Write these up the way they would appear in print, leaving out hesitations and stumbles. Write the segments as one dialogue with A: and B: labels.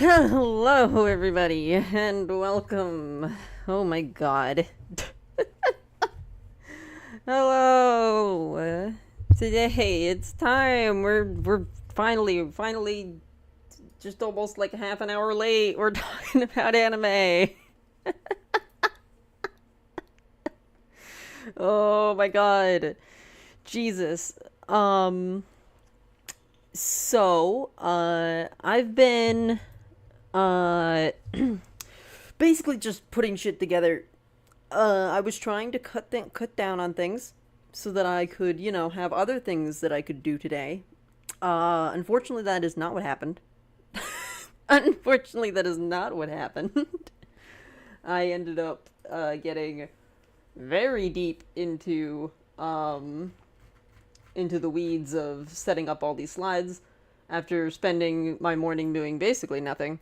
A: Hello, everybody, and welcome. Oh my god. Hello. Today it's time. We're finally just almost like half an hour late. We're talking about anime. Oh my god. Jesus. I've been basically just putting shit together. I was trying to cut down on things so that I could, have other things that I could do today. Unfortunately, that is not what happened. Unfortunately, that is not what happened. I ended up getting very deep into the weeds of setting up all these slides after spending my morning doing basically nothing.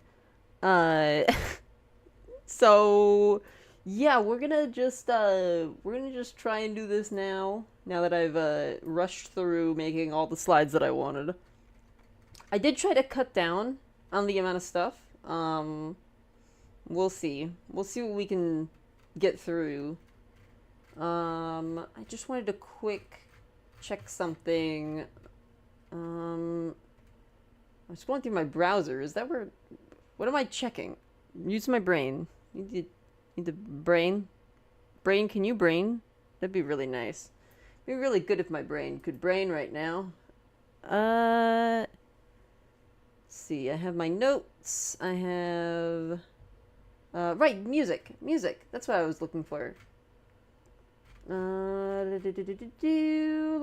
A: So yeah, we're gonna just try and do this now that I've rushed through making all the slides that I wanted. I did try to cut down on the amount of stuff. We'll see what we can get through. I just wanted to quick check something. I'm just going through my browser. Is that where... What am I checking? Use my brain. Need the brain? Brain, can you brain? That'd be really nice. It'd be really good if my brain could brain right now. Let's see. I have my notes. I have... right, music. Music. That's what I was looking for.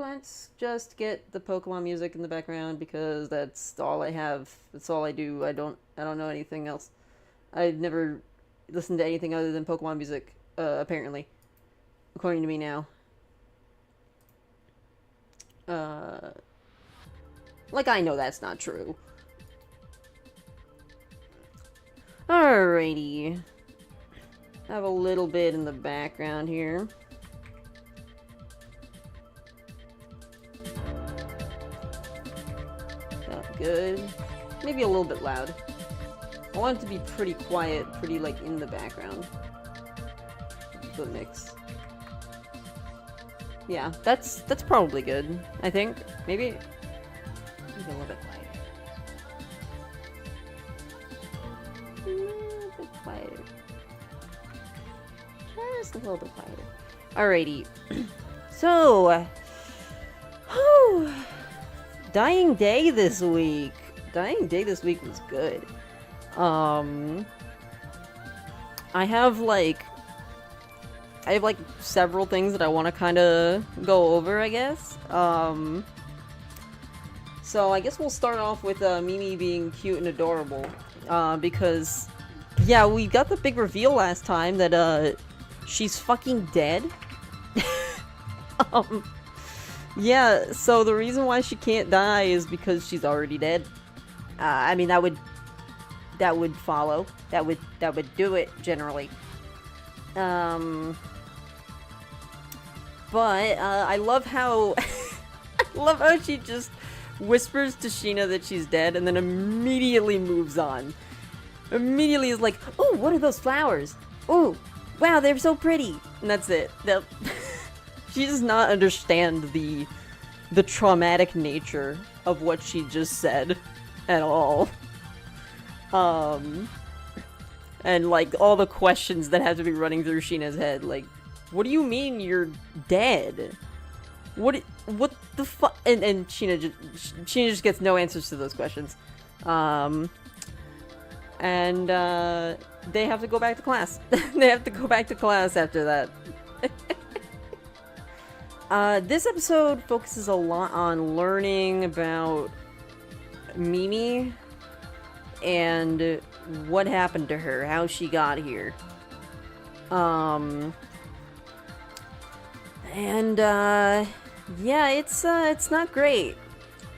A: Let's just get the Pokemon music in the background because that's all I have. That's all I do. I don't know anything else. I've never listened to anything other than Pokemon music, apparently. According to me now. Like I know that's not true. Alrighty. I have a little bit in the background here. Good. Maybe a little bit loud. I want it to be pretty quiet, pretty like in the background. The mix. Yeah, that's probably good, I think. Maybe a little bit quieter. A little bit quieter. Just a little bit quieter. Alrighty. So, whew. Dying Day this week. Dying Day this week was good. I have like several things that I want to kind of go over, I guess. So I guess we'll start off with Mimi being cute and adorable. Because yeah, we got the big reveal last time that she's fucking dead. Yeah, so the reason why she can't die is because she's already dead. I mean, that would follow. That would do it, generally. But, I love how... I love how she just whispers to Sheena that she's dead and then immediately moves on. Immediately is like, oh, what are those flowers? Oh, wow, they're so pretty. And that's it. She does not understand the traumatic nature of what she just said at all. And like all the questions that have to be running through Sheena's head, like, what do you mean you're dead? What the fuck? And Sheena just gets no answers to those questions. And they have to go back to class. They have to go back to class after that. This episode focuses a lot on learning about Mimi and what happened to her, how she got here. Yeah, it's not great.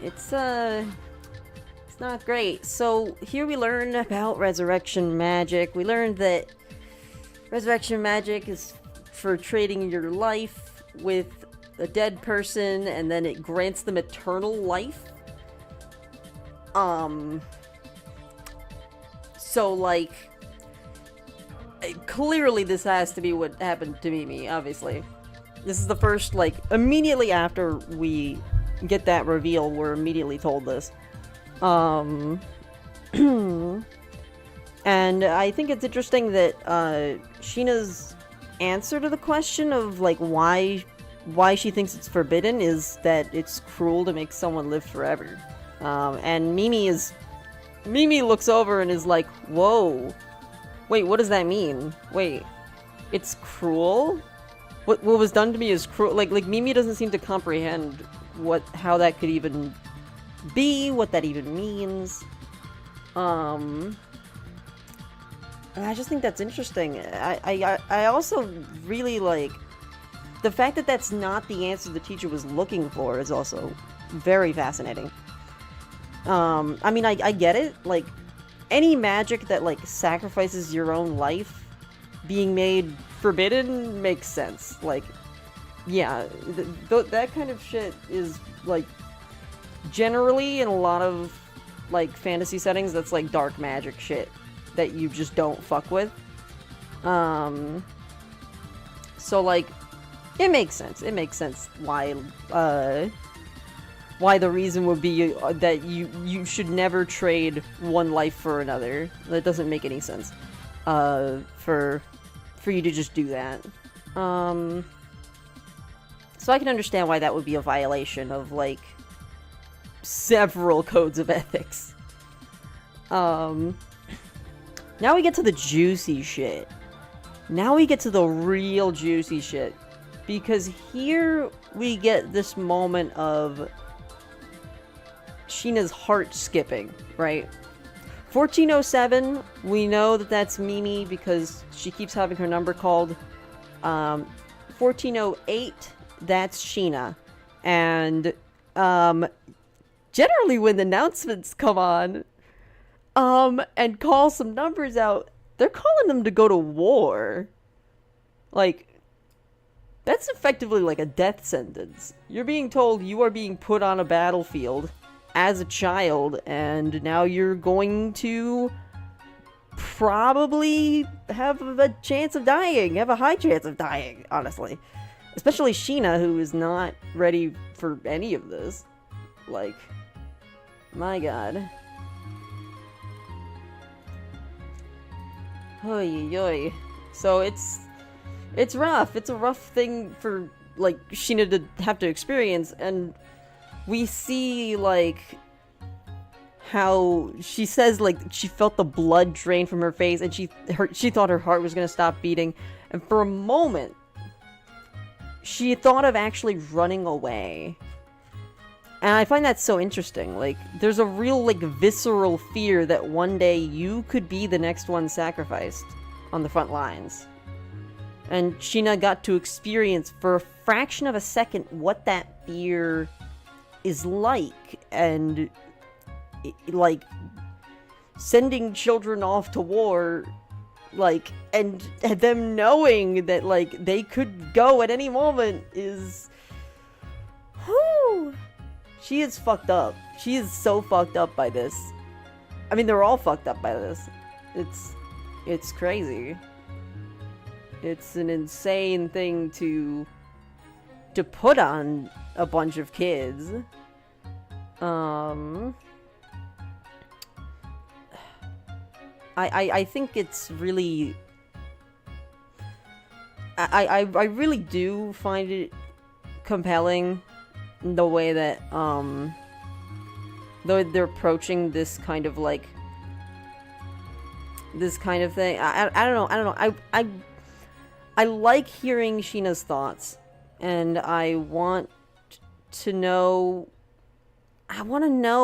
A: It's not great. So here we learn about resurrection magic. We learned that resurrection magic is for trading your life with a dead person, and then it grants them eternal life. So, like, clearly this has to be what happened to Mimi, obviously. This is the first, like, immediately after we get that reveal, we're immediately told this. And I think it's interesting that, Sheena's answer to the question of, like, why she thinks it's forbidden is that it's cruel to make someone live forever. And Mimi looks over and is like, whoa. Wait, what does that mean? Wait, it's cruel? What was done to me is cruel. Like Mimi doesn't seem to comprehend how that could even be, what that even means. And I just think that's interesting. I also really like the fact that that's not the answer the teacher was looking for is also very fascinating. I mean, I get it. Like, any magic that, like, sacrifices your own life being made forbidden makes sense. Like, yeah, that kind of shit is, like, generally in a lot of, like, fantasy settings, that's, like, dark magic shit that you just don't fuck with. So, like, it makes sense. It makes sense why the reason would be that you should never trade one life for another. That doesn't make any sense. For you to just do that. So I can understand why that would be a violation of, like, several codes of ethics. Now we get to the juicy shit. Now we get to the real juicy shit. Because here we get this moment of Sheena's heart skipping, right? 1407, we know that that's Mimi because she keeps having her number called. 1408, that's Sheena. And generally when the announcements come on and call some numbers out, they're calling them to go to war. Like, that's effectively like a death sentence. You're being told you are being put on a battlefield as a child, and now you're going to probably have a chance of dying. Have a high chance of dying, honestly. Especially Sheena, who is not ready for any of this. Like, my god. Oy, oy. So it's rough. It's a rough thing for, like, Sheena to have to experience, and we see, like, how she says, like, she felt the blood drain from her face, and she thought her heart was gonna stop beating, and for a moment, she thought of actually running away. And I find that so interesting. Like, there's a real, like, visceral fear that one day you could be the next one sacrificed on the front lines. And Sheena got to experience for a fraction of a second what that fear is like, and like sending children off to war, like, and them knowing that, like, they could go at any moment is, whew, she is fucked up. She is so fucked up by this. I mean, they're all fucked up by this. It's crazy. It's an insane thing to put on a bunch of kids. I think it's really... I really do find it compelling the way that, though they're approaching this kind of, like, this kind of thing. I don't know. I like hearing Sheena's thoughts, and I want to know,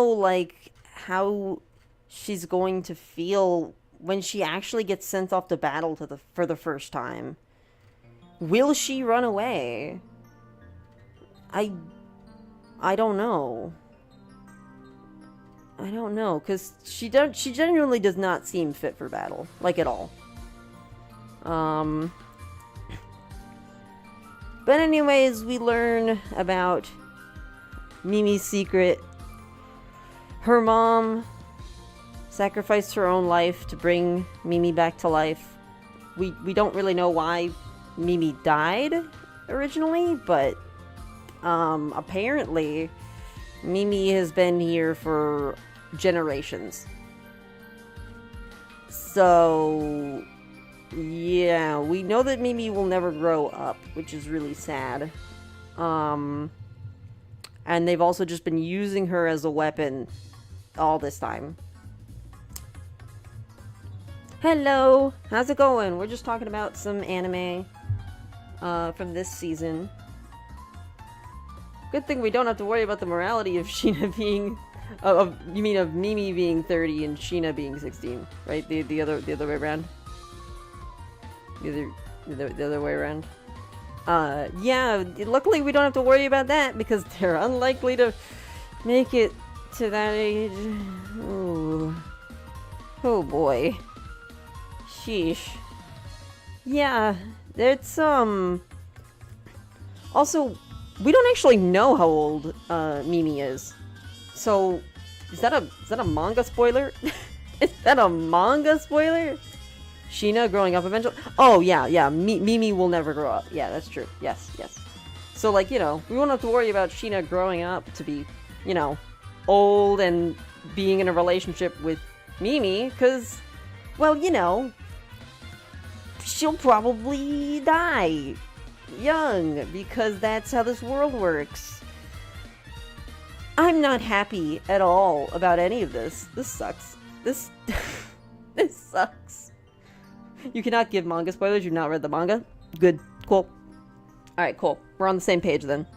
A: like, how she's going to feel when she actually gets sent off to battle for the first time. Will she run away? I don't know. I don't know, because she genuinely does not seem fit for battle, like, at all. But anyways, we learn about Mimi's secret. Her mom sacrificed her own life to bring Mimi back to life. We don't really know why Mimi died originally, but apparently Mimi has been here for generations. So yeah, we know that Mimi will never grow up, which is really sad. And they've also just been using her as a weapon all this time. Hello! How's it going? We're just talking about some anime from this season. Good thing we don't have to worry about the morality of Sheena being... you mean of Mimi being 30 and Sheena being 16, right? The other way around? The other way around? Yeah, luckily we don't have to worry about that because they're unlikely to make it to that age. Ooh. Oh boy. Sheesh. Yeah, it's also, we don't actually know how old Mimi is. So, is that a manga spoiler? Is that a manga spoiler? Sheena growing up eventually? Oh yeah, Mimi will never grow up. Yeah, that's true. Yes. So like, you know, we won't have to worry about Sheena growing up to be, you know, old and being in a relationship with Mimi, because, well, you know, she'll probably die young, because that's how this world works. I'm not happy at all about any of this. This sucks. This sucks. You cannot give manga spoilers. You've not read the manga? Good. Cool. Alright, cool. We're on the same page then.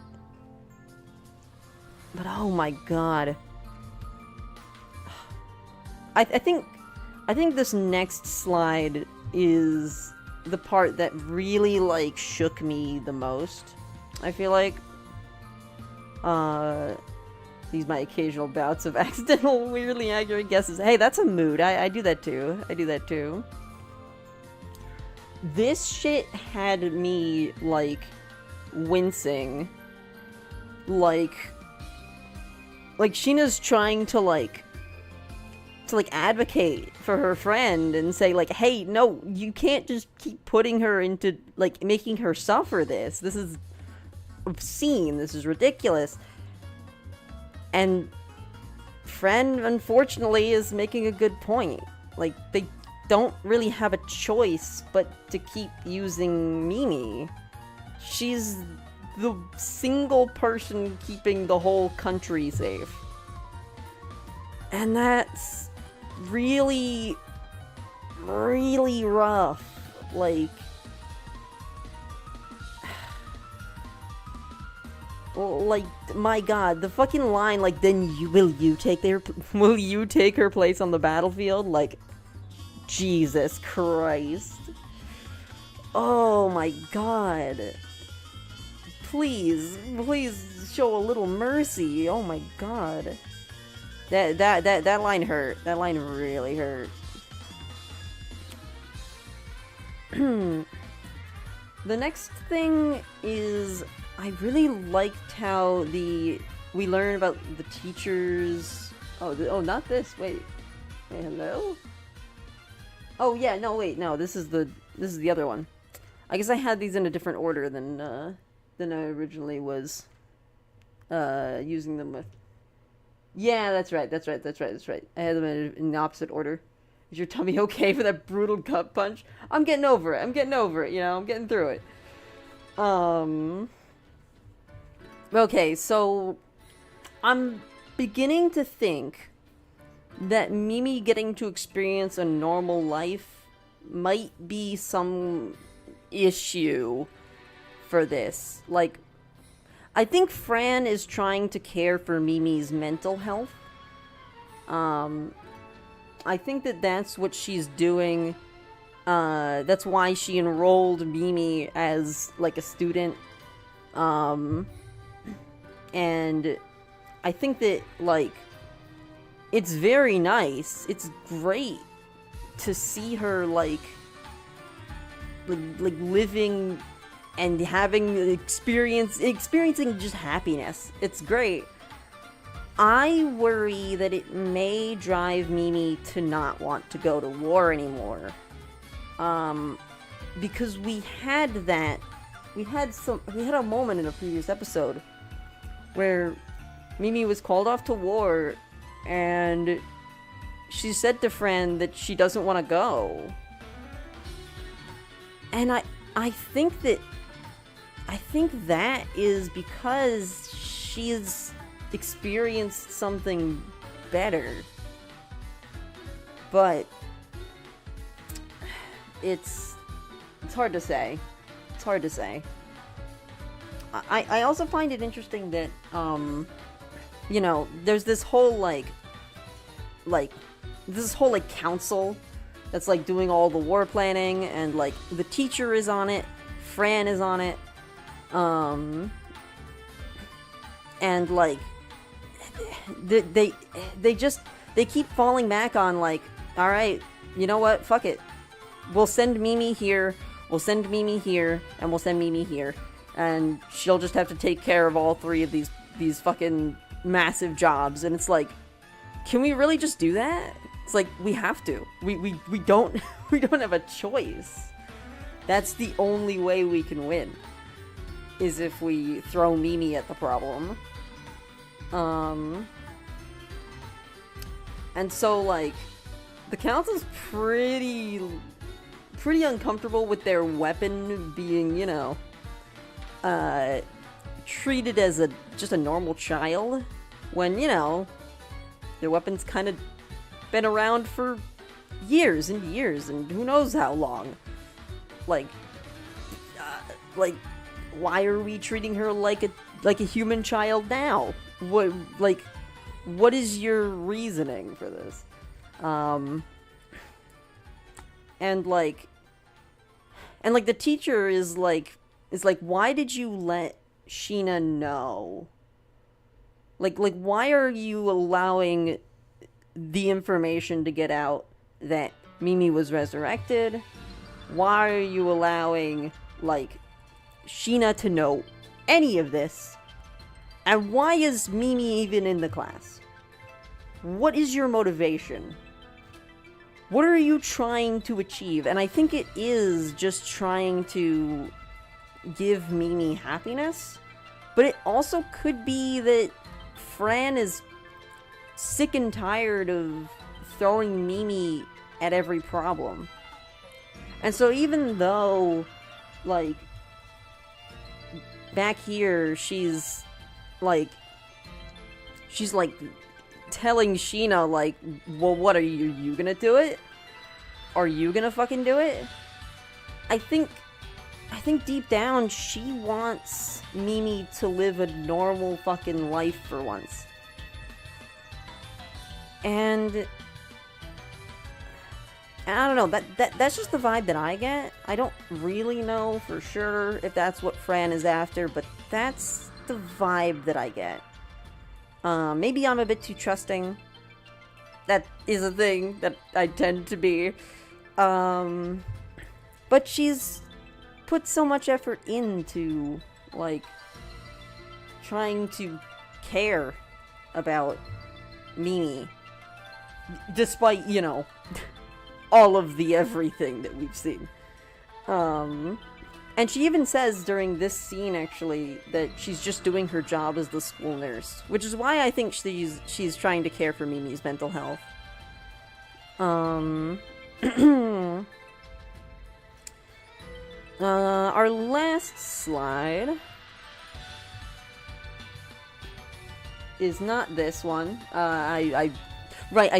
A: But oh my god. I think this next slide is the part that really, like, shook me the most. I feel like, these my occasional bouts of accidental, weirdly accurate guesses. Hey, that's a mood. I do that too. This shit had me, like, wincing. Like Sheena's trying to advocate for her friend and say, like, hey, no, you can't just keep putting her into, like, making her suffer this. This is obscene. This is ridiculous. And friend, unfortunately, is making a good point. Like, they don't really have a choice but to keep using Mimi. She's the single person keeping the whole country safe. And that's really, really rough. Like, my god, the fucking line, like, then will you take her place on the battlefield? Like, Jesus Christ. Oh my god. Please show a little mercy. Oh my god. That line hurt. That line really hurt. The next thing is, I really liked how we learn about the teachers. Oh, not this. Wait, hello? Oh yeah, no, wait, no. This is the other one. I guess I had these in a different order than I originally was using them with. Yeah, that's right. I had them in the opposite order. Is your tummy okay for that brutal gut punch? I'm getting over it. You know, I'm getting through it. Okay, so I'm beginning to think that Mimi getting to experience a normal life might be some issue for this. Like, I think Fran is trying to care for Mimi's mental health. I think that's what she's doing. That's why she enrolled Mimi as, like, a student. And I think that, like, it's very nice. It's great to see her, like living and having experiencing just happiness. It's great. I worry that it may drive Mimi to not want to go to war anymore. Because we had a moment in a previous episode where Mimi was called off to war and she said to Fran that she doesn't want to go. And I think that is because she's experienced something better. But it's hard to say. It's hard to say. I also find it interesting that, you know, there's this whole, council that's, like, doing all the war planning, and, like, the teacher is on it, Fran is on it, and, like, they keep falling back on, like, alright, you know what, fuck it. We'll send Mimi here, and we'll send Mimi here, and she'll just have to take care of all three of these fucking massive jobs, and it's like, can we really just do that? It's like, we have to. We don't have a choice. That's the only way we can win, is if we throw Mimi at the problem. And so, like, the council's pretty uncomfortable with their weapon being, you know, treated as just a normal child, when, you know, their weapon's kind of been around for years and years, and who knows how long. Like, why are we treating her like a human child now? What is your reasoning for this? And the teacher is like, why did you let Sheena know? Like, why are you allowing the information to get out that Mimi was resurrected? Why are you allowing, like, Sheena to know any of this? And why is Mimi even in the class? What is your motivation? What are you trying to achieve? And I think it is just trying to give Mimi happiness. But it also could be that Fran is sick and tired of throwing Mimi at every problem. And so even though, like, back here, she's telling Sheena, like, well, what are you gonna do it? Are you gonna fucking do it? I think deep down, she wants Mimi to live a normal fucking life for once. And I don't know, that's just the vibe that I get. I don't really know for sure if that's what Fran is after, but that's the vibe that I get. Maybe I'm a bit too trusting. That is a thing that I tend to be. But she's put so much effort into, like, trying to care about Mimi. Despite, you know, all of the everything that we've seen. And she even says during this scene, actually, that she's just doing her job as the school nurse. Which is why I think she's trying to care for Mimi's mental health. Our last slide is not this one. I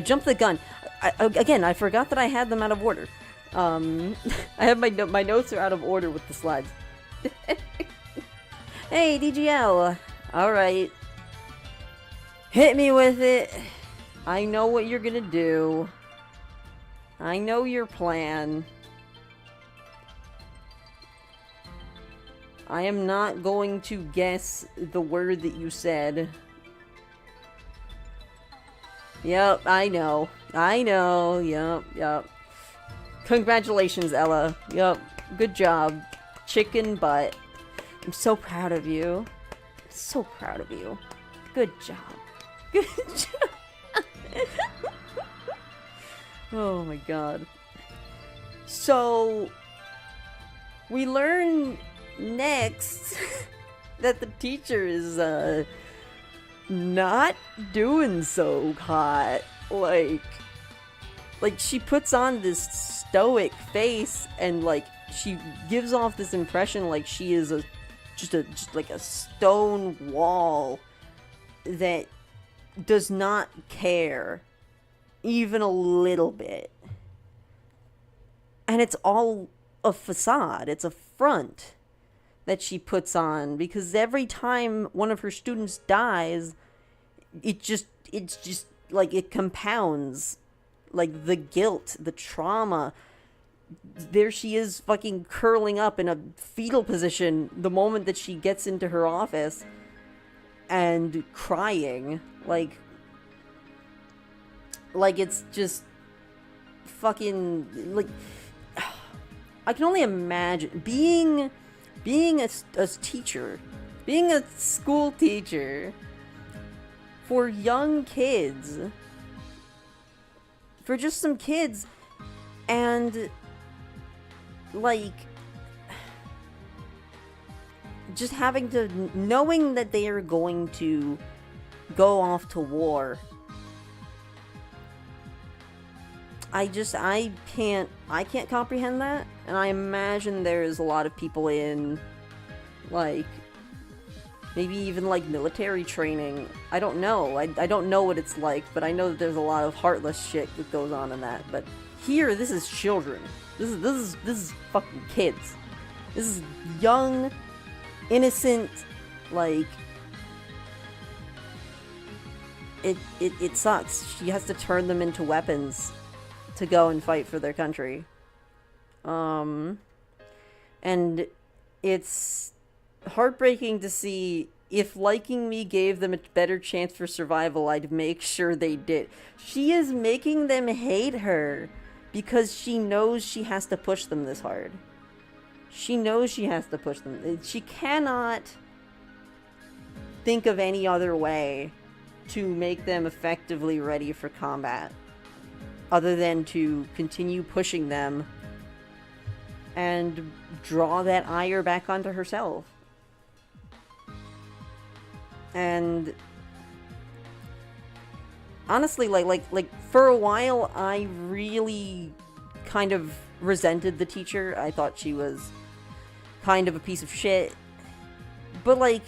A: jumped the gun. I forgot that I had them out of order. I have my notes are out of order with the slides. Hey, DGL. Alright. Hit me with it. I know what you're gonna do. I know your plan. I am not going to guess the word that you said. Yep, I know. Yep. Congratulations, Ella. Yep, good job. Chicken butt. I'm so proud of you. So proud of you. Good job. Good job. Oh my god. So, we learn next that the teacher is, not doing so hot. Like she puts on this stoic face and, like, she gives off this impression like she is just like a stone wall that does not care even a little bit. And it's all a facade. It's a front that she puts on, because every time one of her students dies, it's just like it compounds, like the guilt, the trauma. There she is, fucking curling up in a fetal position the moment that she gets into her office and crying, like it's just fucking, like, I can only imagine being a teacher, being a school teacher for young kids, for just some kids, and, like, just having to, knowing that they are going to go off to war. I can't comprehend that, and I imagine there's a lot of people in, like, maybe even, like, military training. I don't know. I don't know what it's like, but I know that there's a lot of heartless shit that goes on in that. But here, this is children. This is fucking kids. This is young, innocent, like, it sucks. She has to turn them into weapons to go and fight for their country. And it's heartbreaking to see. If liking me gave them a better chance for survival, I'd make sure they did. She is making them hate her because she knows she has to push them this hard. She knows she has to push them. She cannot think of any other way to make them effectively ready for combat other than to continue pushing them and draw that ire back onto herself. And honestly, like for a while, I really kind of resented the teacher. I thought she was kind of a piece of shit. But, like,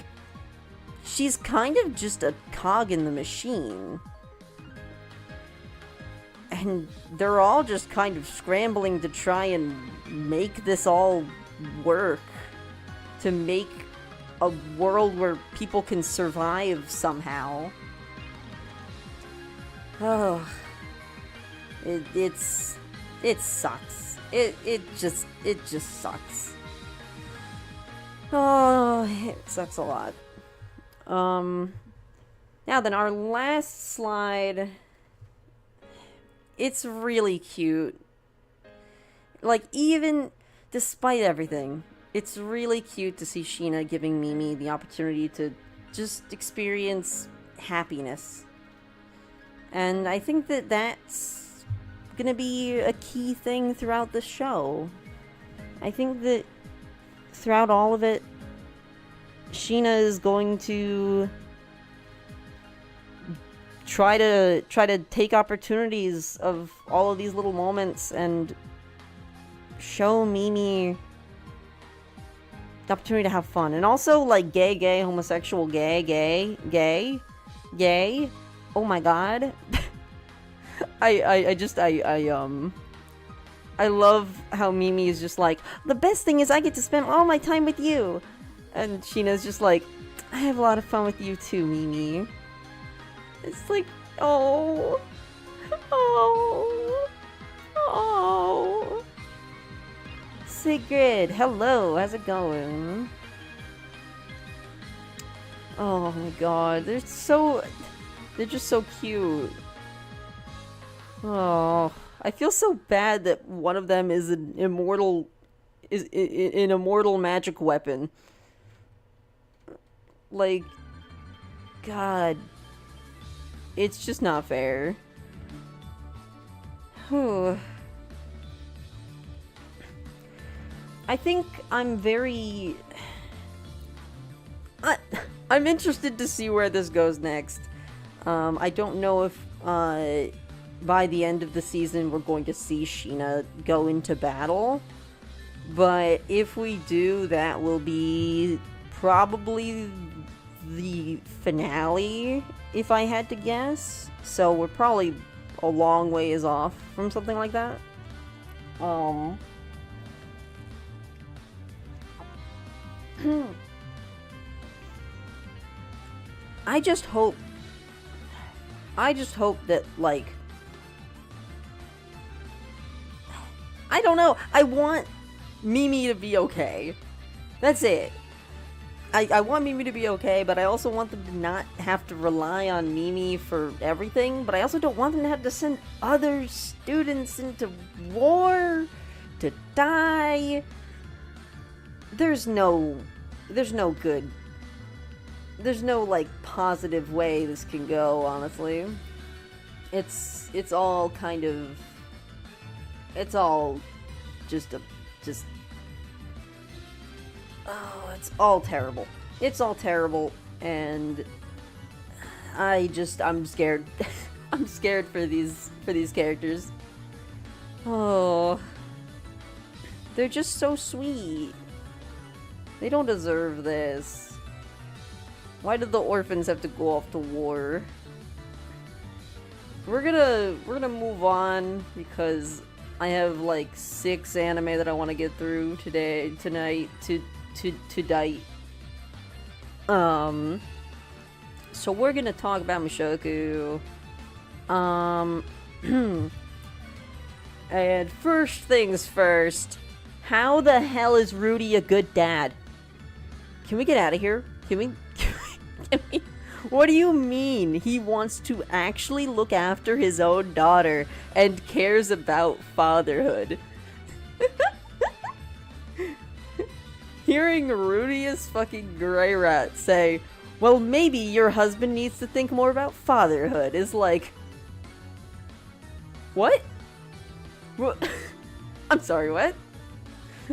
A: she's kind of just a cog in the machine. And they're all just kind of scrambling to try and make this all work. To make a world where people can survive somehow. Oh. It sucks. It just sucks. Oh, it sucks a lot. Now then, our last slide. It's really cute. Like, even despite everything, it's really cute to see Sheena giving Mimi the opportunity to just experience happiness. And I think that that's gonna be a key thing throughout the show. I think that throughout all of it, Sheena is going to try to take opportunities of all of these little moments and show Mimi the opportunity to have fun. And also, like, gay, homosexual, gay. Oh my god. I love how Mimi is just like, the best thing is I get to spend all my time with you. And Sheena's just like, I have a lot of fun with you too, Mimi. It's like, oh. Sigrid, hello, how's it going? Oh my god, they're just so cute. Oh, I feel so bad that one of them is an immortal magic weapon. Like, god. It's just not fair. Whew. I think I'm very... I'm interested to see where this goes next. I don't know if by the end of the season we're going to see Sheena go into battle. But if we do, that will be probably the finale, if I had to guess. So we're probably a long ways off from something like that. I just hope that, like, I don't know, I want Mimi to be okay. That's it. I want Mimi to be okay, but I also want them to not have to rely on Mimi for everything, but I also don't want them to have to send other students into war to die. There's no good, there's no, like, positive way this can go, honestly. It's all kind of, it's all just oh, it's all terrible. It's all terrible, and I'm scared. I'm scared for these characters. Oh, they're just so sweet. They don't deserve this. Why did the orphans have to go off to war? We're gonna move on because I have like 6 anime that I want to get through tonight. So we're gonna talk about Mushoku. And first things first, how the hell is Rudy a good dad? Can we get out of here? Can we? What do you mean he wants to actually look after his own daughter and cares about fatherhood? Hearing Rudy as fucking Grey Rat say, well, maybe your husband needs to think more about fatherhood is like... What? What? I'm sorry, what?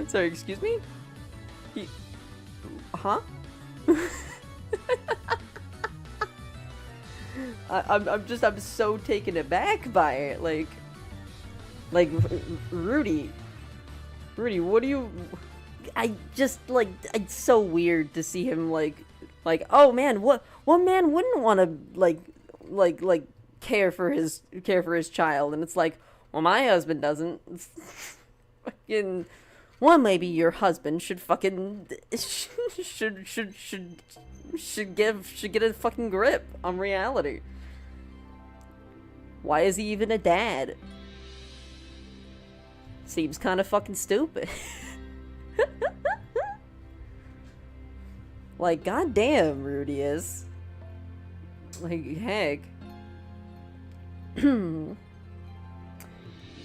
A: Sorry, excuse me? Huh? I'm so taken aback by it. Like, Rudy, what do you? I just like, it's so weird to see him like, oh man, what man wouldn't want to like care for his child, and it's like, well, my husband doesn't. Fucking, well, maybe your husband should fucking should get a fucking grip on reality. Why is he even a dad? Seems kind of fucking stupid. Like, goddamn, Rudy is. Like, heck.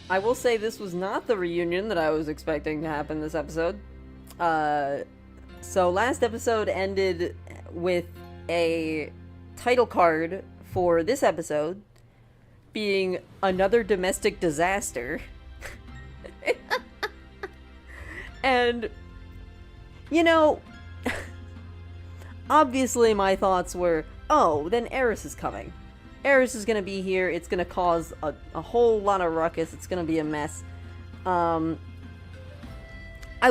A: I will say this was not the reunion that I was expecting to happen this episode. So last episode ended with a title card for this episode being another domestic disaster. And, you know, obviously my thoughts were, oh, then Eris is coming. Eris is gonna be here, it's gonna cause a whole lot of ruckus, it's gonna be a mess. I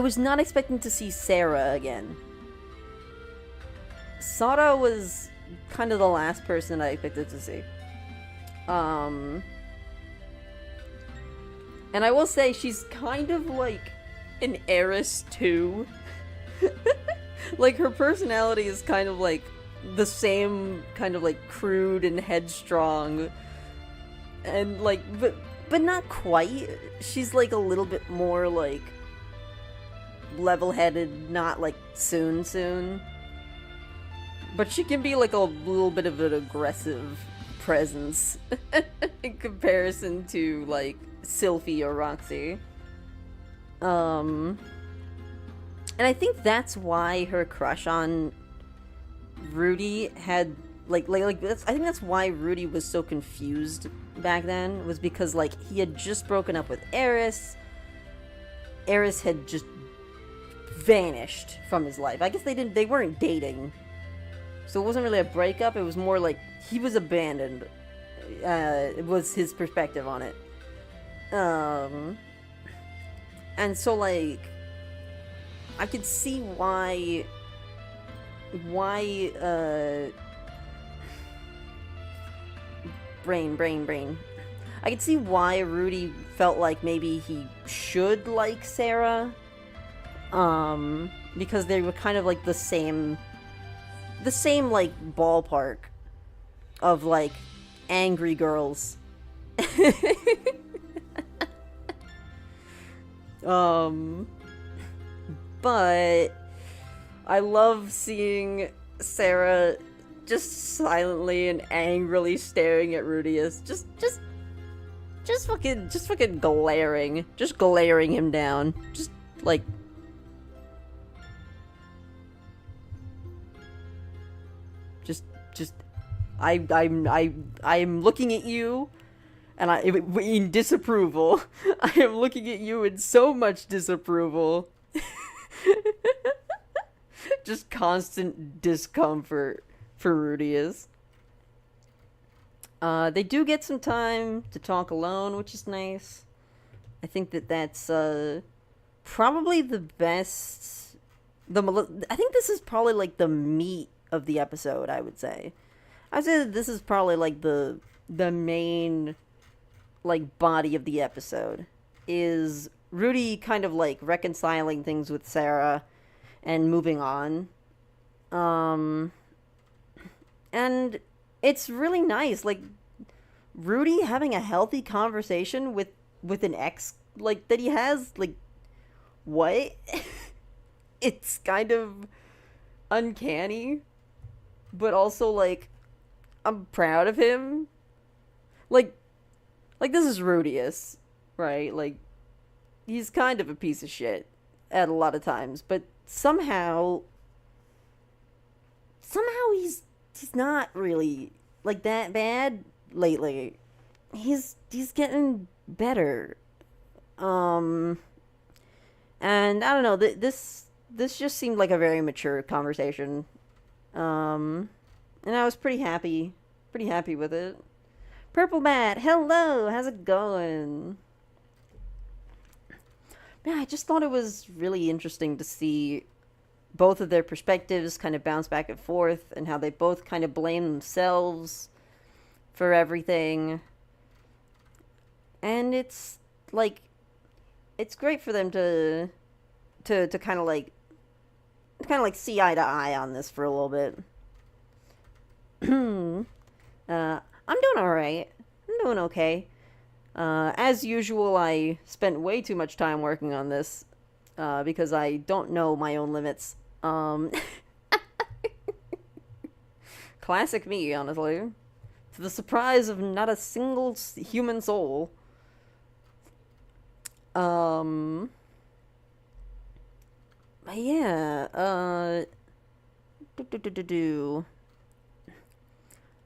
A: was not expecting to see Sarah again. Sara was kind of the last person I expected to see. And I will say she's kind of like an Eris too. Like, her personality is kind of like the same kind of like crude and headstrong, and like, but not quite. She's like a little bit more like level-headed, not like soon, but she can be like a little bit of an aggressive presence in comparison to like Sylphie or Roxy. And I think that's why her crush on Rudy had I think that's why Rudy was so confused back then, was because like he had just broken up with Eris. Eris had just vanished from his life. I guess they weren't dating, so it wasn't really a breakup. It was more like he was abandoned. It was his perspective on it. And so like I could see why brain. I could see why Rudy felt like maybe he should like Sarah. Because they were kind of like the same like ballpark of like angry girls. But I love seeing Sarah just silently and angrily staring at Rudius, just fucking glaring him down, just like. I'm looking at you, and in disapproval. I am looking at you in so much disapproval. Just constant discomfort for Rudius. They do get some time to talk alone, which is nice. I think that's probably the best. I think this is probably like the meat of the episode. I would say that this is probably like the main like body of the episode is Rudy kind of like reconciling things with Sarah and moving on. And it's really nice, like Rudy having a healthy conversation with an ex like that he has, like what? It's kind of uncanny, but also like I'm proud of him. Like this is Rudius, right? Like he's kind of a piece of shit at a lot of times, but somehow he's not really like that bad lately. He's getting better. And I don't know, this just seemed like a very mature conversation. And I was pretty happy with it. Purple Bat, hello, how's it going? Yeah, I just thought it was really interesting to see both of their perspectives kind of bounce back and forth, and how they both kind of blame themselves for everything. And it's like, it's great for them to kind of like see eye to eye on this for a little bit. I'm doing alright. I'm doing okay. As usual, I spent way too much time working on this, because I don't know my own limits. Classic me, honestly. To the surprise of not a single human soul. Yeah,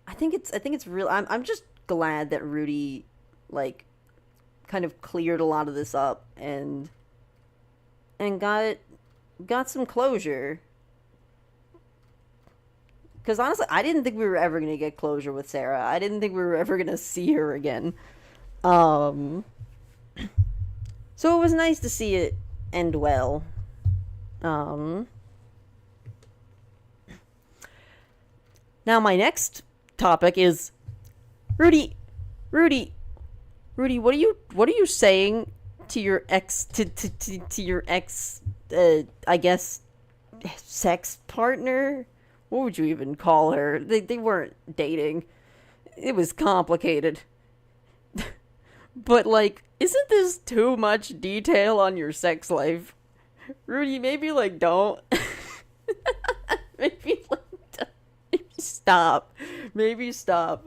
A: I think it's real. I'm just glad that Rudy, like, kind of cleared a lot of this up and got some closure. Because honestly, I didn't think we were ever gonna get closure with Sarah. I didn't think we were ever gonna see her again. So it was nice to see it end well. Now my next topic is Rudy, what are you saying to your ex to your ex I guess sex partner? What would you even call her? They weren't dating. It was complicated. But like, isn't this too much detail on your sex life? Rudy, maybe like don't. Maybe like don't. Maybe stop.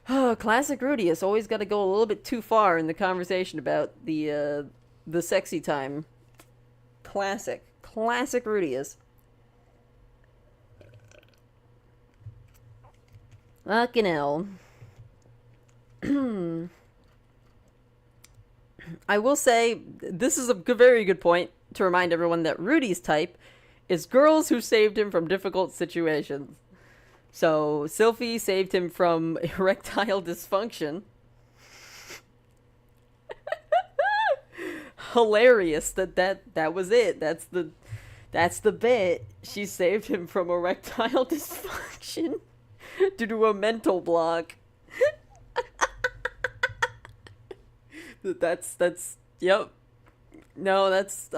A: Oh, classic Rudy has always got to go a little bit too far in the conversation about the sexy time. Classic Rudy is. Fucking hell. I will say, this is a very good point to remind everyone that Rudy's type is girls who saved him from difficult situations. So, Sylphie saved him from erectile dysfunction. Hilarious that was it. That's the bit. She saved him from erectile dysfunction due to a mental block. That's yep. No, that's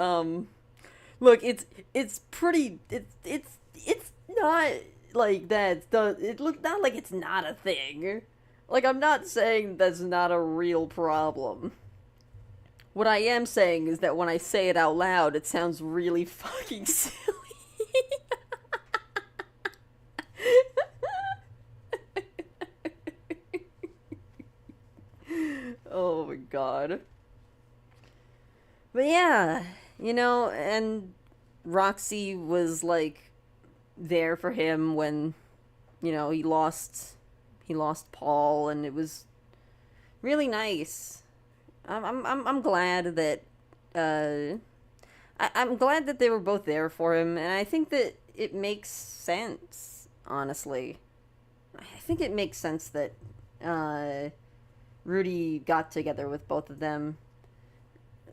A: look, it's pretty it's not like that. It look not like it's not a thing. Like, I'm not saying that's not a real problem. What I am saying is that when I say it out loud, it sounds really fucking silly. Oh my god. But yeah, and Roxy was like there for him when, he lost Paul, and it was really nice. I'm glad that I'm glad that they were both there for him, and I think that it makes sense, honestly. I think it makes sense that Rudy got together with both of them.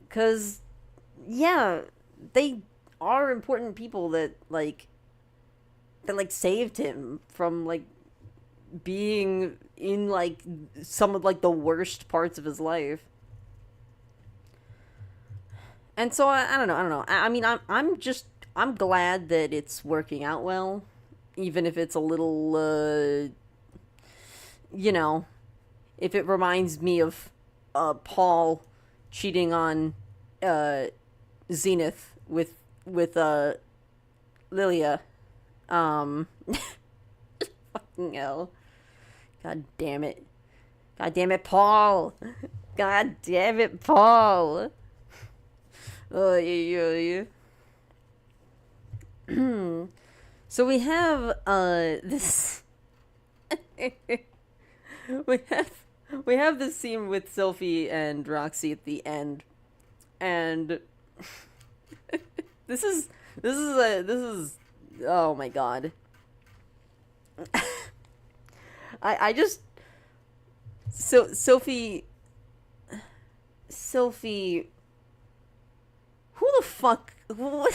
A: Because, yeah, they are important people that saved him from, like, being in, like, some of, like, the worst parts of his life. And so I don't know. I mean, I'm glad that it's working out well, even if it's a little, if it reminds me of Paul cheating on Zenith with Lilia. Fucking hell. God damn it. God damn it, Paul. God damn it, Paul. Oh, yeah. So we have this we have this scene with Sylphie and Roxy at the end, and this is oh my god. I just Sylphie, who the fuck, what?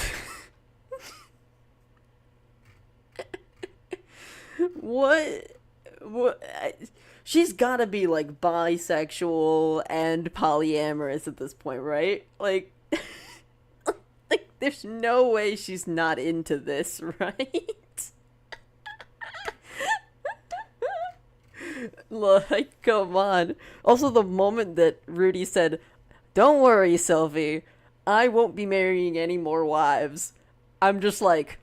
A: What? She's gotta be, like, bisexual and polyamorous at this point, right? Like, like, there's no way she's not into this, right? Like, come on. Also, the moment that Rudy said, "Don't worry, Sylvie, I won't be marrying any more wives," I'm just like,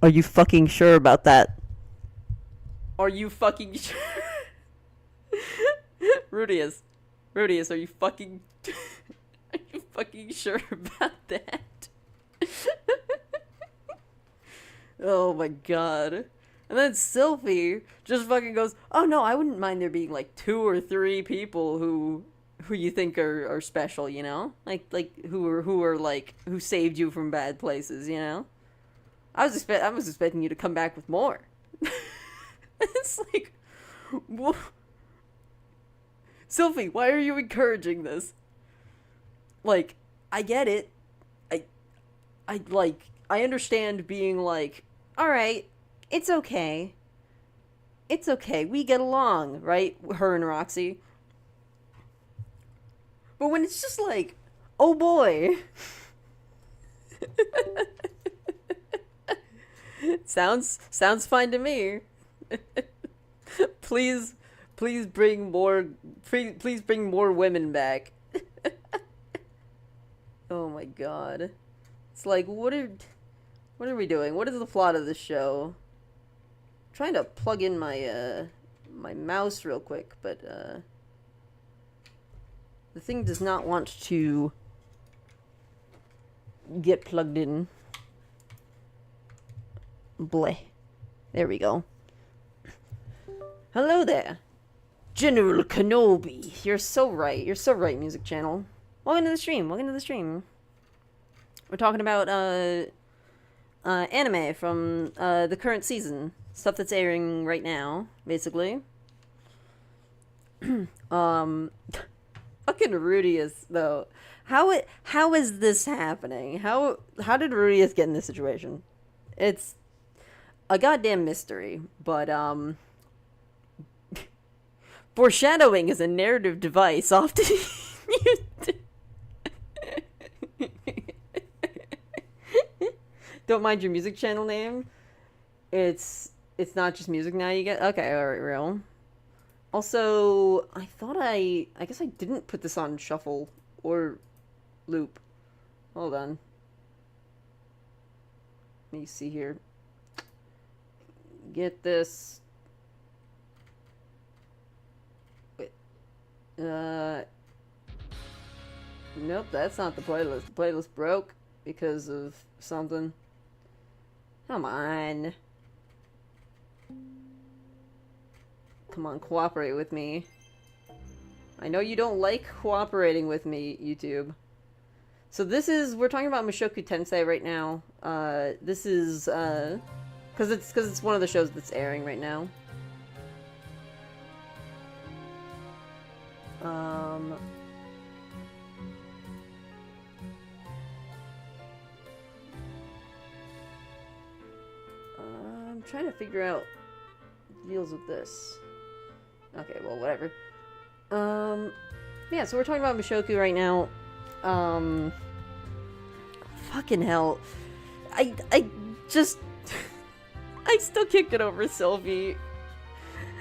A: are you fucking sure about that? Are you fucking sure? Rudius, are you fucking are you fucking sure about that? Oh my god. And then Sylphie just fucking goes, "Oh no, I wouldn't mind there being like 2 or 3 people who you think are special, you know? Like who are like who saved you from bad places, you know? I was expecting you to come back with more." It's like, whoa. Sylphie, why are you encouraging this? Like, I get it. I understand being like, all right, it's okay. It's okay. We get along, right? Her and Roxy. But when it's just like, oh boy. Sounds fine to me. please bring more women back. Oh my god. It's like, what are we doing? What is the plot of this show? I'm trying to plug in my my mouse real quick, but the thing does not want to get plugged in. Bleh. There we go. Hello there, General Kenobi. You're so right. You're so right, music channel. Welcome to the stream. Welcome to the stream. We're talking about anime from the current season, stuff that's airing right now, basically. Fucking Rudius though. How is this happening? How did Rudius get in this situation? It's a goddamn mystery, but foreshadowing is a narrative device often used. Don't mind your music channel name. It's not just music now you get. Okay, alright, real. Also, I guess I didn't put this on shuffle or loop. Hold on. Let me see here. Get this. Wait. Nope, that's not the playlist. The playlist broke because of something. Come on. Come on, cooperate with me. I know you don't like cooperating with me, YouTube. So we're talking about Mushoku Tensei right now. This is, cause it's one of the shows that's airing right now. I'm trying to figure out deals with this. Okay, well, whatever. Yeah, so we're talking about Mushoku right now. Fucking hell. I still can't get over Sylvie.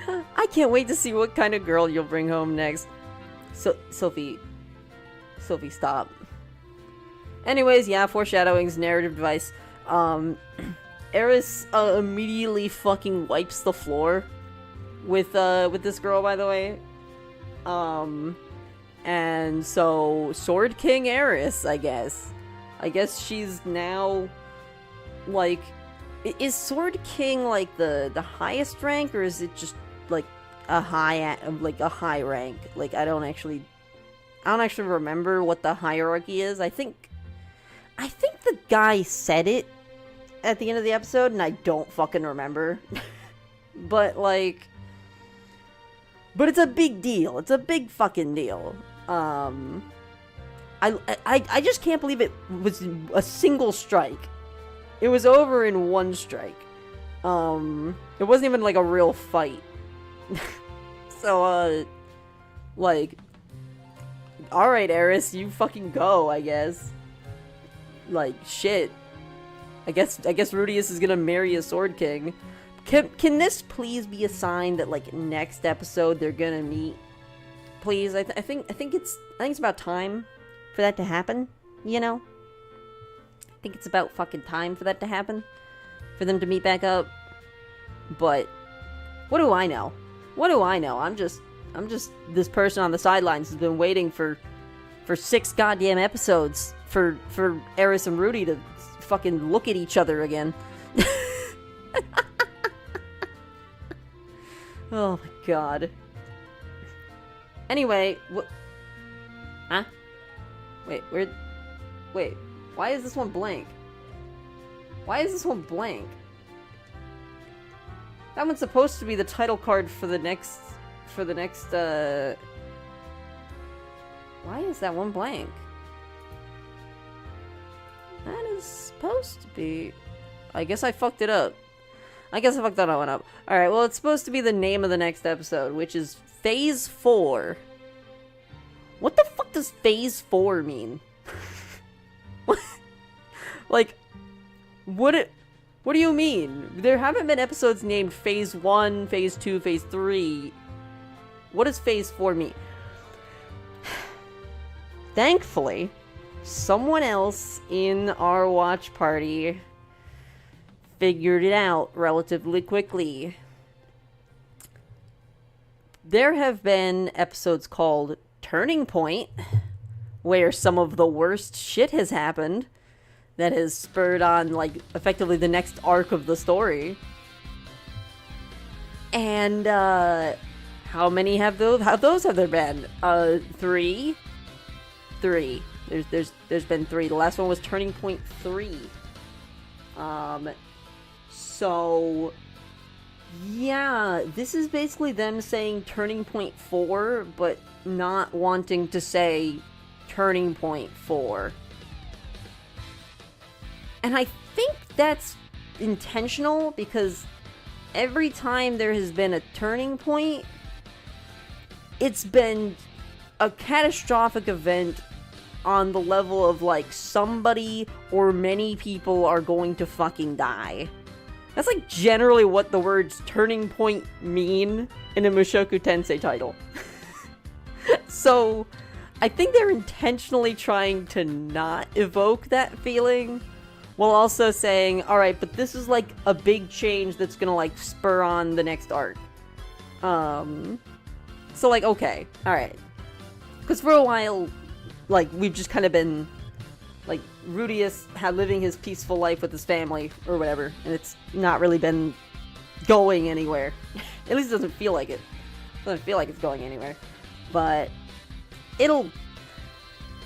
A: I can't wait to see what kind of girl you'll bring home next. Sophie, stop. Anyways, yeah, foreshadowing's narrative device. Eris immediately fucking wipes the floor with this girl, by the way. And so Sword King Eris, I guess she's now like, is Sword King like the highest rank, or is it just like a high rank? Like I don't actually remember what the hierarchy is. I think the guy said it at the end of the episode, and I don't fucking remember. But it's a big deal. It's a big fucking deal. I just can't believe it was a single strike. It was over in one strike. It wasn't even like a real fight. So, alright, Eris, you fucking go, I guess. Like, shit. I guess Rudius is gonna marry a Sword King. Can this please be a sign that, like, next episode they're gonna meet? Please, I think it's about time for that to happen, you know? I think it's about fucking time for that to happen. For them to meet back up. But what do I know? What do I know? I'm just this person on the sidelines who's been waiting for 6 goddamn episodes for Eris and Rudy to fucking look at each other again. Oh my god. Anyway, what? Huh? Wait, why is this one blank? Why is this one blank? That one's supposed to be the title card for the next, Why is that one blank? That is supposed to be... I guess I fucked it up. I guess I fucked that one up. Alright, well, it's supposed to be the name of the next episode, which is Phase 4. What the fuck does Phase 4 mean? Like, what do you mean? There haven't been episodes named Phase 1, Phase 2, Phase 3. What does Phase 4 mean? Thankfully, someone else in our watch party figured it out relatively quickly. There have been episodes called Turning Point, where some of the worst shit has happened that has spurred on, like, effectively the next arc of the story. And how many have those have there been? Three. There's been three. The last one was Turning Point 3. So yeah, this is basically them saying Turning Point 4, but not wanting to say Turning Point 4. And I think that's intentional, because every time there has been a turning point, it's been a catastrophic event on the level of, like, somebody or many people are going to fucking die. That's, like, generally what the words turning point mean in a Mushoku Tensei title. So, I think they're intentionally trying to not evoke that feeling, while also saying, alright, but this is, like, a big change that's gonna, like, spur on the next arc. So, like, okay, alright. Because for a while, like, we've just kind of been, like, Rudius living his peaceful life with his family, or whatever, and it's not really been going anywhere. At least it doesn't feel like it. It doesn't feel like it's going anywhere. But it'll...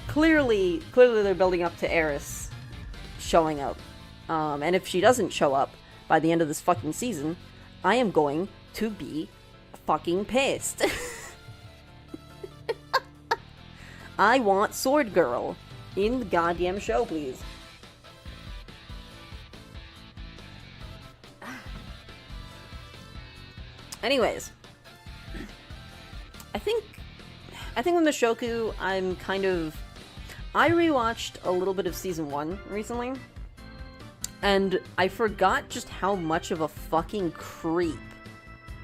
A: Clearly they're building up to Eris showing up. And if she doesn't show up by the end of this fucking season, I am going to be fucking pissed. I want Sword Girl in the goddamn show, please. Anyways, I think with Mushoku, I rewatched a little bit of season 1 recently, and I forgot just how much of a fucking creep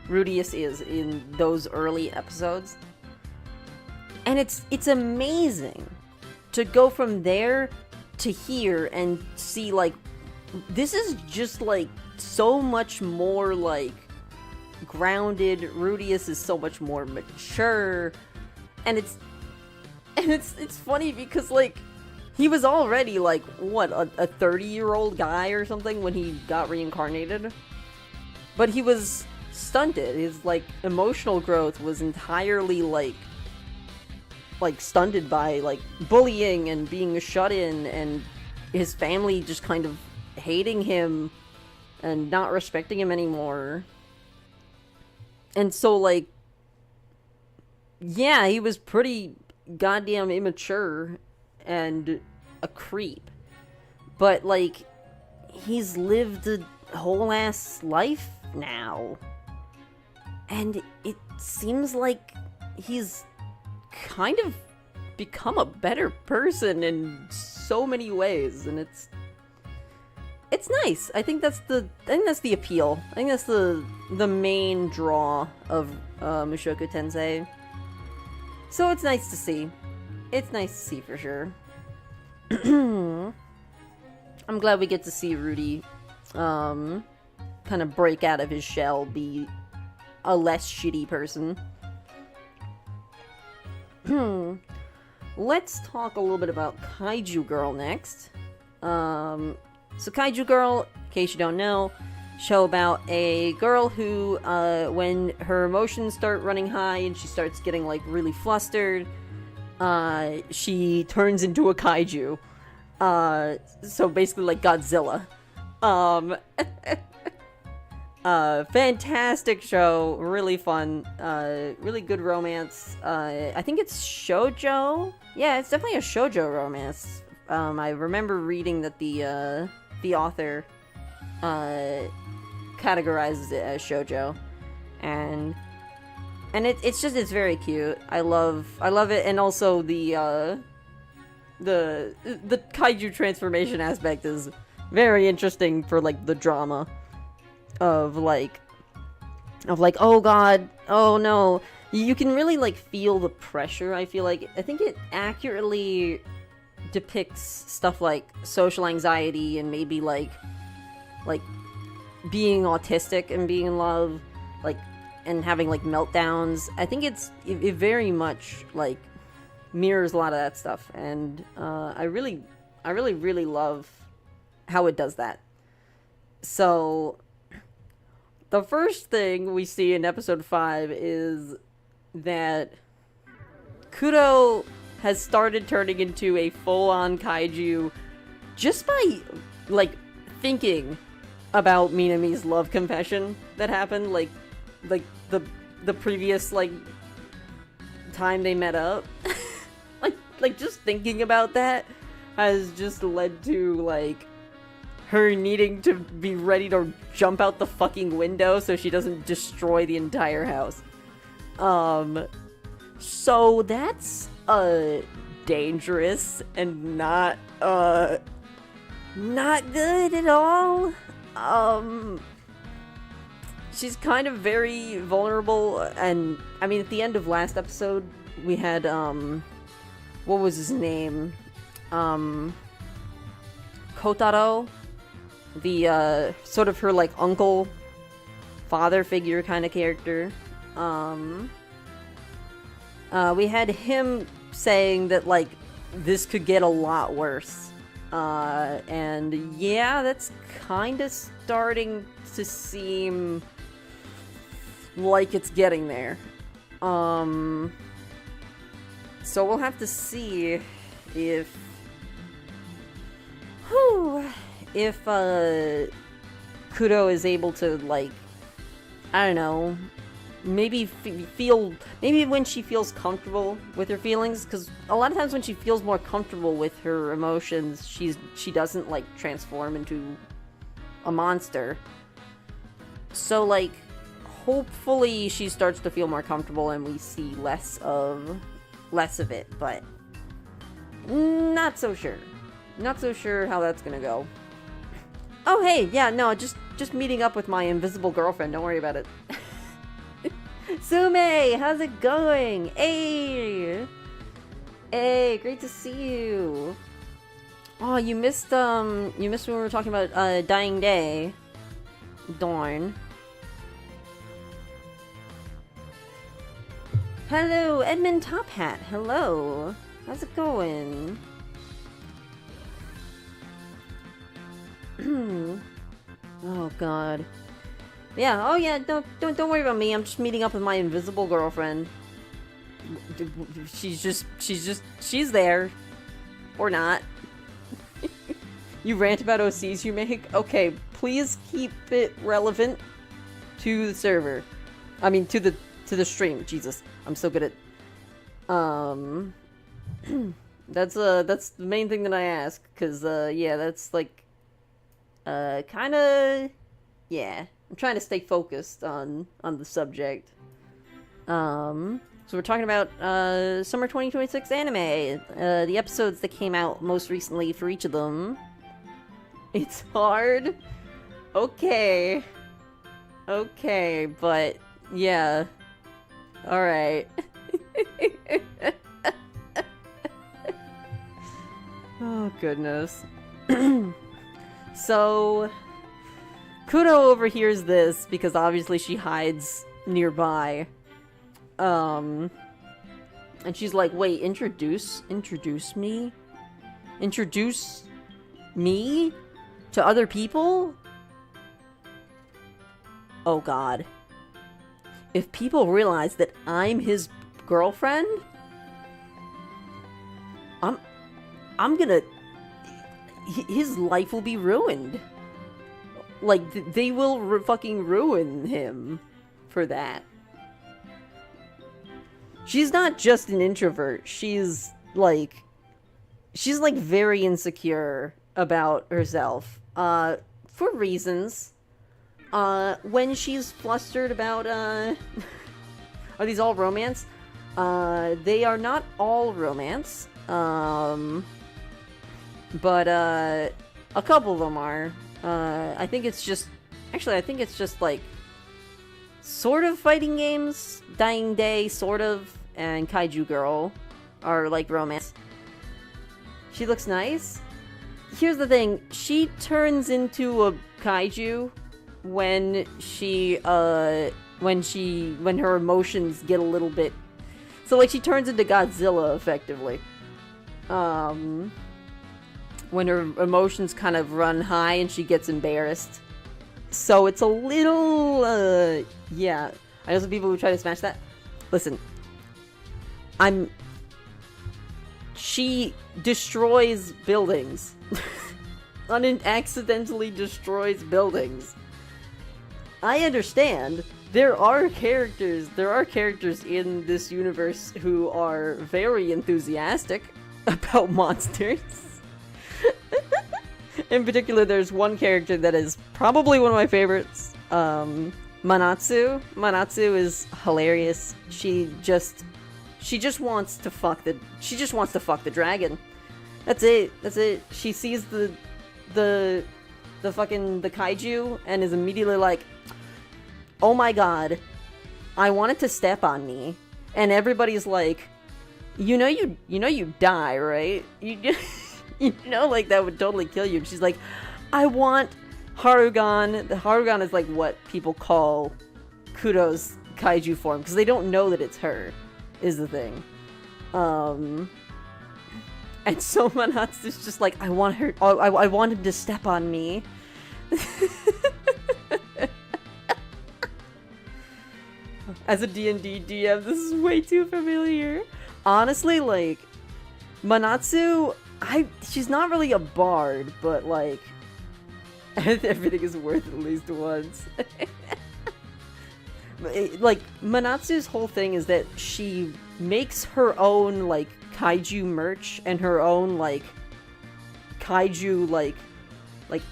A: Rudius is in those early episodes. And it's amazing to go from there to here and see, like, this is just, like, so much more, like, grounded. Rudius is so much more mature, and it's funny because, like, he was already, like, what, a 30-year-old guy or something when he got reincarnated, but he was stunted. His, like, emotional growth was entirely, like stunted by, like, bullying and being a shut-in, and his family just kind of hating him and not respecting him anymore. And so, like, yeah, he was pretty goddamn immature and a creep. But, like, he's lived a whole ass life now. And it seems like he's kind of become a better person in so many ways, and it's nice. I think that's the appeal. I think that's the main draw of Mushoku Tensei. So it's nice to see. It's nice to see for sure. I'm glad we get to see Rudy kind of break out of his shell, be a less shitty person. Let's talk a little bit about Kaiju Girl next. So Kaiju Girl, in case you don't know, show about a girl who, when her emotions start running high and she starts getting, like, really flustered, she turns into a kaiju. So basically, like, Godzilla. Fantastic show, really fun, really good romance. I think it's shoujo? Yeah, it's definitely a shoujo romance. I remember reading that the author, categorizes it as shoujo. And it's very cute. I love it, and also the kaiju transformation aspect is very interesting for, like, the drama. Of like, oh god, oh no. You can really, like, feel the pressure, I feel like. I think it accurately depicts stuff like social anxiety and maybe, like being autistic and being in love, like, and having, like, meltdowns. I think it very much, like, mirrors a lot of that stuff, and I really love how it does that. So the first thing we see in episode 5 is that Kuro has started turning into a full-on kaiju just by, like, thinking about Minami's love confession that happened, like the previous, like, time they met up. like just thinking about that has just led to, like, her needing to be ready to jump out the fucking window so she doesn't destroy the entire house. So that's, dangerous and not good at all. She's kind of very vulnerable, and, I mean, at the end of last episode, we had, what was his name? Kotaro? The, sort of her, like, uncle, father figure kind of character. We had him saying that, like, this could get a lot worse. And yeah, that's kind of starting to seem like it's getting there. So we'll have to see if Kuro is able to, like, I don't know, maybe maybe when she feels comfortable with her feelings, because a lot of times when she feels more comfortable with her emotions, she doesn't, like, transform into a monster. So, like, hopefully she starts to feel more comfortable and we see less of it, but not so sure how that's gonna go. Oh hey, yeah, no, just meeting up with my invisible girlfriend, don't worry about it. Sume, how's it going? Hey, great to see you. Oh, you missed when we were talking about Dying Day. Darn. Hello, Edmund Top Hat. Hello. How's it going? Oh God. Yeah. Oh yeah. Don't worry about me. I'm just meeting up with my invisible girlfriend. She's there, or not. You rant about OCs you make. Okay, please keep it relevant to the server. I mean, to the stream. Jesus, I'm so good at. That's the main thing that I ask, cause yeah, that's like, kind of, yeah. I'm trying to stay focused on the subject. So we're talking about summer 2026 anime. The episodes that came out most recently for each of them. It's hard. Okay, but yeah. All right. Oh goodness. So Kuro overhears this because obviously she hides nearby. And she's like, "Wait, introduce me? Introduce me to other people? Oh God. If people realize that I'm his girlfriend, I'm gonna... his life will be ruined. Like, they will fucking ruin him for that." She's not just an introvert. She's very insecure about herself. For reasons. When she's flustered about, are these all romance? They are not all romance. But, a couple of them are. I think it's just, like, sort of fighting games. Dying Day, sort of, and Kaiju Girl are, like, romance. She looks nice. Here's the thing, she turns into a kaiju when her emotions get a little bit... So, like, she turns into Godzilla, effectively. When her emotions kind of run high and she gets embarrassed. So it's a little, yeah. I know some people who try to smash that. Listen, she destroys buildings. Accidentally destroys buildings. I understand. There are characters in this universe who are very enthusiastic about monsters. In particular, there's one character that is probably one of my favorites. Manatsu. Manatsu is hilarious. She just wants to fuck the dragon. That's it. She sees the kaiju and is immediately like, oh my god, I want it to step on me. And everybody's like, you know you die, right? You know, like, that would totally kill you. And she's like, I want Harugan. The Harugan is like what people call Kudo's kaiju form, because they don't know that it's her, is the thing. And so Manatsu's just like, I want her, I want him to step on me. As a D&D DM, this is way too familiar. Honestly, like, Manatsu, she's not really a bard, but like, everything is worth at least once. Like, Manatsu's whole thing is that she makes her own, like, kaiju merch and her own, like, kaiju, like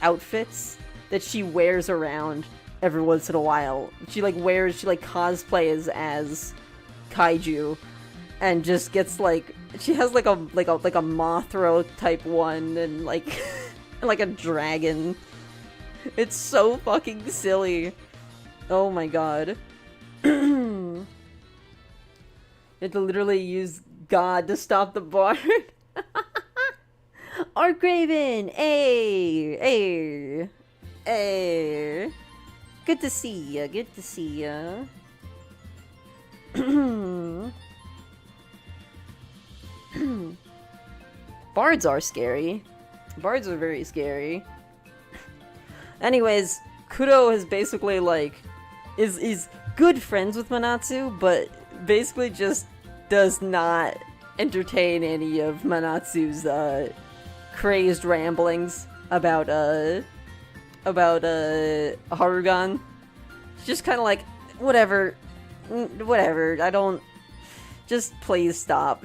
A: outfits that she wears around every once in a while. She cosplays as kaiju and just gets, like, she has like a Mothra type one and like like a dragon. It's so fucking silly. Oh my god. You have to literally use God to stop the bard. Arkraven! Hey! Good to see ya. Bards are scary. Bards are very scary. Anyways, Kudo is basically like, is good friends with Manatsu, but basically just does not entertain any of Manatsu's crazed ramblings about Harugan. She's just kind of like, whatever, I don't, just please stop.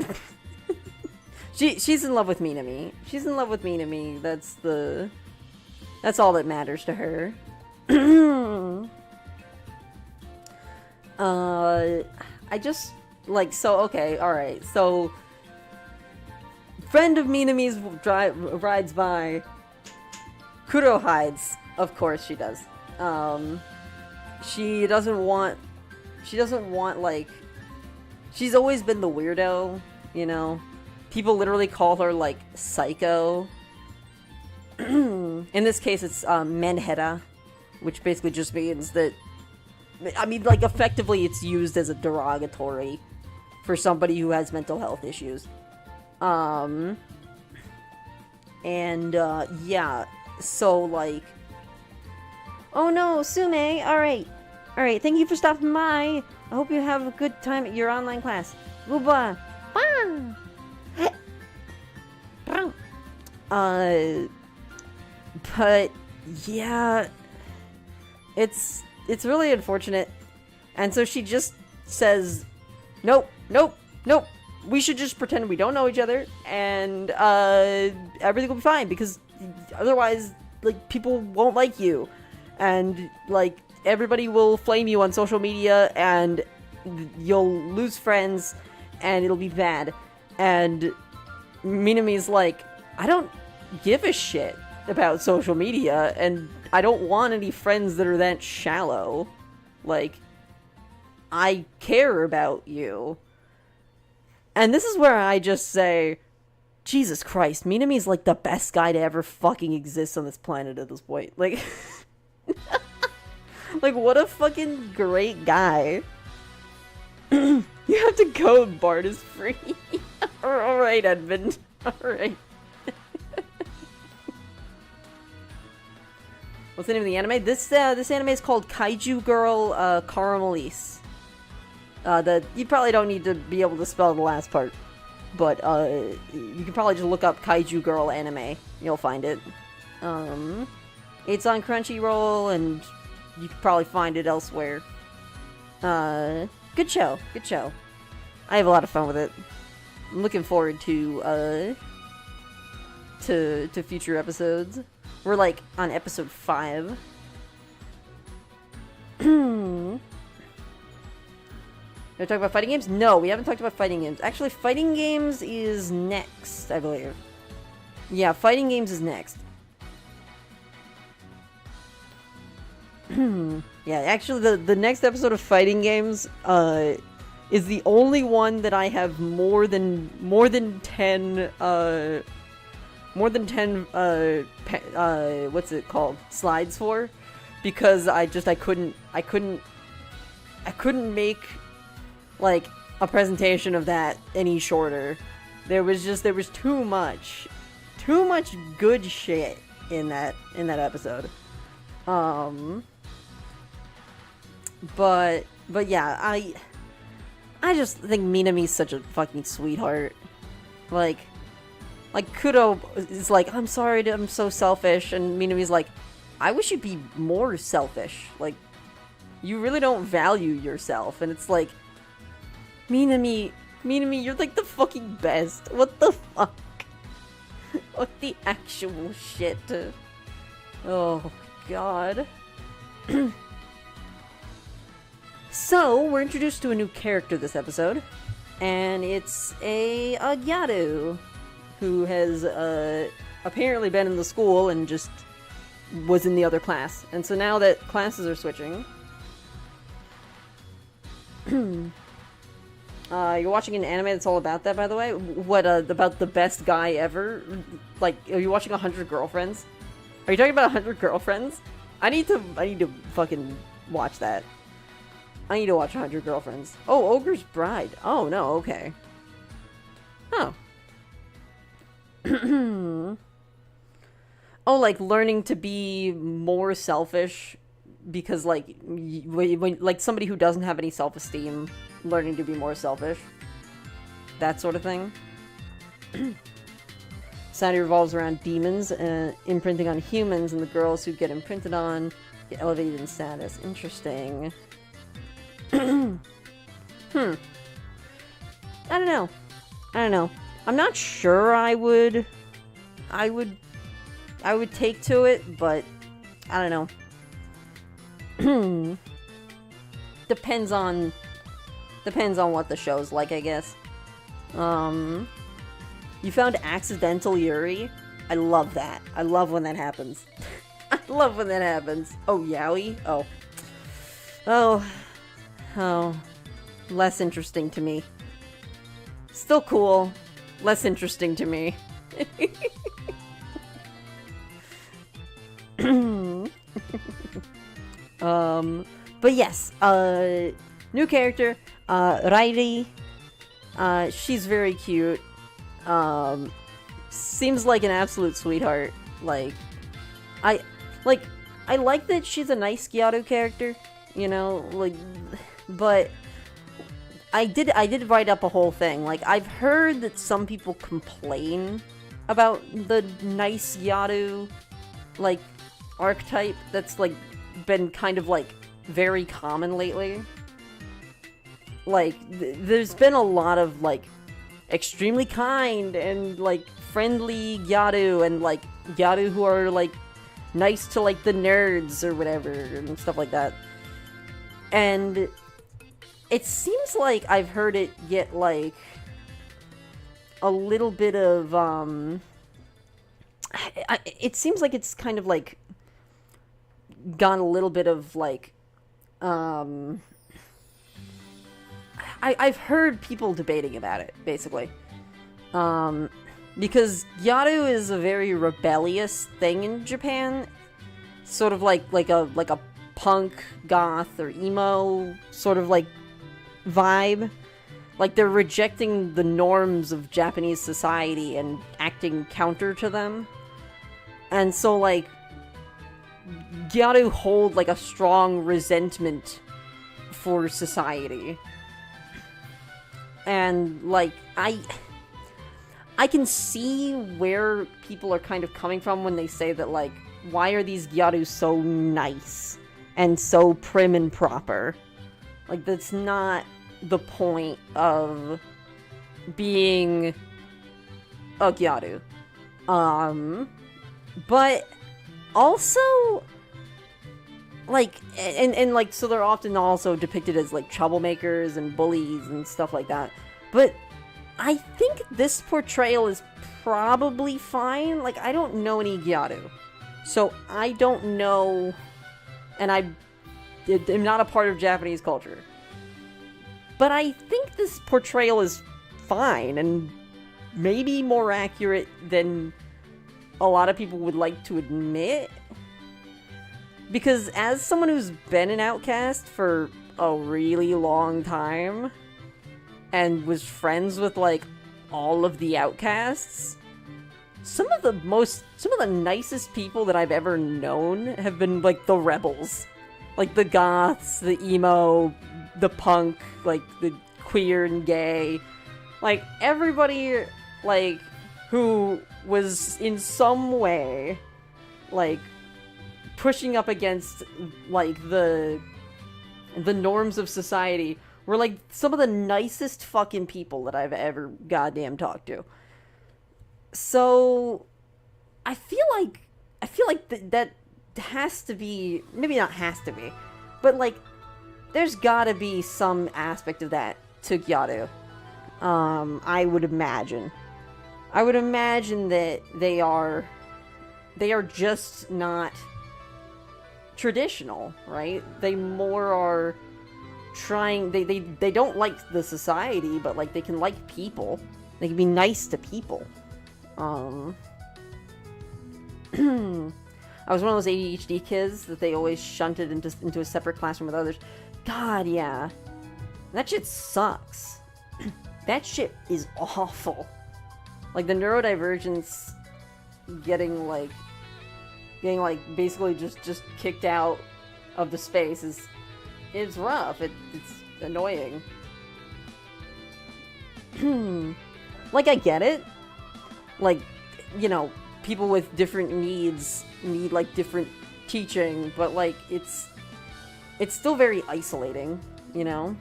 A: She's in love with Minami. That's all that matters to her. I just, like, so, okay, alright, so, friend of Minami's rides by, Kudo hides. Of course she does. She doesn't want, like, she's always been the weirdo, you know? People literally call her, like, psycho. In this case, it's, menheta, which basically just means that, I mean, like, effectively it's used as a derogatory for somebody who has mental health issues. Yeah, so, like, oh no, Sume, alright, thank you for stopping by. I hope you have a good time at your online class. Goodbye. Bye. But, yeah, it's really unfortunate. And so she just says, nope, we should just pretend we don't know each other, and, everything will be fine, because otherwise, like, people won't like you, and, like, everybody will flame you on social media, and you'll lose friends, and it'll be bad. And Minami's like, I don't give a shit about social media, and I don't want any friends that are that shallow. Like, I care about you. And this is where I just say, Jesus Christ, Minami's like the best guy to ever fucking exist on this planet at this point. Like, like, what a fucking great guy. You have to go, Bart is free. Alright, Edmund. Alright. What's the name of the anime? This anime is called Kaiju Girl Caramelise. You probably don't need to be able to spell the last part, but you can probably just look up Kaiju Girl anime. You'll find it. It's on Crunchyroll, and you can probably find it elsewhere. Good show. Good show. I have a lot of fun with it. I'm looking forward to future episodes. We're like on episode 5. Did we talk about fighting games? No, we haven't talked about fighting games. Actually, fighting games is next, I believe. Yeah, fighting games is next. Yeah, actually, the next episode of fighting games is the only one that I have more than 10 what's it called, slides for, because I couldn't make like a presentation of that any shorter. There was too much good shit in that episode. But yeah, I just think Minami's such a fucking sweetheart. Like Kudo is like, I'm sorry, I'm so selfish, and Minami's like, I wish you'd be more selfish. Like, you really don't value yourself, and it's like, Minami, you're like the fucking best. What the fuck? What the actual shit? Oh, God. So, we're introduced to a new character this episode, and it's a Gyaru, who has apparently been in the school and just was in the other class. And so now that classes are switching, you're watching an anime that's all about that, by the way. What, about the best guy ever? Like, are you watching 100 Girlfriends? Are you talking about 100 Girlfriends? I need to fucking watch that. I need to watch 100 Girlfriends. Oh, Ogre's Bride. Oh, no, okay. Oh. Oh, like learning to be more selfish because, like, like somebody who doesn't have any self-esteem, learning to be more selfish. That sort of thing. Society revolves around demons imprinting on humans, and the girls who get imprinted on get elevated in status. Interesting. I don't know. I'm not sure I would take to it, but I don't know. Depends on what the show's like, I guess. You found accidental Yuri? I love that. I love when that happens. I love when that happens. Oh, yaoi? Oh. Less interesting to me. Still cool. Less interesting to me. But yes, new character, Riley. She's very cute. Seems like an absolute sweetheart. I like that she's a nice Gyaru character, you know, like, but I did write up a whole thing. Like, I've heard that some people complain about the nice Gyaru, like, archetype that's, like, been kind of, like, very common lately. Like, there's been a lot of, like, extremely kind and, like, friendly Gyaru, and, like, Gyaru who are, like, nice to, like, the nerds or whatever, and stuff like that. And it seems like I've heard it get, like, a little bit of, it seems like it's kind of, like, gone a little bit of, like, I've heard people debating about it, basically. Because Gyaru is a very rebellious thing in Japan. Sort of like a punk, goth, or emo sort of, like, vibe. Like, they're rejecting the norms of Japanese society and acting counter to them. And so, like, Gyaru hold, like, a strong resentment for society. And, like, I can see where people are kind of coming from when they say that, like, why are these Gyaru so nice and so prim and proper? Like, that's not the point of being a Gyaru. But also, like, and like, so they're often also depicted as, like, troublemakers and bullies and stuff like that. But I think this portrayal is probably fine. Like, I don't know any Gyaru. So I don't know, and I'm not a part of Japanese culture. But I think this portrayal is fine, and maybe more accurate than a lot of people would like to admit. Because as someone who's been an outcast for a really long time, and was friends with, like, all of the outcasts, some of the nicest people that I've ever known have been, like, the rebels. Like, the goths, the emo, the punk, like, the queer and gay. Like, everybody, like, who was in some way, like, pushing up against, like, the norms of society were, like, some of the nicest fucking people that I've ever goddamn talked to. So, I feel like that has to be, maybe not has to be, but, like, there's gotta be some aspect of that to Gyaru. I would imagine. I would imagine that they are just not traditional, right? They more are trying, they don't like the society, but, like, they can like people. They can be nice to people. I was one of those ADHD kids that they always shunted into a separate classroom with others. God, yeah. That shit sucks. That shit is awful. Like, the neurodivergence getting basically just kicked out of the space it's rough. It's annoying. Like, I get it. Like, you know, people with different needs need, like, different teaching, but, like, it's still very isolating, you know?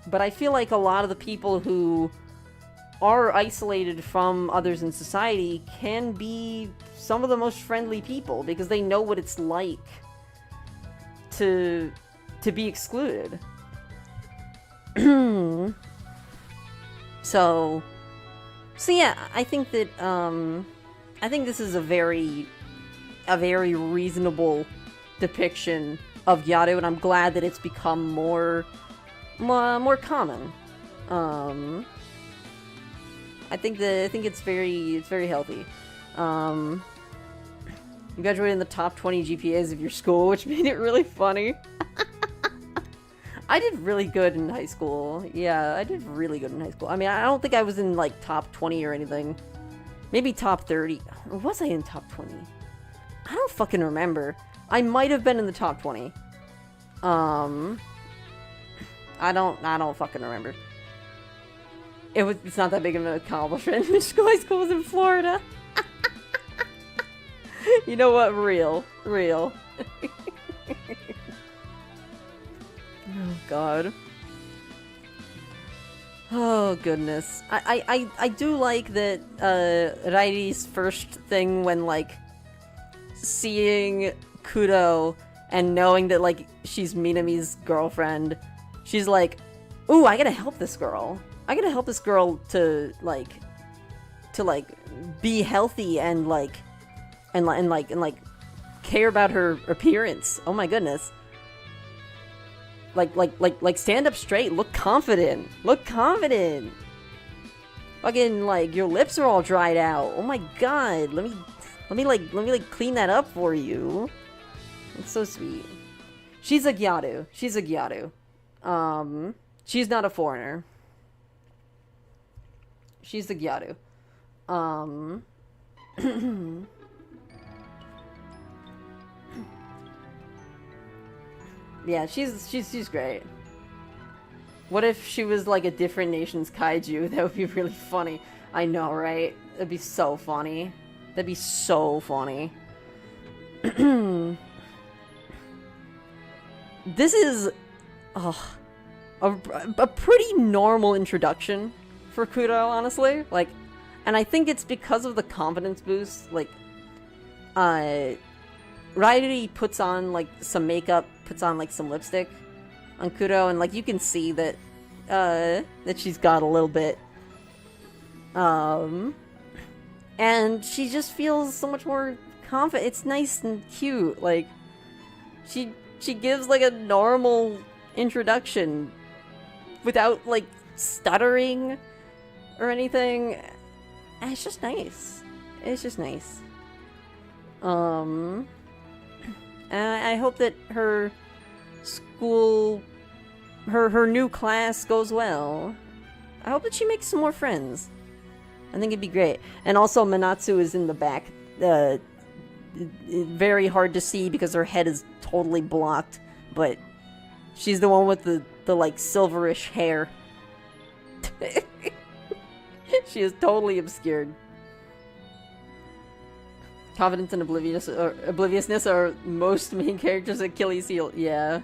A: But I feel like a lot of the people who are isolated from others in society can be some of the most friendly people because they know what it's like to be excluded. So yeah, I think that I think this is a very reasonable depiction of Gyaru, and I'm glad that it's become more common. I think it's very healthy. You graduated in the top 20 GPAs of your school, which made it really funny. I did really good in high school. Yeah, I did really good in high school. I mean, I don't think I was in, like, top 20 or anything. Maybe top 30. Or was I in top 20? I don't fucking remember. I might have been in the top 20. I don't fucking remember. It's not that big of an accomplishment. High school was in Florida. You know what? Real. Oh, God. Oh, goodness. I do like that, Rairi's first thing when, like, seeing Kudo and knowing that, like, she's Minami's girlfriend, she's like, ooh, I gotta help this girl. I gotta help this girl to be healthy and care about her appearance. Oh my goodness. Like stand up straight, look confident. Fucking, like, your lips are all dried out. Oh my god. Let me clean that up for you. It's so sweet. She's a Gyaru. She's not a foreigner. She's the Gyaru. Yeah, she's great. What if she was like a different nation's kaiju? That would be really funny. I know, right? That'd be so funny. That'd be so funny. This is a pretty normal introduction for Kudo, honestly. Like, and I think it's because of the confidence boost. Like, Rairi puts on like some makeup, puts on like some lipstick on Kudo, and like you can see that that she's got a little bit. And she just feels so much more confident. It's nice and cute. Like, she gives like a normal introduction without like stuttering or anything. And it's just nice. It's just nice. And I hope that her school, her new class goes well. I hope that she makes some more friends. I think it'd be great. And also Manatsu is in the back. Very hard to see because her head is totally blocked. But she's the one with the like silverish hair. She is totally obscured. Confidence and obliviousness are most main characters' Achilles heel. Yeah.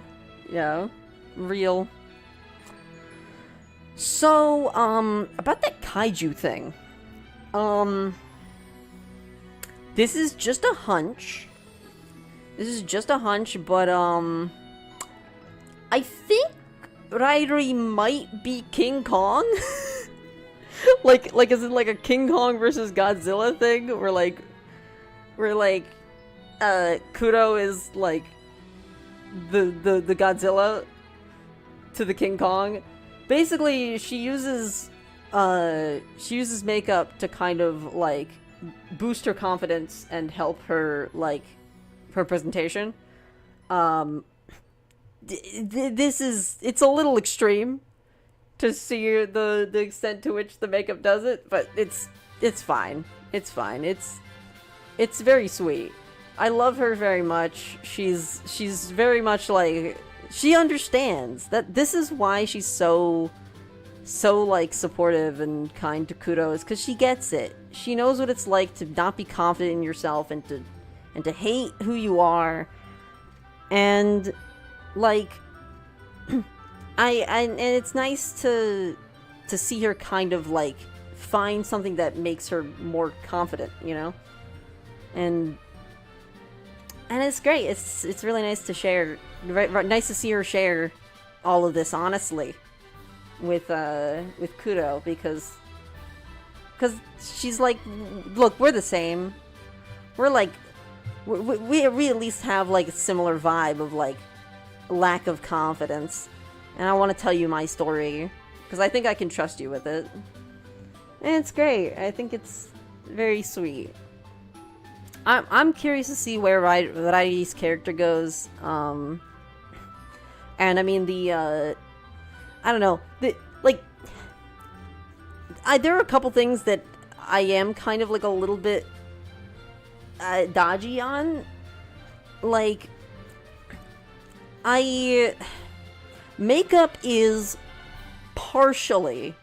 A: Yeah. Real. So, about that kaiju thing. This is just a hunch. This is just a hunch, but, I think Rairi might be King Kong. like, is it like a King Kong versus Godzilla thing? Where Kudo is, like, the Godzilla to the King Kong. Basically, she uses makeup to kind of, like, boost her confidence and help her, like, her presentation. It's a little extreme to see the extent to which the makeup does it, but it's fine. It's fine. It's very sweet. I love her very much. She's very much like, she understands that this is why she's so like supportive and kind to Kudo, is because she gets it. She knows what it's like to not be confident in yourself and to hate who you are. And like and it's nice to see her kind of like find something that makes her more confident, you know? And it's great. It's really nice to share. Nice to see her share all of this honestly with Kudo, because she's like, look, we're the same. We're like, we at least have like a similar vibe of like lack of confidence, and I want to tell you my story because I think I can trust you with it. And it's great. I think it's very sweet. I'm curious to see where Rairi's character goes. And I mean I don't know. There are a couple things that I am kind of like a little bit dodgy on. Like, makeup is partially,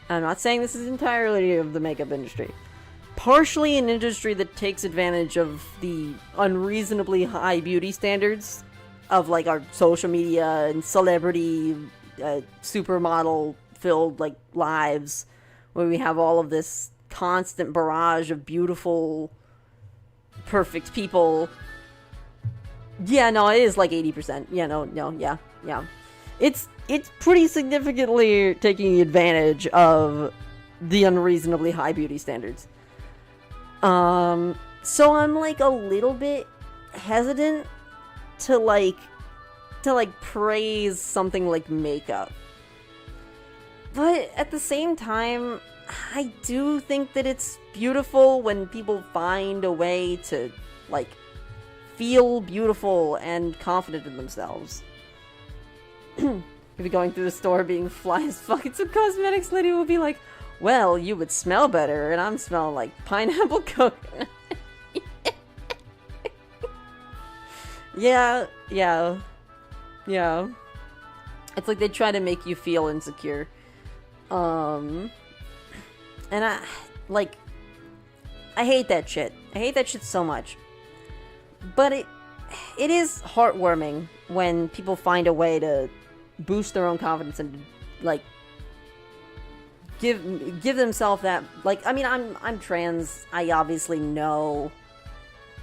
A: I'm not saying this is entirely of the makeup industry, partially an industry that takes advantage of the unreasonably high beauty standards of like our social media and celebrity supermodel filled like lives, where we have all of this constant barrage of beautiful, perfect people. Yeah, no, it is like 80%. Yeah, no, yeah. It's pretty significantly taking advantage of the unreasonably high beauty standards. So I'm like a little bit hesitant to like praise something like makeup. But at the same time, I do think that it's beautiful when people find a way to like feel beautiful and confident in themselves. You'll be going through the store being fly as fuck, and some cosmetics lady will be like, well, you would smell better, and I'm smelling like pineapple coconut. Yeah. Yeah. It's like they try to make you feel insecure. And like, I hate that shit. I hate that shit so much. But it is heartwarming when people find a way to boost their own confidence and, like, give themselves that, like, I mean, I'm trans. I obviously know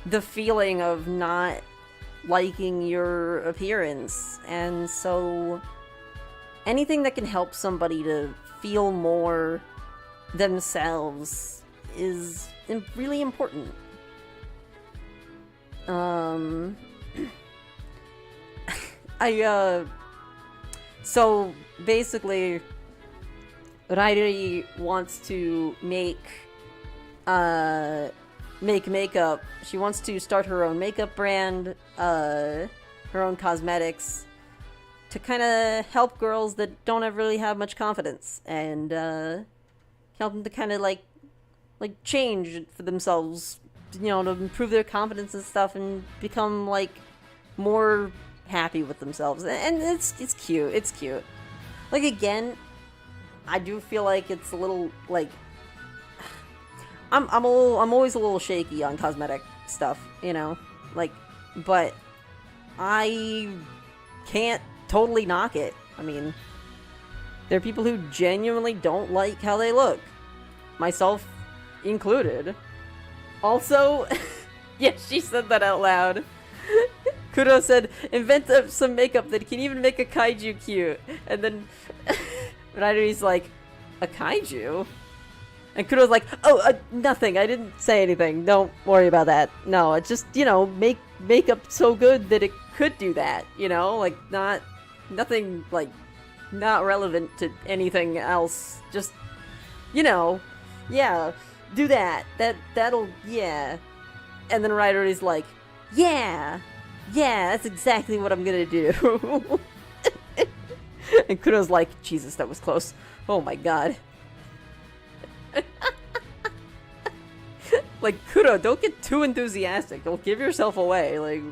A: the feeling of not liking your appearance, and so anything that can help somebody to feel more themselves is really important. So basically, Rairi wants to make makeup. She wants to start her own makeup brand, her own cosmetics, to kind of help girls that don't really have much confidence, and help them to kind of like change for themselves, you know, to improve their confidence and stuff, and become like more happy with themselves. And it's cute. It's cute. Like, again, I do feel like it's a little like I'm always a little shaky on cosmetic stuff, you know, like, but I can't totally knock it. I mean, there are people who genuinely don't like how they look, myself included. Also, yeah, she said that out loud. Kuro said, invent some makeup that can even make a kaiju cute. And then Rairi's like, a kaiju? And Kuro's like, oh, nothing. I didn't say anything. Don't worry about that. No, it's just, you know, make makeup so good that it could do that, you know? Like, nothing, like, not relevant to anything else. Just, you know, yeah, do that. That'll, yeah. And then Rairi's like, yeah, that's exactly what I'm gonna do. And Kuro's like, Jesus, that was close. Oh my god. Like, Kuro, don't get too enthusiastic. Don't give yourself away. Like,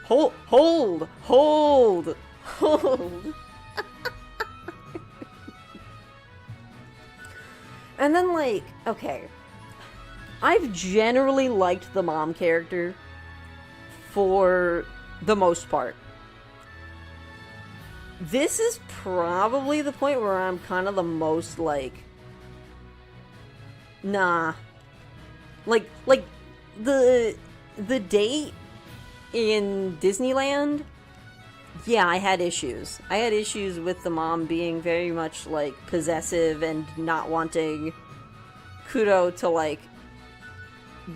A: hold. And then, like, okay. I've generally liked the mom character for the most part. This is probably the point where I'm kind of the most, like, nah. Like the date in Disneyland, yeah, I had issues. I had issues with the mom being very much, like, possessive and not wanting Kuro to, like,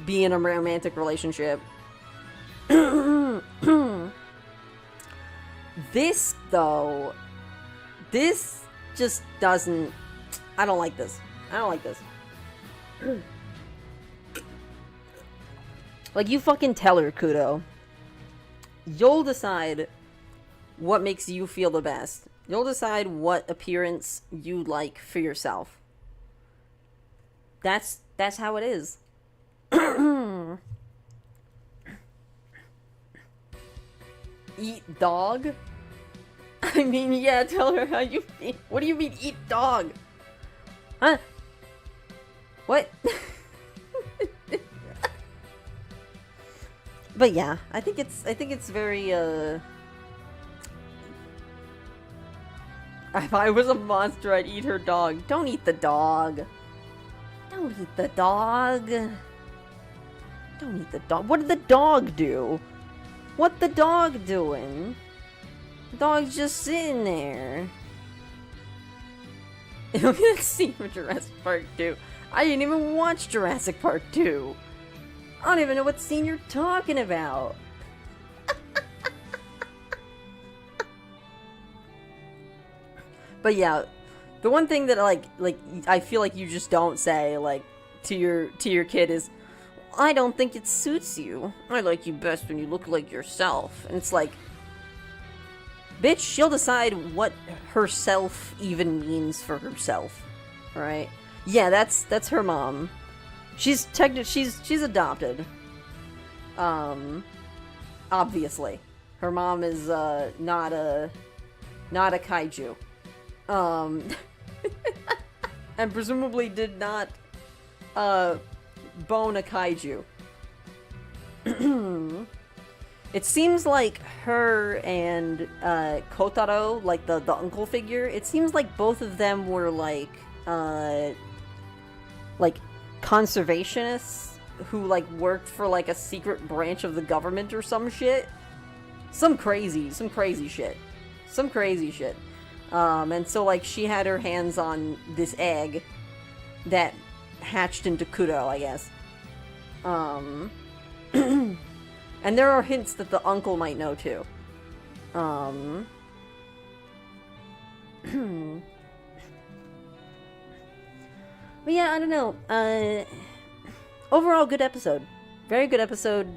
A: be in a romantic relationship. This, though, this just doesn't... I don't like this. Like, you fucking tell her, Kuro. You'll decide what makes you feel the best. You'll decide what appearance you like for yourself. That's how it is. Eat dog? I mean, yeah, tell her how you feel. What do you mean, eat dog? Huh? What? But yeah, I think it's very, if I was a monster, I'd eat her dog. Don't eat the dog. Don't eat the dog. Don't eat the dog. What did the dog do? What the dog doing? The dog's just sitting there. Look at that scene from Jurassic Park 2. I didn't even watch Jurassic Park 2. I don't even know what scene you're talking about. But yeah, the one thing that like I feel like you just don't say, like, to your kid is, I don't think it suits you. I like you best when you look like yourself. And it's like, bitch, she'll decide what herself even means for herself. Right? Yeah, that's her mom. She's adopted. Obviously. Her mom is not a kaiju. And presumably did not bone a kaiju. It seems like her and Kotaro, like the uncle figure, it seems like both of them were like conservationists who like worked for like a secret branch of the government or some shit. Some crazy shit. And so like she had her hands on this egg that hatched into Kuro, I guess. And there are hints that the uncle might know too. But yeah, I don't know. Overall, good episode. Very good episode.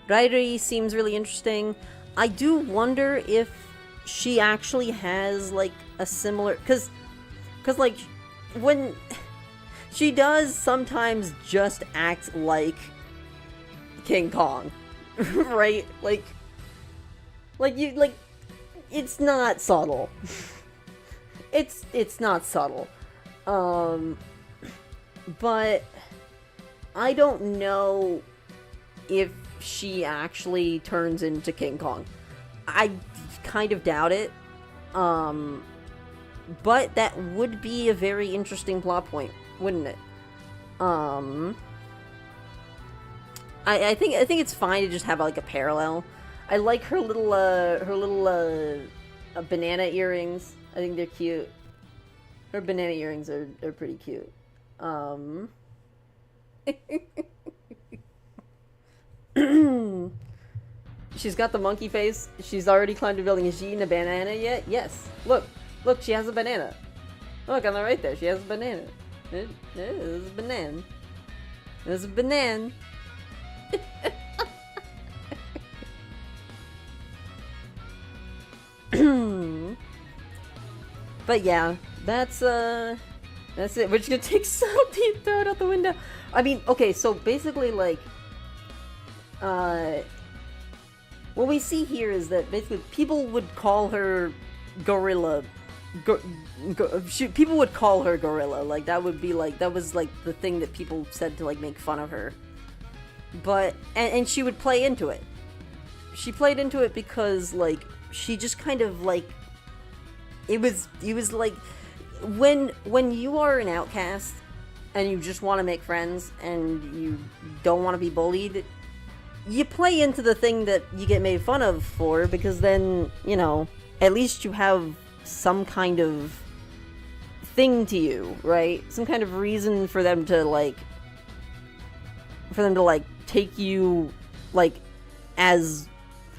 A: Rairi seems really interesting. I do wonder if she actually has like a similar, cause like when she does sometimes just act like King Kong, right? Like it's not subtle. It's not subtle. But I don't know if she actually turns into King Kong. I kind of doubt it. But that would be a very interesting plot point, wouldn't it? I think it's fine to just have like a parallel. I like her little banana earrings. I think they're cute. Her banana earrings are pretty cute. She's got the monkey face. She's already climbed a building. Is she eating a banana yet? Yes. Look, she has a banana. Look on the right there. She has a banana. There's a banana. There's a banana. But yeah, that's it. We're just gonna take Salty and throw it out the window. I mean, okay, so basically, like, what we see here is that basically people would call her gorilla. People would call her gorilla. Like, that would be like, that was like the thing that people said to like make fun of her. But and she would play into it. She played into it because like she just kind of like it was like when you are an outcast and you just want to make friends and you don't want to be bullied, you play into the thing that you get made fun of for, because then, you know, at least you have some kind of thing to you, right? Some kind of reason for them to like take you like as,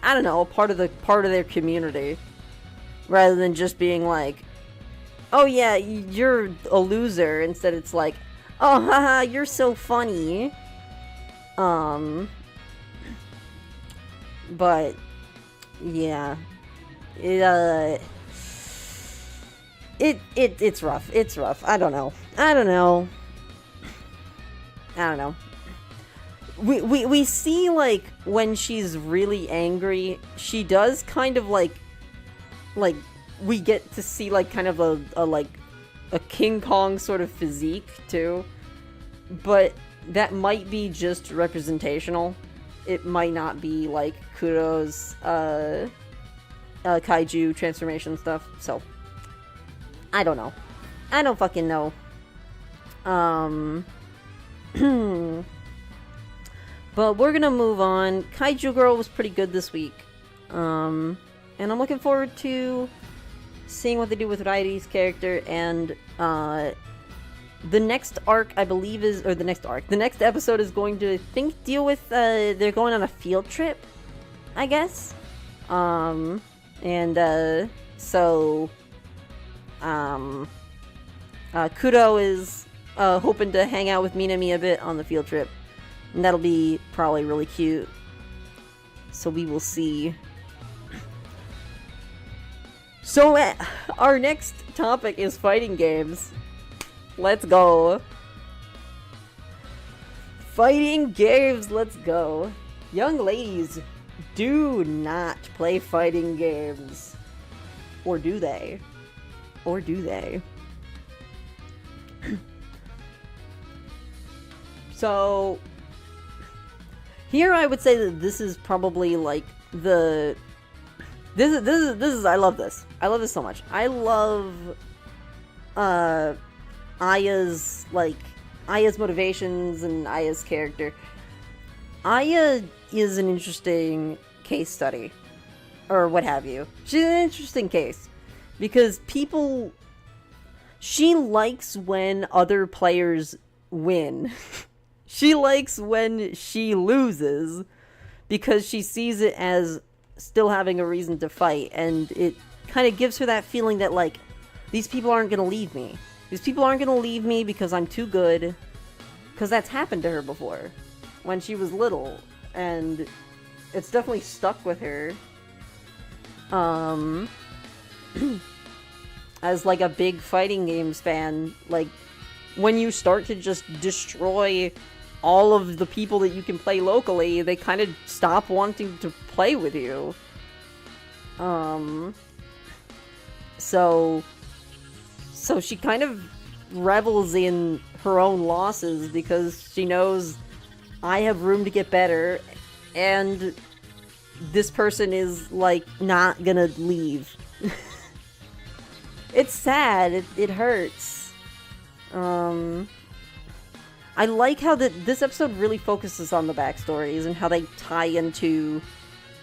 A: I don't know, part of their community, rather than just being like, oh yeah, you're a loser. Instead it's like, oh haha, you're so funny. But yeah, it's rough. It's rough. I don't know. We see, like, when she's really angry, she does kind of like we get to see like kind of a King Kong sort of physique too, but that might be just representational. It might not be like Kuro's kaiju transformation stuff. So I don't know. I don't fucking know. But we're gonna move on. Kaiju Girl was pretty good this week. And I'm looking forward to seeing what they do with Rairi's character, and the next arc, I believe, the next episode is going to, I think, deal with, they're going on a field trip, I guess. So, Kuro is, hoping to hang out with Minami a bit on the field trip, and that'll be probably really cute. So we will see. So, our next topic is fighting games. Let's go. Fighting games, let's go. Young ladies, do not play fighting games. Or do they? Or do they? So, here I would say that this is probably like the... This is I love this. I love this so much. I love Aya's motivations and Aya's character. Aya is an interesting case study, or what have you. She's an interesting case because she likes when other players win. She likes when she loses because she sees it as still having a reason to fight, and it kind of gives her that feeling that, like, these people aren't going to leave me. These people aren't going to leave me because I'm too good. Because that's happened to her before when she was little, and it's definitely stuck with her. As, like, a big fighting games fan, like, when you start to just destroy all of the people that you can play locally, they kind of stop wanting to play with you. So she kind of revels in her own losses because she knows I have room to get better, and this person is, like, not gonna leave. It's sad. It hurts. I like how this episode really focuses on the backstories and how they tie into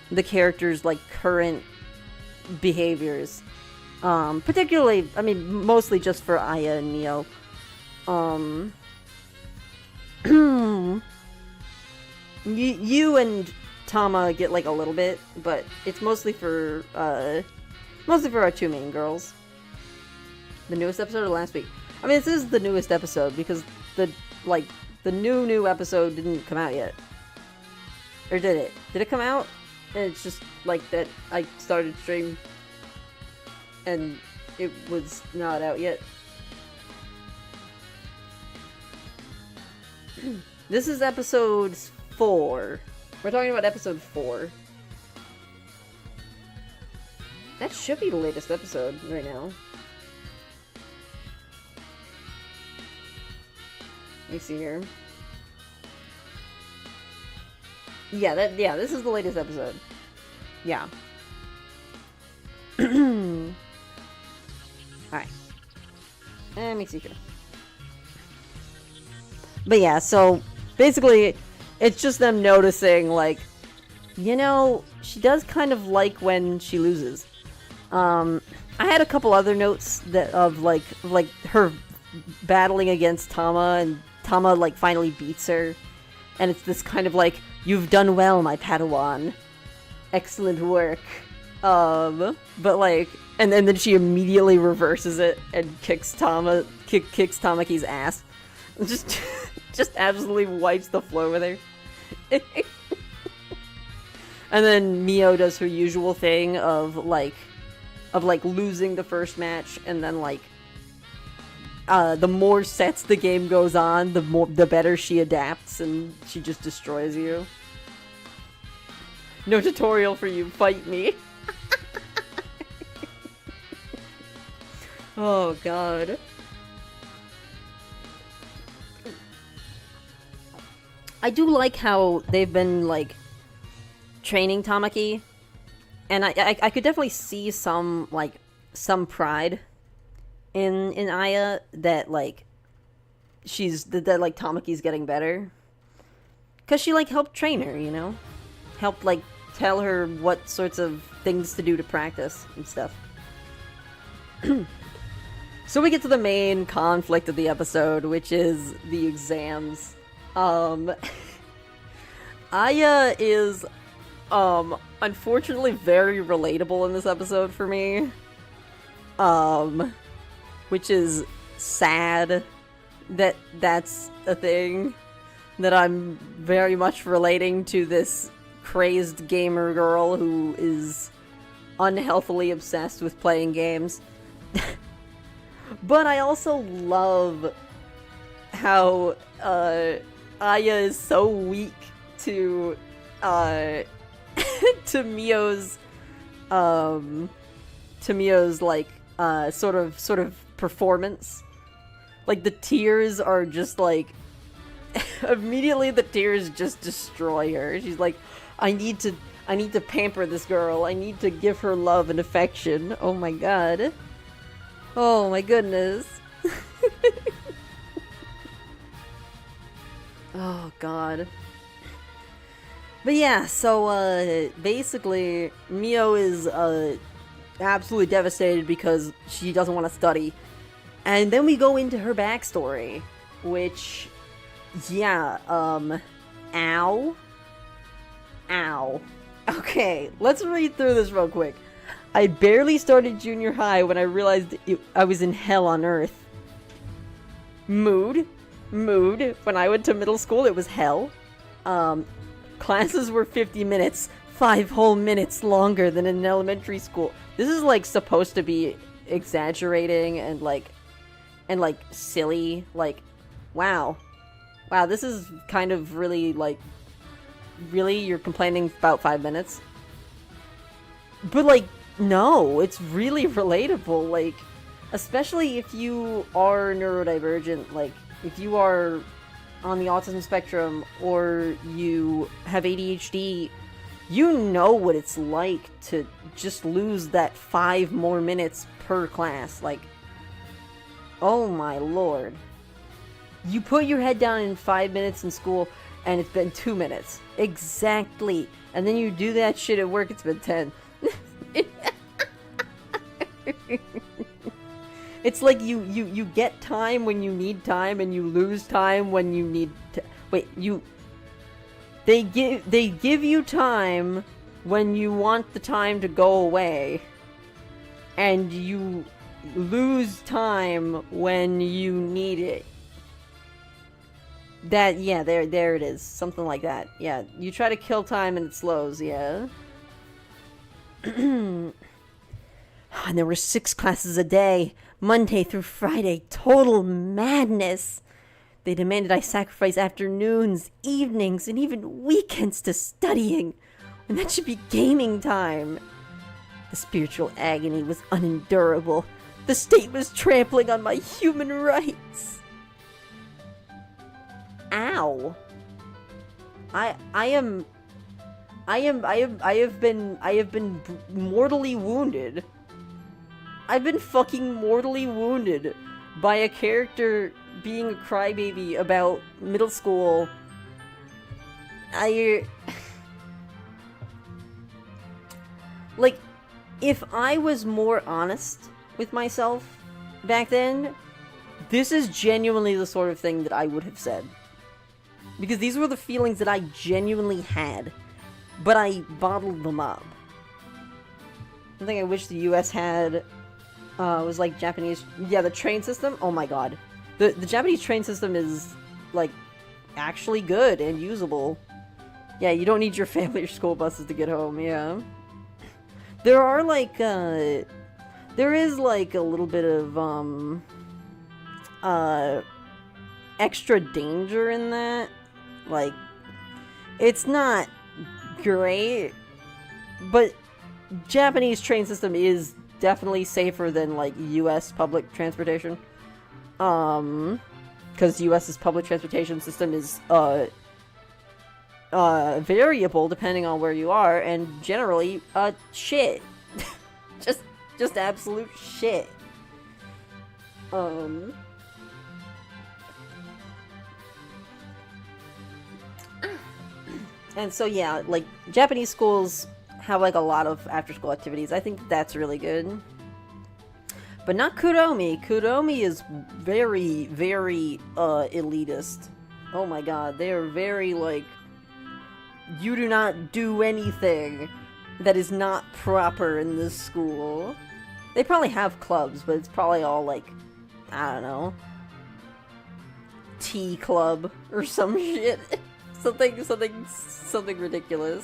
A: the characters' like current behaviors. Particularly, I mean, mostly just for Aya and Mio. You and Tama get like a little bit, but it's mostly for our two main girls. The newest episode or last week? I mean, this is the newest episode because the new episode didn't come out yet. Or did it? Did it come out? And it's just like that I started stream and it was not out yet. This is episode 4. We're talking about episode 4. That should be the latest episode right now. Let me see here. Yeah, this is the latest episode. Yeah. Alright. Let me see here. But yeah, so basically, it's just them noticing, like, you know, she does kind of like when she loses. I had a couple other notes that of like her battling against Tama, and Tama like finally beats her, and it's this kind of like, "You've done well, my Padawan. Excellent work." But like, and then she immediately reverses it and kicks Tamaki's ass. Just absolutely wipes the floor with her. And then Mio does her usual thing of losing the first match, and then like the more sets the game goes on, the better she adapts, and she just destroys you. No tutorial for you, fight me. Oh god. I do like how they've been like training Tamaki, and I could definitely see some pride in Aya that like that like Tamaki's getting better, cause she like helped train her, you know, helped like tell her what sorts of things to do to practice and stuff. So we get to the main conflict of the episode, which is the exams. Aya is unfortunately very relatable in this episode for me. Which is sad that that's a thing, that I'm very much relating to this crazed gamer girl who is unhealthily obsessed with playing games. But I also love how Aya is so weak to to Mio's like sort of performance. Like the tears are just like immediately the tears just destroy her. She's like, I need to pamper this girl. I need to give her love and affection. Oh my god. Oh my goodness. Oh god. But yeah, so basically Mio is absolutely devastated because she doesn't want to study. And then we go into her backstory, which, yeah, ow. Okay, let's read through this real quick. I barely started junior high when I realized I was in hell on earth. Mood. When I went to middle school, it was hell. Classes were 50 minutes, 5 whole minutes longer than in elementary school. This is, like, supposed to be exaggerating and silly. Like, wow, this is kind of really, like, really, you're complaining about 5 minutes? But, like, no, it's really relatable, like, especially if you are neurodivergent, like, if you are on the autism spectrum or you have ADHD, you know what it's like to just lose that 5 more minutes per class. Like, oh my lord. You put your head down in 5 minutes in school and it's been 2 minutes. Exactly. And then you do that shit at work, it's been 10. It's like you get time when you need time and you lose time when you need to. Wait, they give you time when you want the time to go away, and you lose time when you need it. That, yeah, there it is. Something like that. Yeah, you try to kill time and it slows, yeah. And there were 6 classes a day, Monday through Friday. Total madness. They demanded I sacrifice afternoons, evenings, and even weekends to studying, when that should be gaming time. The spiritual agony was unendurable. The state was trampling on my human rights. Ow. I have been mortally wounded. I've been fucking mortally wounded by a character being a crybaby about middle school. Like, if I was more honest with myself back then, this is genuinely the sort of thing that I would have said. Because these were the feelings that I genuinely had, but I bottled them up. Something I wish the US had was like Japanese. Yeah, the train system. Oh my god. The Japanese train system is, like, actually good and usable. Yeah, you don't need your family or school buses to get home, yeah. There are, like, there is, like, a little bit of, extra danger in that. Like, it's not great, but Japanese train system is definitely safer than, like, US public transportation. Because US's public transportation system is, variable depending on where you are, and generally, shit. just absolute shit. And so, yeah, like, Japanese schools have, like, a lot of after-school activities. I think that's really good. But not Kuromi. Kuromi is very, very, elitist. Oh my god, they are very, like, you do not do anything that is not proper in this school. They probably have clubs, but it's probably all, like, I don't know, tea club or some shit. Something ridiculous.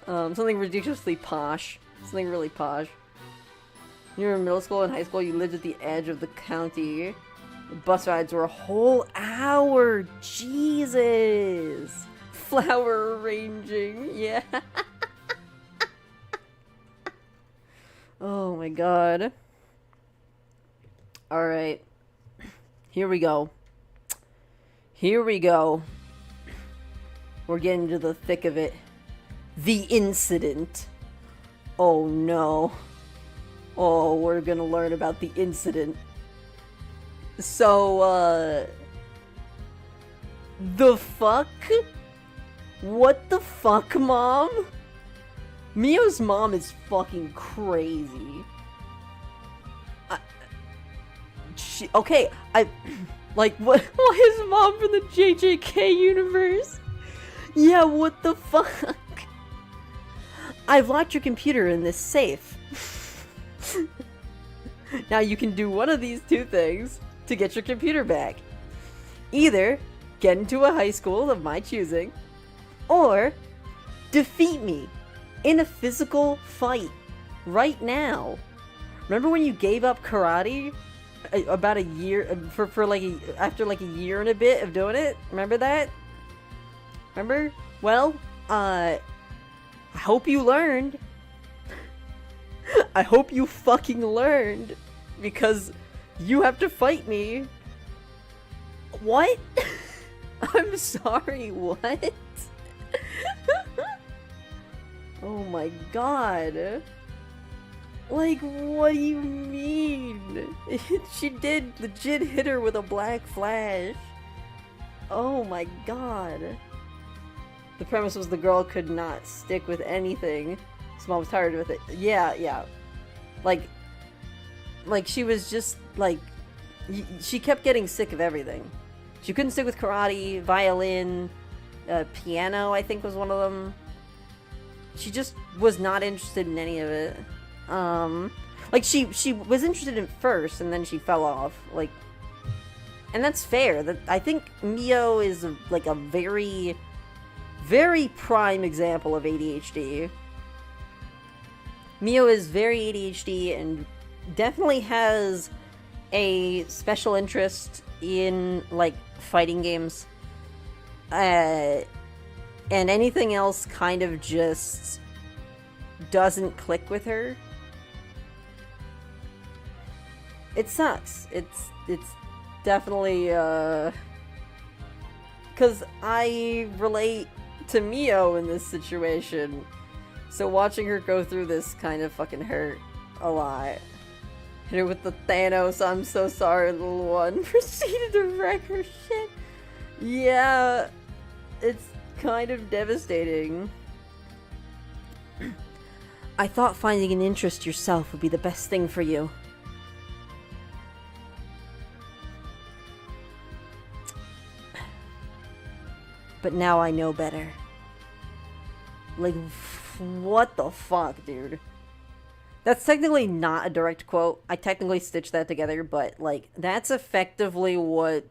A: Something ridiculously posh. Something really posh. When you were in middle school and high school, you lived at the edge of the county. The bus rides were a whole hour. Jesus. Flower arranging. Yeah. my god. Alright. Here we go. Here we go. We're getting to the thick of it. The incident. Oh no. Oh, we're gonna learn about the incident. So, the fuck? What the fuck, Mom? Mio's mom is fucking crazy. Okay, like, what? Why is Mom from the JJK universe? Yeah, what the fuck? I've locked your computer in this safe. Now you can do one of these two things to get your computer back. Either get into a high school of my choosing, or defeat me in a physical fight right now. Remember when you gave up karate about a year after like a year and a bit of doing it? Remember that? Remember? Well, I hope you learned. I hope you fucking learned, because you have to fight me. What? I'm sorry, what? Oh my god. Like, what do you mean? She did legit hit her with a black flash. Oh my god. The premise was the girl could not stick with anything. So Mom was tired with it. Yeah. Like she was just, like, she kept getting sick of everything. She couldn't stick with karate, violin, piano, I think was one of them. She just was not interested in any of it. Like, she was interested in first, and then she fell off. Like, and that's fair. I think Mio is, like, a very, very prime example of ADHD. Mio is very ADHD and definitely has a special interest in, like, fighting games. And anything else kind of just doesn't click with her. It sucks. It's definitely, 'cause I relate to Mio in this situation. So watching her go through this kind of fucking hurt a lot. Hit her with the Thanos, I'm so sorry, little one. Proceeded to wreck her shit. Yeah, it's kind of devastating. I thought finding an interest yourself would be the best thing for you. But now I know better. Like, what the fuck, dude? That's technically not a direct quote. I technically stitched that together, but, like, that's effectively what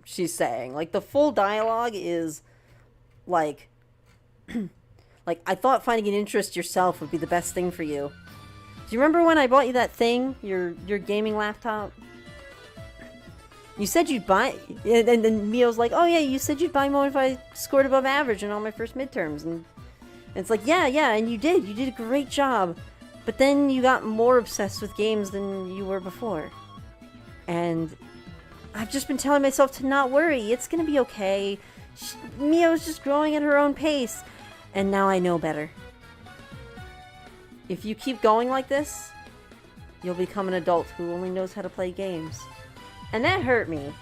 A: she's saying. Like, the full dialogue is, like, like, I thought finding an interest yourself would be the best thing for you. Do you remember when I bought you that thing? Your gaming laptop? You said you'd buy... And then Mio's like, oh yeah, you said you'd buy more if I scored above average in all my first midterms. And it's like, yeah, and you did. You did a great job. But then you got more obsessed with games than you were before. And I've just been telling myself to not worry. It's gonna be okay. Mio's just growing at her own pace. And now I know better. If you keep going like this, you'll become an adult who only knows how to play games. And that hurt me.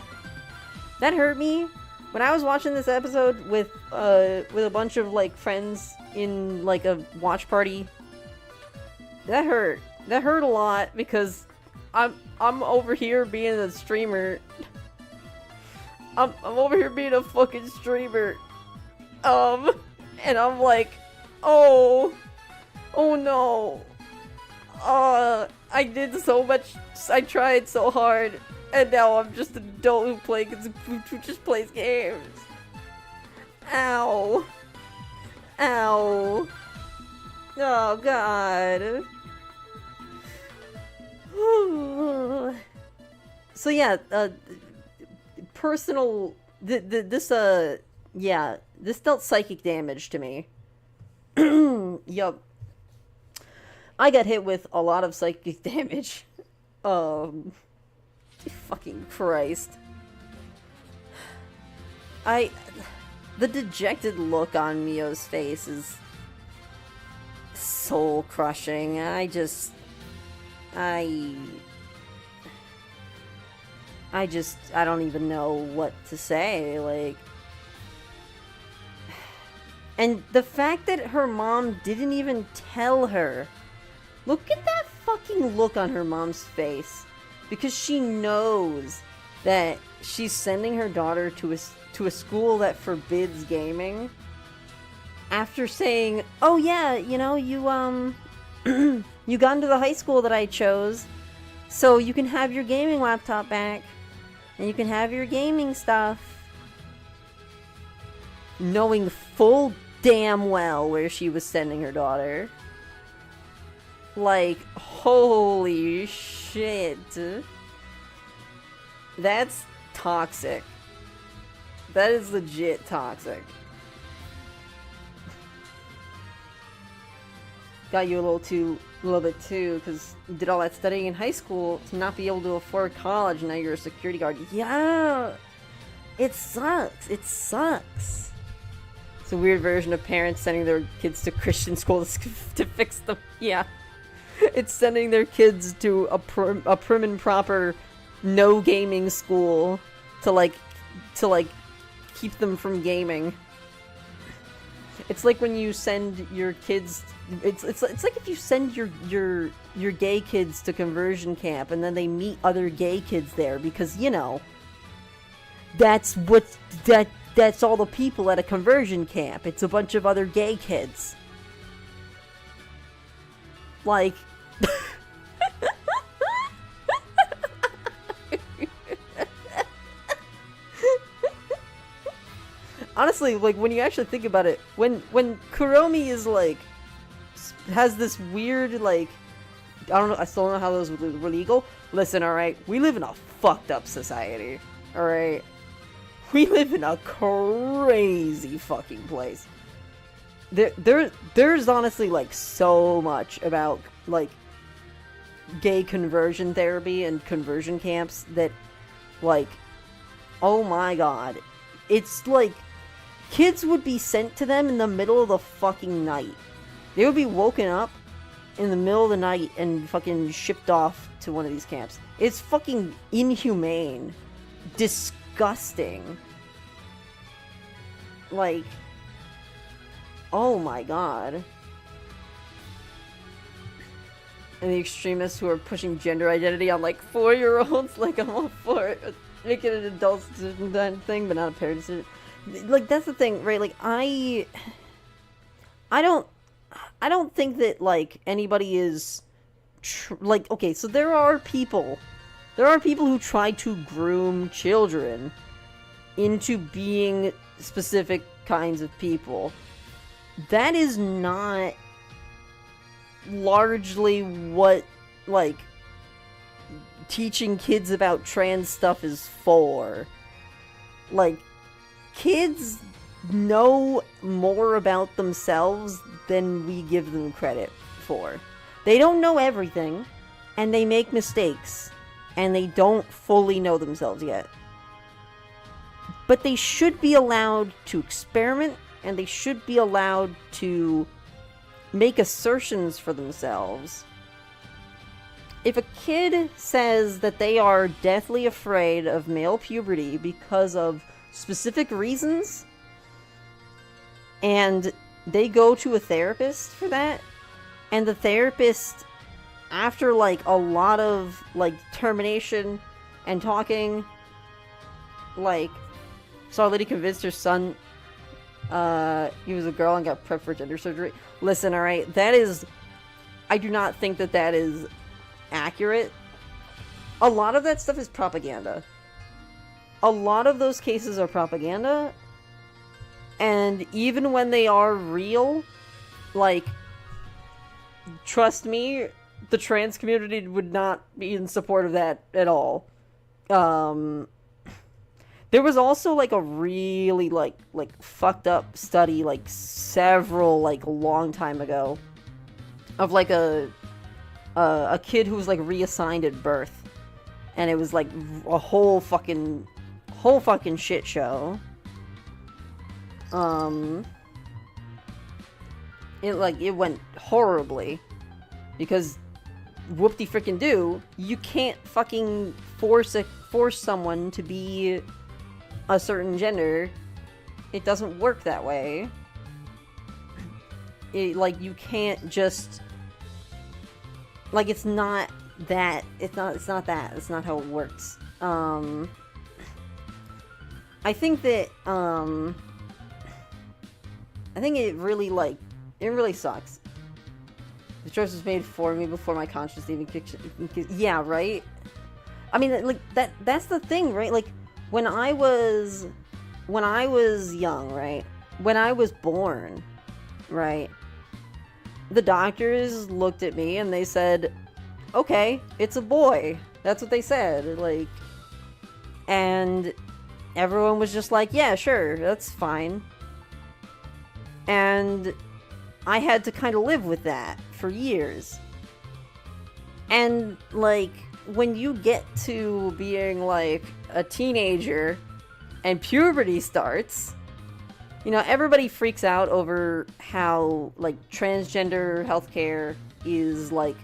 A: That hurt me when I was watching this episode with a bunch of, like, friends in, like, a watch party. That hurt. That hurt a lot because I'm over here being a streamer. I'm over here being a fucking streamer. And I'm like, oh no. I did so much. I tried so hard. And now I'm just an adult who just plays games. Ow. Oh, God. So, yeah, personal... This dealt psychic damage to me. Yup. I got hit with a lot of psychic damage. Fucking Christ. The dejected look on Mio's face is soul crushing. I don't even know what to say, like. And the fact that her mom didn't even tell her. Look at that fucking look on her mom's face. Because she knows that she's sending her daughter to a school that forbids gaming. After saying, oh yeah, you know, you you got into the high school that I chose, so you can have your gaming laptop back. And you can have your gaming stuff. Knowing full damn well where she was sending her daughter. Like, holy shit. That's toxic. That is legit toxic. Got you a little bit too, because you did all that studying in high school to not be able to afford college, and now you're a security guard. Yeah! It sucks. It sucks. It's a weird version of parents sending their kids to Christian schools to fix them. Yeah. It's sending their kids to a prim and proper no gaming school to keep them from gaming. It's like when you send your kids. It's like if you send your gay kids to conversion camp and then they meet other gay kids there, because you know that's all the people at a conversion camp. It's a bunch of other gay kids. Like. Honestly, like, when you actually think about it, when Kuromi is, like, has this weird, like, I don't know, I still don't know how those were legal. Listen, alright, we live in a fucked up society, alright? We live in a crazy fucking place. There's honestly, like, so much about, like, gay conversion therapy and conversion camps that, like, oh my god. It's like, kids would be sent to them in the middle of the fucking night. They would be woken up in the middle of the night and fucking shipped off to one of these camps. It's fucking inhumane. Disgusting. Like, oh my god. And the extremists who are pushing gender identity on, like, 4-year-olds, like, I'm all for it. Make it an adult decision thing, but not a parent decision. Like, that's the thing, right? Like, I don't think that, like, anybody is, like, okay, so there are people who try to groom children into being specific kinds of people. That is not largely what, like, teaching kids about trans stuff is for. Like, kids know more about themselves than we give them credit for. They don't know everything, and they make mistakes, and they don't fully know themselves yet. But they should be allowed to experiment, and they should be allowed to make assertions for themselves. If a kid says that they are deathly afraid of male puberty because of specific reasons, and they go to a therapist for that, and the therapist, after, like, a lot of, like, determination and talking, like, saw a lady convinced her son he was a girl and got prepped for gender surgery. Listen, alright, that is, I do not think that that is accurate. A lot of that stuff is propaganda. A lot of those cases are propaganda, and even when they are real, like, trust me, the trans community would not be in support of that at all. There was also, like, a really, like, fucked up study, like, several, like, a long time ago, of, like, a a kid who was like reassigned at birth, and it was like a whole fucking shit show. It went horribly because whoop-de frickin' do, you can't fucking force someone to be a certain gender. It doesn't work that way. You can't just, like, it's not that. It's not that. It's not how it works. I think that, I think it really sucks. The choice was made for me before my conscience even kicked. Yeah, right? I mean, like, that's the thing, right? Like, when I was young, right? When I was born, right? The doctors looked at me and they said, okay, it's a boy. That's what they said. Like, and everyone was just like, yeah, sure, that's fine. And I had to kind of live with that for years. And, like, when you get to being, like, a teenager and puberty starts, you know, everybody freaks out over how, like, transgender healthcare is, like,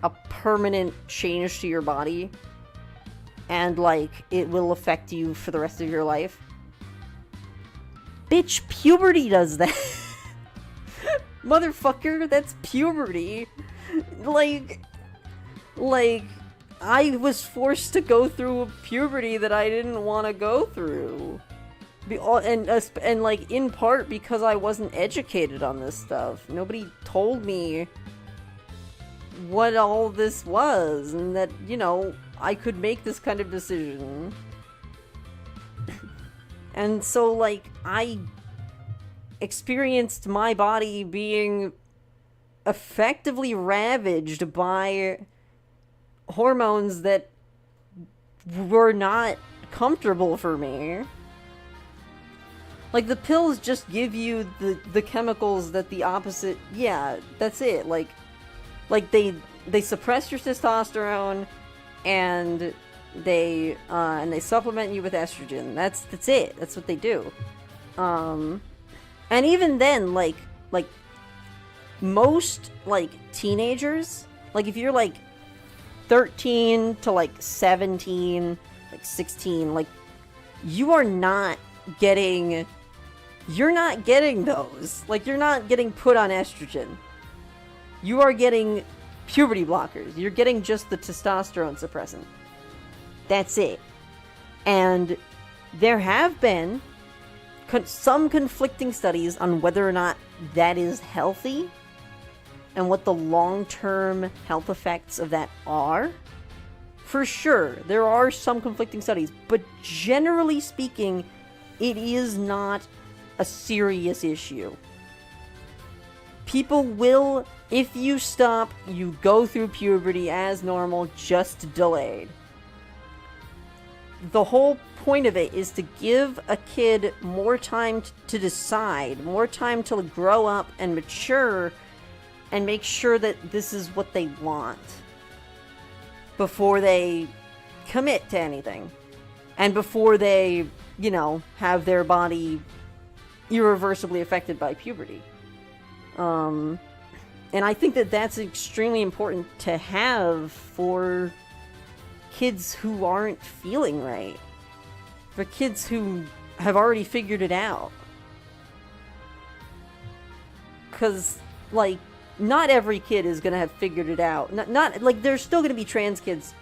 A: a permanent change to your body. And, like, it will affect you for the rest of your life. Bitch, puberty does that. Motherfucker, that's puberty. Like, I was forced to go through a puberty that I didn't want to go through. And, like, in part because I wasn't educated on this stuff. Nobody told me what all this was, and that, you know, I could make this kind of decision. And so, like, I experienced my body being effectively ravaged by hormones that were not comfortable for me. Like, the pills just give you the chemicals that the opposite... Yeah, that's it. Like they suppress your testosterone, and they supplement you with estrogen. That's it. That's what they do. And even then, like most, like, teenagers, like, if you're, like, 13 to, like, 17, like, 16, like, you're not getting those. Like, you're not getting put on estrogen. You are getting puberty blockers. You're getting just the testosterone suppressant. That's it. And there have been some conflicting studies on whether or not that is healthy and what the long-term health effects of that are. For sure, there are some conflicting studies, but generally speaking, it is not a serious issue. People will, if you stop, you go through puberty as normal, just delayed. The whole point of it is to give a kid more time to decide, more time to grow up and mature, and make sure that this is what they want before they commit to anything. And before they, you know, have their body irreversibly affected by puberty. And I think that that's extremely important to have for kids who aren't feeling right. For kids who have already figured it out. Because, like, not every kid is going to have figured it out. Not like, there's still going to be trans kids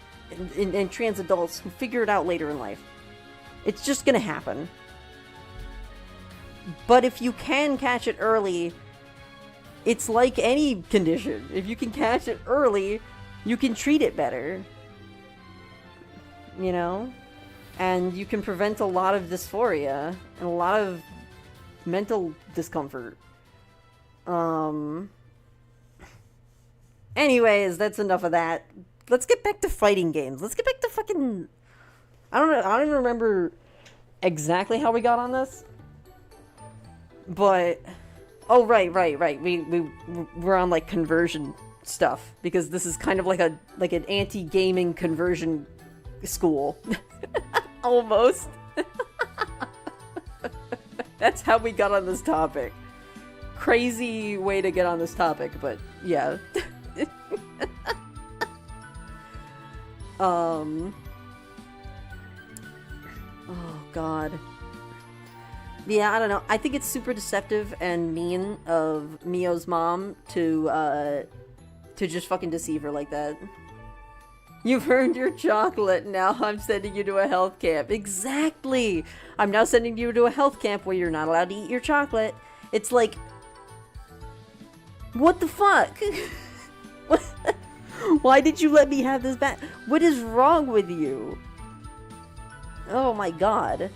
A: and trans adults who figure it out later in life. It's just going to happen. But if you can catch it early, it's like any condition. If you can catch it early, you can treat it better. You know? And you can prevent a lot of dysphoria and a lot of mental discomfort. Anyways, that's enough of that. Let's get back to fighting games. Let's get back to fucking... I don't know. I don't even remember exactly how we got on this. But... Oh, right. We're on, like, conversion stuff, because this is kind of like an anti-gaming conversion school. Almost. That's how we got on this topic. Crazy way to get on this topic, but yeah. Oh god. Yeah, I don't know. I think it's super deceptive and mean of Mio's mom to just fucking deceive her like that. You've earned your chocolate, now I'm sending you to a health camp. Exactly! I'm now sending you to a health camp where you're not allowed to eat your chocolate. It's like... What the fuck? Why did you let me have this back? What is wrong with you? Oh my god.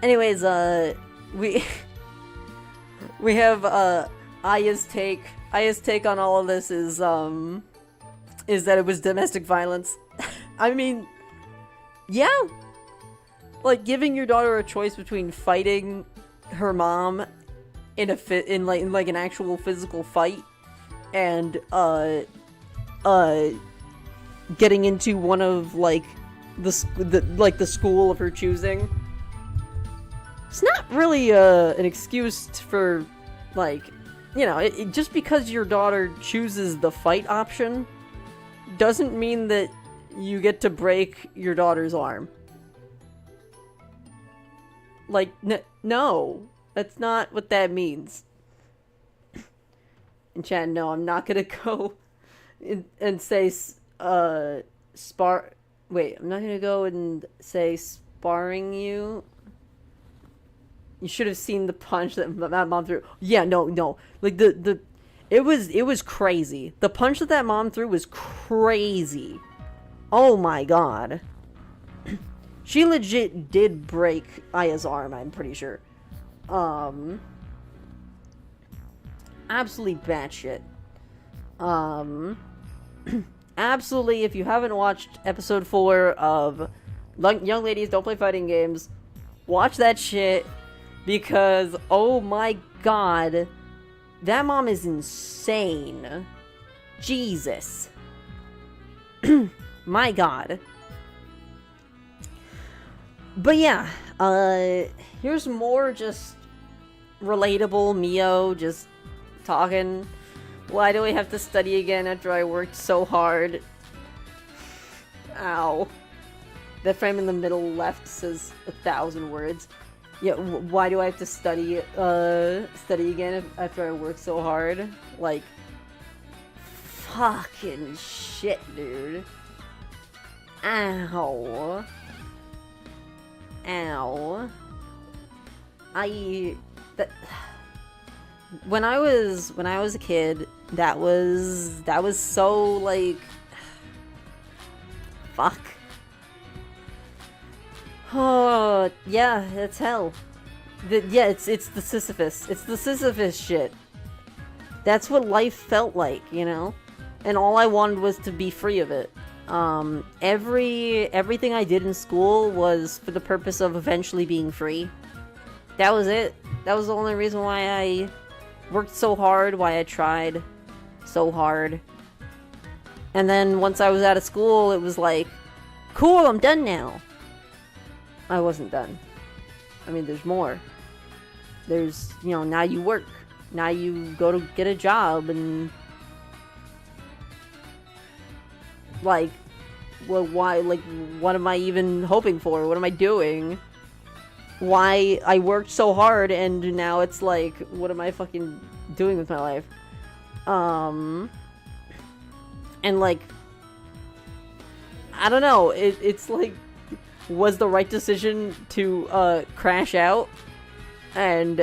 A: Anyways, we have, Aya's take. Aya's take on all of this is that it was domestic violence. I mean, yeah. Like, giving your daughter a choice between fighting her mom in an actual physical fight and, getting into one of, like, the school of her choosing. It's not really an excuse for, like, you know, just because your daughter chooses the fight option doesn't mean that you get to break your daughter's arm. Like, no, that's not what that means. And chat, no, I'm not gonna go and say, wait, I'm not gonna go and say sparring you. You should have seen the punch that mom threw. Yeah, no. Like, it was crazy. The punch that mom threw was crazy. Oh my god. She legit did break Aya's arm, I'm pretty sure. Absolutely batshit. Absolutely, if you haven't watched episode 4 of Young Ladies Don't Play Fighting Games, watch that shit, because, oh my god, that mom is insane. Jesus. My god. But yeah, here's more just relatable Mio just talking. Why do I have to study again after I worked so hard? Ow. That frame in the middle left says 1,000 words. Yeah, why do I have to study again after I work so hard? Like, fucking shit, dude. Ow. Ow. When I was a kid, that was so, like, fuck. Oh, yeah, it's hell. Yeah, it's the Sisyphus. It's the Sisyphus shit. That's what life felt like, you know? And all I wanted was to be free of it. Everything I did in school was for the purpose of eventually being free. That was it. That was the only reason why I worked so hard, why I tried so hard. And then once I was out of school, it was like, cool, I'm done now. I wasn't done. I mean, there's more. There's, you know, now you work. Now you go to get a job and... Like, well, why, like, what am I even hoping for? What am I doing? Why I worked so hard and now it's like, what am I fucking doing with my life? And like, I don't know, it's like, was the right decision to, crash out and,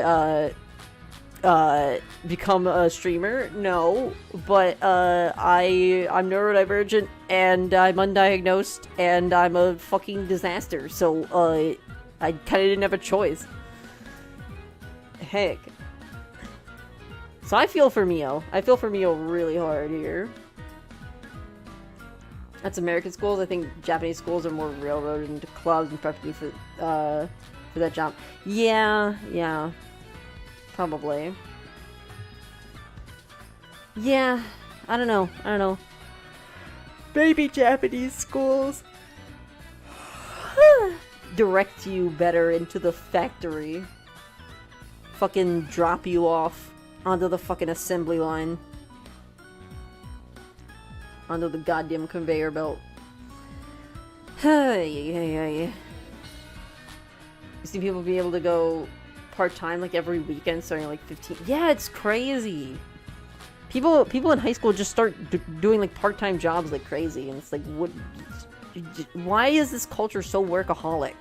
A: become a streamer? No, but, I'm neurodivergent, and I'm undiagnosed, and I'm a fucking disaster, so, I kinda didn't have a choice. Heck. So I feel for Mio. I feel for Mio really hard here. That's American schools. I think Japanese schools are more railroaded into clubs and prepping you for that job. Yeah. Probably. Yeah, I don't know. Maybe Japanese schools direct you better into the factory. Fucking drop you off onto the fucking assembly line. Onto the goddamn conveyor belt. You see people be able to go part-time like every weekend starting like 15. Yeah, it's crazy. People in high school just start doing like part-time jobs like crazy, and it's like, what? Why is this culture so workaholic?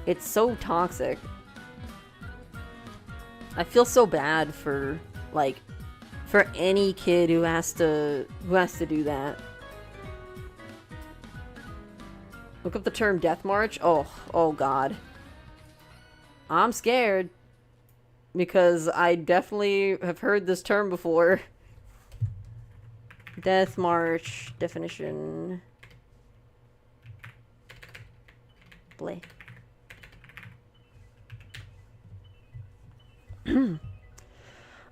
A: It's so toxic. I feel so bad for like for any kid who has to do that. Look up the term death march. Oh god. I'm scared. Because I definitely have heard this term before. Death march definition. Bleh.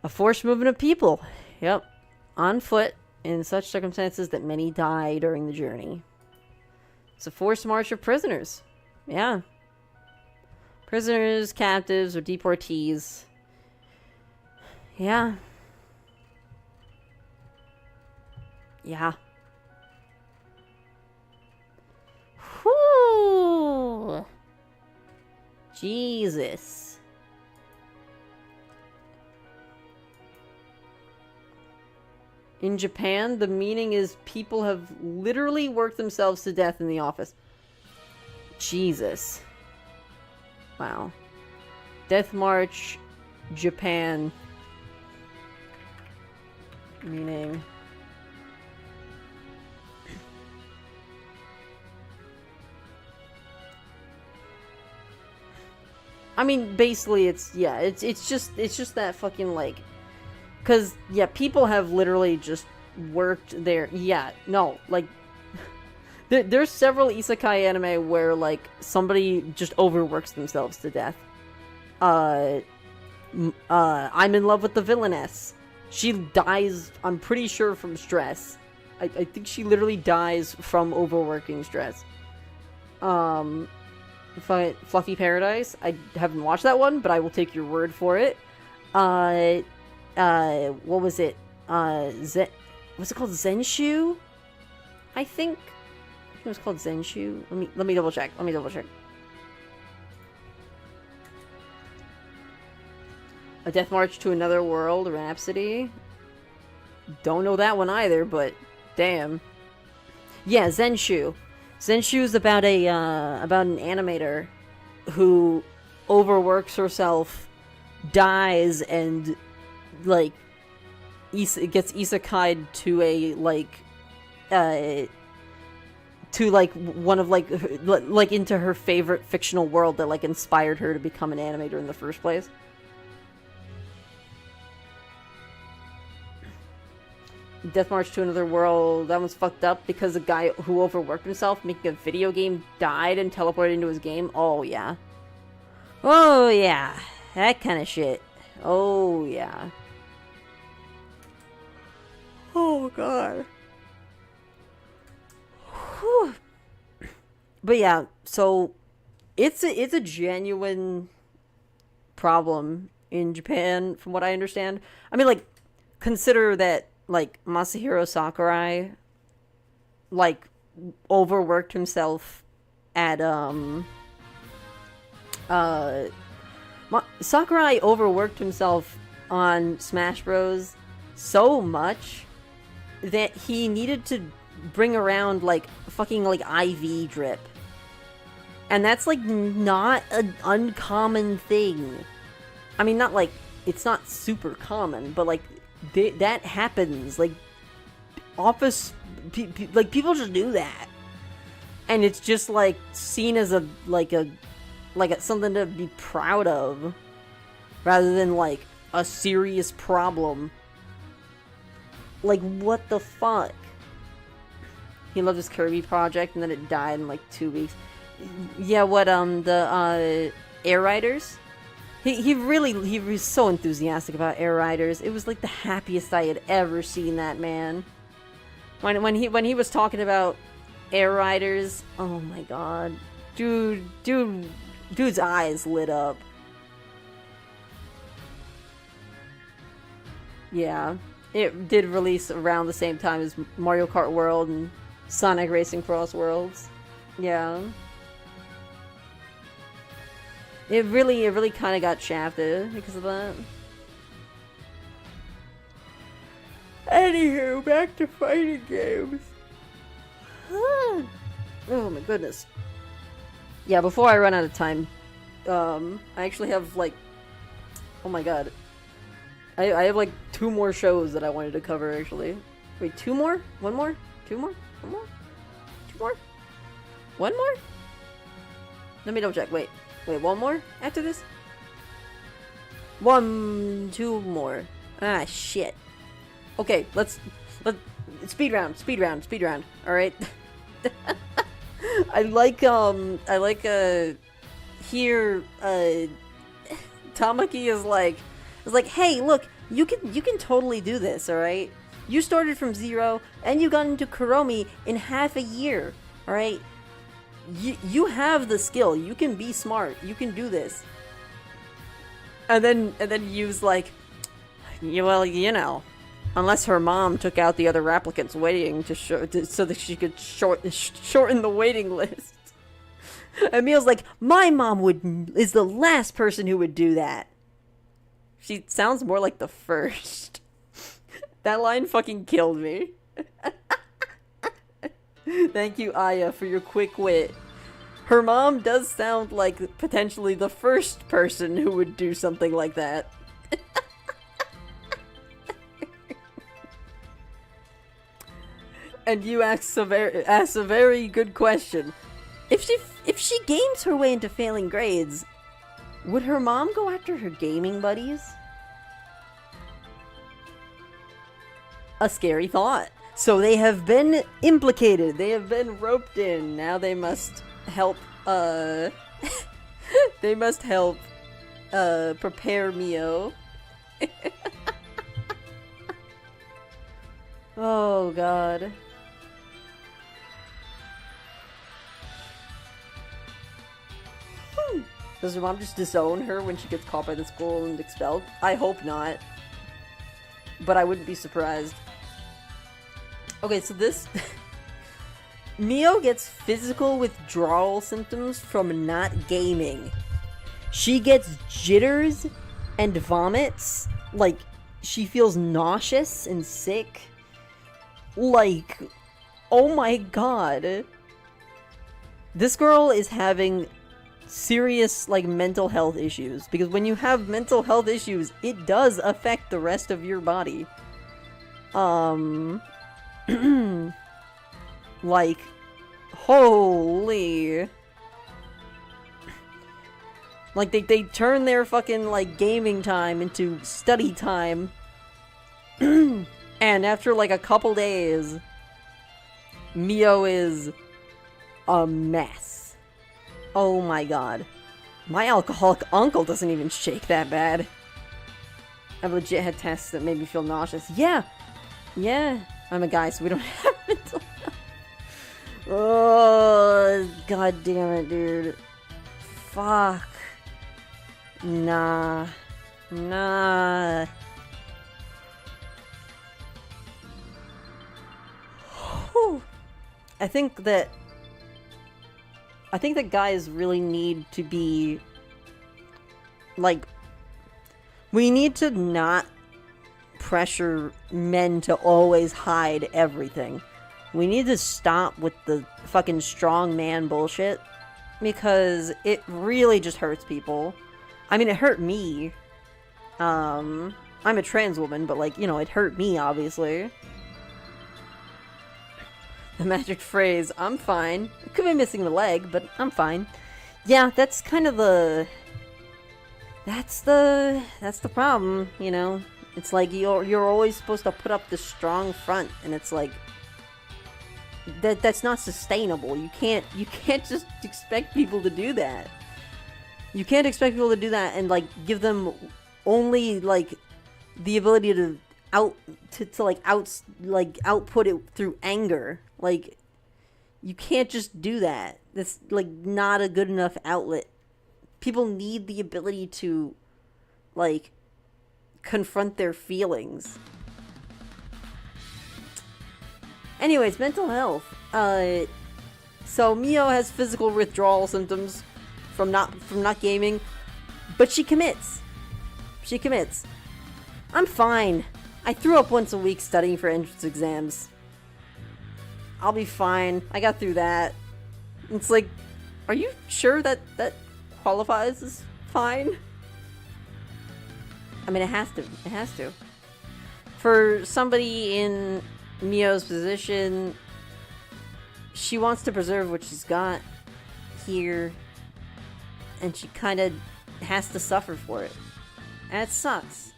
A: A forced movement of people. Yep. On foot in such circumstances that many die during the journey. It's a forced march of prisoners. Yeah. Prisoners, captives, or deportees. Yeah. Yeah. Whew. Jesus. In Japan, the meaning is people have literally worked themselves to death in the office. Jesus. Wow. Death March, Japan. Meaning. I mean, basically, it's just that fucking like, cause yeah, people have literally just worked there. Yeah, no, like, there's several isekai anime where like somebody just overworks themselves to death. I'm in love with the villainess. She dies, I'm pretty sure, from stress. I think she literally dies from overworking stress. Fluffy Paradise. I haven't watched that one, but I will take your word for it. What was it? What's it called? Zenshu? I think it was called Zenshu. Let me double check. A Death March to Another World, Rhapsody. Don't know that one either, but damn. Yeah, Zenshu. Zenshu is about an animator who overworks herself, dies, and like gets isekai'd to a one of like into her favorite fictional world that like inspired her to become an animator in the first place. Death March to Another World, that one's fucked up because a guy who overworked himself making a video game died and teleported into his game. Oh, yeah. Oh, yeah. That kind of shit. Oh, yeah. Oh, God. Whew. But yeah, so it's a genuine problem in Japan, from what I understand. I mean, like, consider that like Masahiro Sakurai like overworked himself at Sakurai overworked himself on Smash Bros so much that he needed to bring around like fucking like IV drip. And that's like not an uncommon thing. I mean, not like it's not super common, but like that happens. Like office like people just do that, and it's just like seen as a something to be proud of rather than like a serious problem. Like, what the fuck? He loved his Kirby project and then it died in like 2 weeks. Yeah, what the Air Riders? He was so enthusiastic about Air Riders. It was like the happiest I had ever seen that man. When he was talking about Air Riders, oh my god. Dude's eyes lit up. Yeah. It did release around the same time as Mario Kart World and Sonic Racing Cross Worlds. Yeah. It really kind of got shafted because of that. Anywho, back to fighting games. Oh my goodness. Yeah, before I run out of time, I actually have like, oh my god. I have like 2 more shows that I wanted to cover actually. Wait, 2 more? 1 more? 2 more? 1 more? 2 more? 1 more? Let me double check. Wait, 1 more after this? 2 more. Ah, shit. Okay, let's speed round. All right. I like here Tamaki is like, hey, look, you can totally do this, all right? You started from 0 and you got into Kuromi in half a year, all right? You have the skill. You can be smart. You can do this. And then Yu's like, well, you know, unless her mom took out the other applicants waiting so that she could shorten the waiting list. And Mio's like, my mom is the last person who would do that. She sounds more like the first. That line fucking killed me. Thank you, Aya, for your quick wit. Her mom does sound like potentially the first person who would do something like that. And you ask a very good question. If she games her way into failing grades, would her mom go after her gaming buddies? A scary thought. So they have been implicated. They have been roped in. Now they must help, they must help, prepare Mio. Oh, God. Does her mom just disown her when she gets caught by the school and expelled? I hope not. But I wouldn't be surprised. Okay, so this... Mio gets physical withdrawal symptoms from not gaming. She gets jitters and vomits. Like, she feels nauseous and sick. Like, oh my god. This girl is having serious, like, mental health issues. Because when you have mental health issues, it does affect the rest of your body. Like, holy. Like, they turn their fucking, like, gaming time into study time. And after, like, a couple days, Mio is a mess. Oh my god. My alcoholic uncle doesn't even shake that bad. I've legit had tests that made me feel nauseous. Yeah. Yeah. I'm a guy, so we don't have mental health. Oh, god damn it, dude. Fuck. Nah. Nah. Whew. I think that guys really need to be, like, we need to not pressure men to always hide everything. We need to stop with the fucking strong man bullshit, because it really just hurts people. I mean, it hurt me. I'm a trans woman, but, like, you know, it hurt me, obviously. The magic phrase, I'm fine. I could be missing the leg, but I'm fine. Yeah, that's kind of the... That's the problem, you know? It's like you're always supposed to put up this strong front, and it's like... That's not sustainable. You can't just expect people to do that. You can't expect people to do that and, like, give them only, like, the ability to output it through anger. Like, you can't just do that. That's, like, not a good enough outlet. People need the ability to, like, confront their feelings. Anyways, mental health. So Mio has physical withdrawal symptoms from not gaming, but she commits. I'm fine. I threw up once a week studying for entrance exams. I'll be fine. I got through that. It's like, are you sure that qualifies as fine? I mean, it has to. For somebody in Mio's position, she wants to preserve what she's got here, and she kind of has to suffer for it. And it sucks.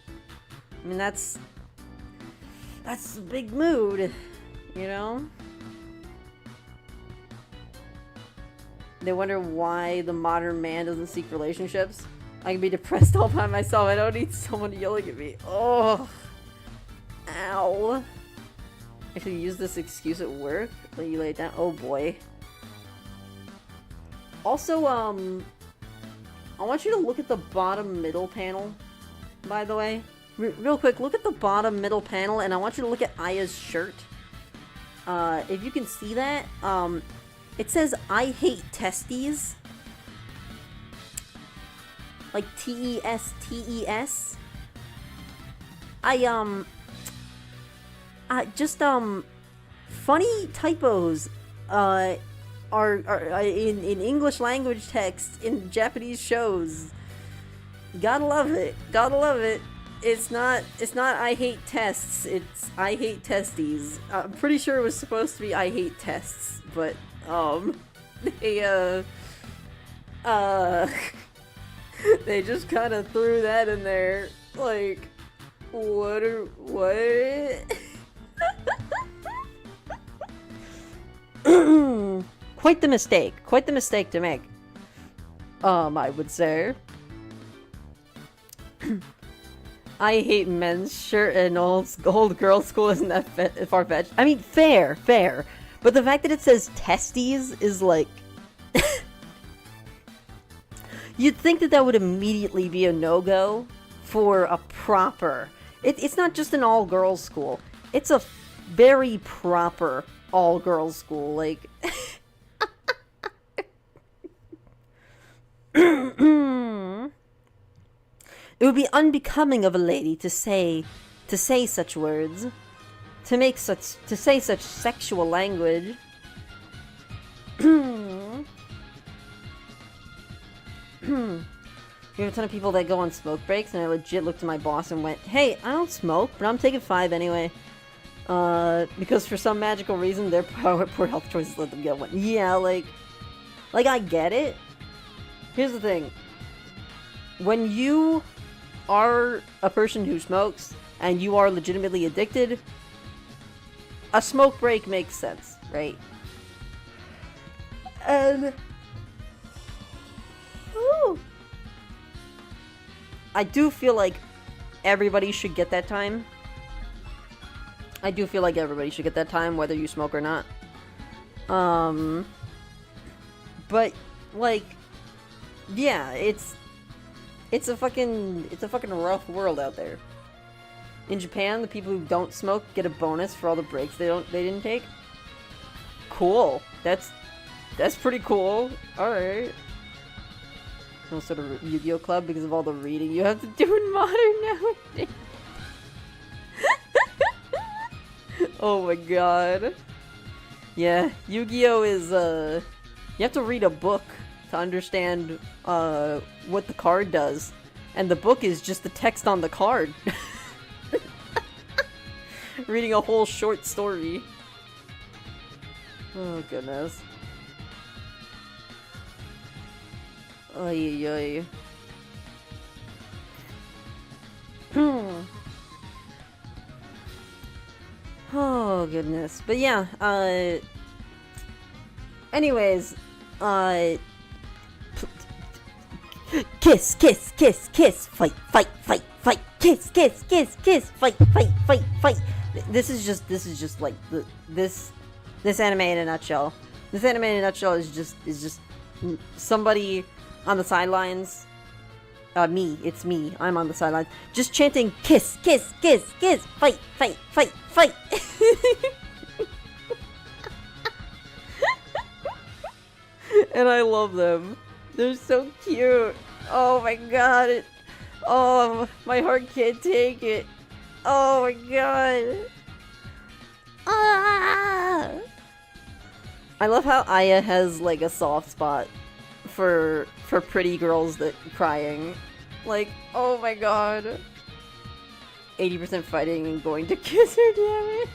A: I mean, that's a big mood, you know? They wonder why the modern man doesn't seek relationships. I can be depressed all by myself. I don't need someone yelling at me. Oh. Ow. I should use this excuse at work. Let you lay it down. Oh boy. Also, I want you to look at the bottom middle panel, by the way. Real quick, look at the bottom middle panel, and I want you to look at Aya's shirt. If you can see that, it says, "I hate testes." Like, T-E-S-T-E-S. Funny typos, are in English language text in Japanese shows. Gotta love it. It's not I hate tests, it's I hate testes. I'm pretty sure it was supposed to be I hate tests, but, they just kind of threw that in there, like, what? Quite the mistake to make, I would say. I hate men's shirt and old girls' school isn't that far-fetched. I mean, fair, but the fact that it says testes is like... You'd think that would immediately be a no-go for a proper... It's not just an all-girls school. It's a very proper all-girls school. Like... It would be unbecoming of a lady to say such words. To say such sexual language. We have a ton of people that go on smoke breaks, and I legit looked at my boss and went, "Hey, I don't smoke, but I'm taking 5 anyway." Because for some magical reason, their poor health choices let them get one. Yeah, like I get it. Here's the thing. When you are a person who smokes, and you are legitimately addicted, a smoke break makes sense, right? And... Ooh. I do feel like everybody should get that time. Whether you smoke or not. But, like, yeah, it's a fucking rough world out there. In Japan, the people who don't smoke get a bonus for all the breaks they didn't take. Cool. That's pretty cool. Alright. Some sort of Yu-Gi-Oh club because of all the reading you have to do in modern nowadays. Oh my god. Yeah, Yu-Gi-Oh is, you have to read a book to understand, what the card does. And the book is just the text on the card. Reading a whole short story. Oh, goodness. Oy, oy. Oh, goodness. But yeah, anyways, Kiss, kiss, kiss, kiss, fight, fight, fight, fight, kiss, kiss, kiss, kiss, fight, fight, fight, fight. This is just like this anime in a nutshell. This anime in a nutshell is just somebody on the sidelines. It's me. I'm on the sidelines, just chanting kiss, kiss, kiss, kiss, fight, fight, fight, fight. And I love them. They're so cute. Oh my god. Oh, my heart can't take it. Oh my god. Ah! I love how Aya has like a soft spot for pretty girls that crying. Like, oh my god. 80% fighting and going to kiss her, damn it.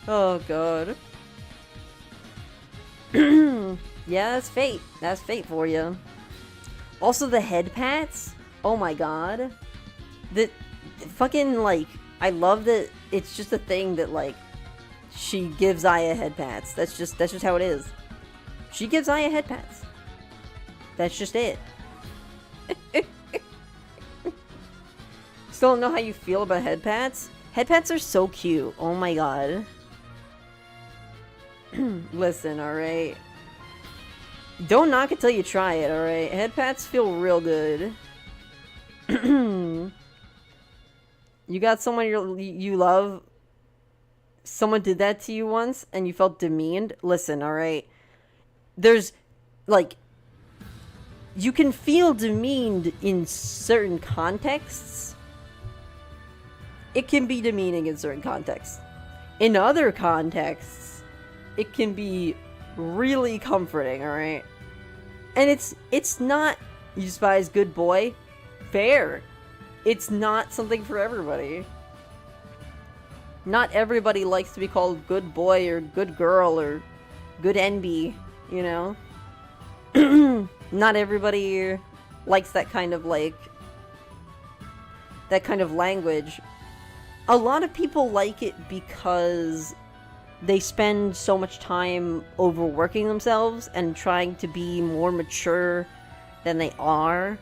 A: Oh god. Yeah, that's fate. That's fate for you. Also, the head pats. Oh my god. The fucking, like, I love that it's just a thing that, like, she gives Aya head pats. That's just how it is. She gives Aya head pats. That's just it. Still don't know how you feel about head pats? Head pats are so cute. Oh my god. Listen, alright? Don't knock it till you try it, alright? Head pats feel real good. You got someone you love, someone did that to you once, and you felt demeaned? Listen, alright? There's, like, you can feel demeaned in certain contexts. It can be demeaning in certain contexts. In other contexts, it can be really comforting, alright? And it's not, you despise good boy, fair. It's not something for everybody. Not everybody likes to be called good boy or good girl or good NB, you know? Not everybody likes that kind of, like, that kind of language. A lot of people like it because they spend so much time overworking themselves and trying to be more mature than they are.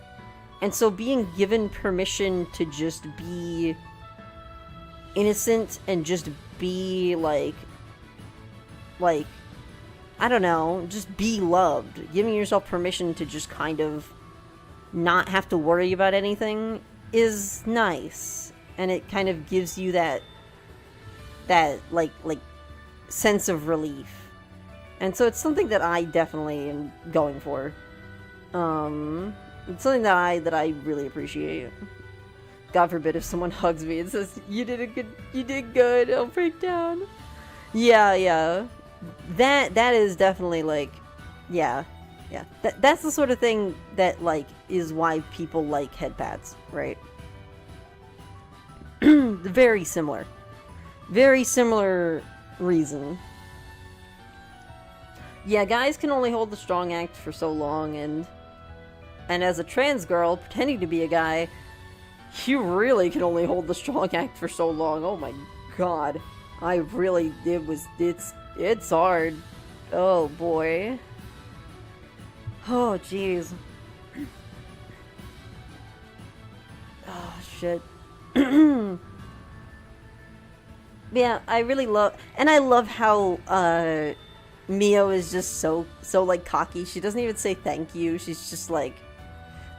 A: And so being given permission to just be innocent and just be like, I don't know, just be loved. Giving yourself permission to just kind of not have to worry about anything is nice. And it kind of gives you that like sense of relief. And so it's something that I definitely am going for. It's something that I really appreciate. God forbid if someone hugs me and says, you did good, I'll break down. Yeah. That is definitely, like, yeah. That's the sort of thing that, like, is why people like head pats, right? Very similar reason. Yeah, guys can only hold the strong act for so long, and as a trans girl pretending to be a guy, you really can only hold the strong act for so long. Oh my god. It's hard. Oh boy. Oh jeez. Oh shit. Yeah, I really love, and I love how Mio is just so like cocky. She doesn't even say thank you. She's just like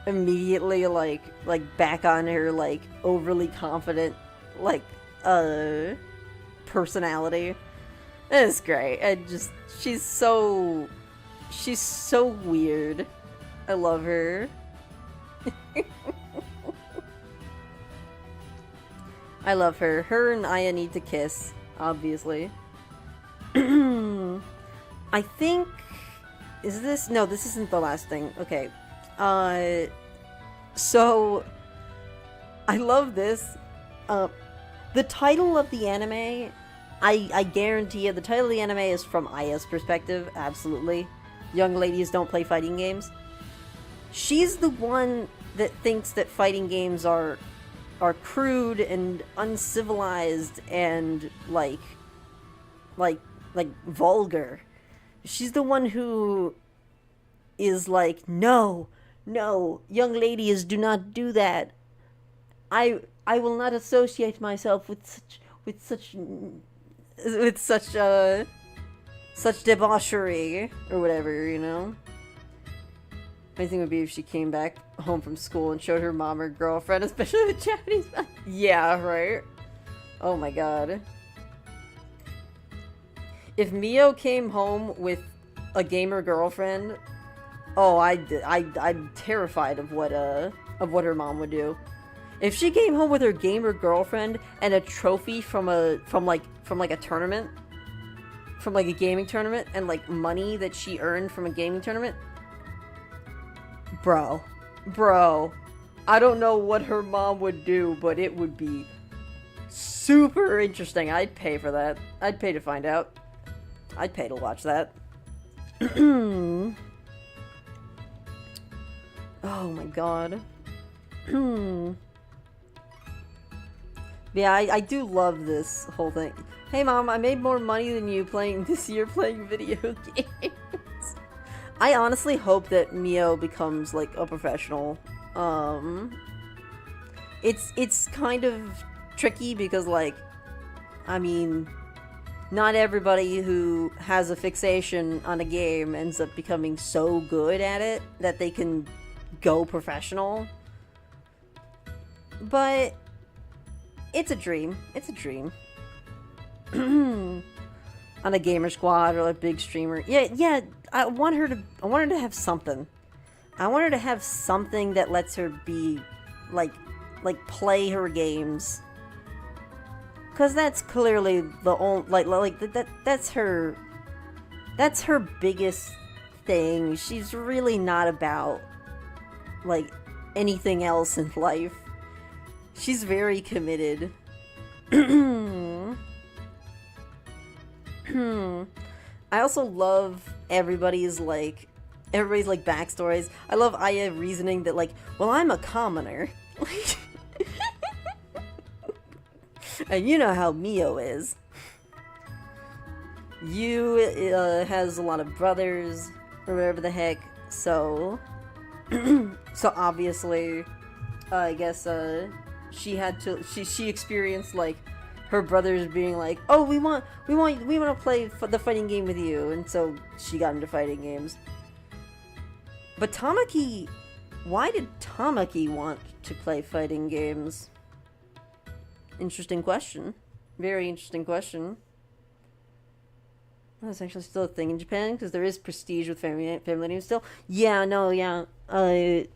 A: immediately like back on her like overly confident like personality. It's great. And just she's so weird. I love her. I love her. Her and Aya need to kiss, obviously. I think... Is this... No, this isn't the last thing. Okay. So... I love this. The title of the anime... I guarantee you, the title of the anime is from Aya's perspective. Absolutely. Young ladies don't play fighting games. She's the one that thinks that fighting games are crude and uncivilized and like vulgar. She's the one who is like, no, no, young ladies, do not do that. I will not associate myself with such debauchery or whatever, you know. My thing would be if she came back home from school and showed her mom or girlfriend, especially with Japanese. Yeah, right. Oh my god. If Mio came home with a gamer girlfriend, oh, I'm terrified of what her mom would do. If she came home with her gamer girlfriend and a trophy from a tournament, from like a gaming tournament, and like money that she earned from a gaming tournament, bro, I don't know what her mom would do, but it would be super interesting. I'd pay for that. I'd pay to find out. I'd pay to watch that. Oh my god. Yeah, I do love this whole thing. Hey mom, I made more money than you this year playing video games. I honestly hope that Mio becomes like a professional. It's kind of tricky because, like, I mean, not everybody who has a fixation on a game ends up becoming so good at it that they can go professional. But it's a dream. It's a dream. On a gamer squad or a big streamer. Yeah, I want her to have something. I want her to have something that lets her be like play her games. Cause that's clearly the only that's her biggest thing. She's really not about like anything else in life. She's very committed. I also love everybody's backstories. I love Aya reasoning that, like, well, I'm a commoner. And you know how Mio is. You has a lot of brothers or whatever the heck, so so obviously I guess she experienced like her brothers being like, oh, we want to play the fighting game with you, and so she got into fighting games. But Tamaki, why did Tamaki want to play fighting games? Interesting question. Very interesting question. That's actually still a thing in Japan, because there is prestige with family names still. Yeah, no, yeah. I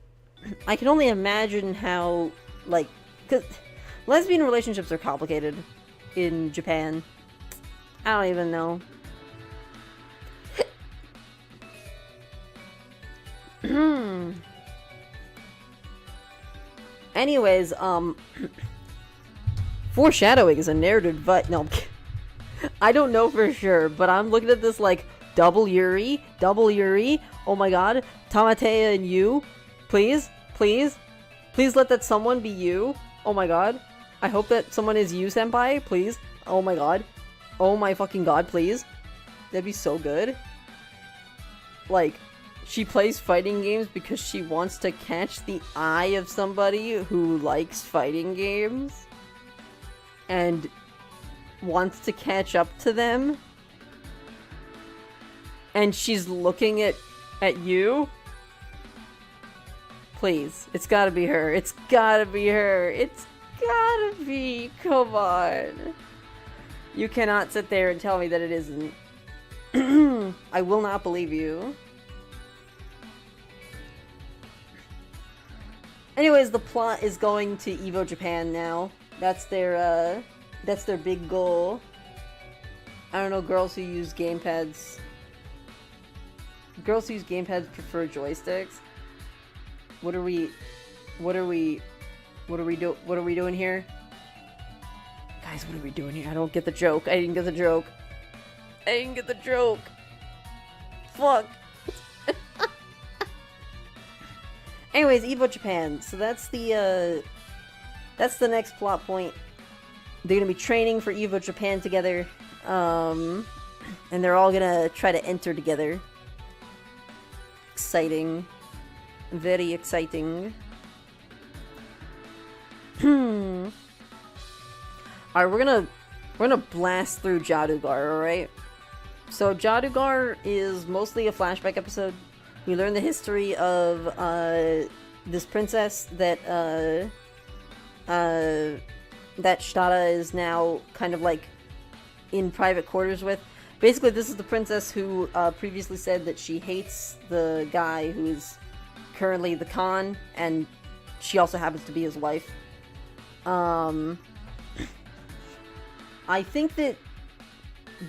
A: can only imagine how, like, because lesbian relationships are complicated in Japan. I don't even know. Anyways, foreshadowing is a narrative device. No, I don't know for sure, but I'm looking at this like double Yuri. Oh my god, Tamatea and you, please let that someone be you. Oh my god, I hope that someone is you, senpai. Please. Oh my god. Oh my fucking god, please. That'd be so good. Like, she plays fighting games because she wants to catch the eye of somebody who likes fighting games and wants to catch up to them, and she's looking at you. Please, it's gotta be her. It's gotta be her. It's gotta be. Come on. You cannot sit there and tell me that it isn't. I will not believe you. Anyways, the plot is going to Evo Japan now. That's their big goal. I don't know, girls who use gamepads. Girls who use gamepads prefer joysticks. What are we doing here? Guys, what are we doing here? I don't get the joke. I didn't get the joke. Fuck. Anyways, Evo Japan. So that's the next plot point. They're gonna be training for Evo Japan together. And they're all gonna try to enter together. exciting. Very exciting. Alright, we're gonna blast through Jadugar, alright? So Jadugar is mostly a flashback episode. We learn the history of this princess that Shtada is now kind of like in private quarters with. Basically, this is the princess who previously said that she hates the guy who is currently the Khan, and she also happens to be his wife. I think that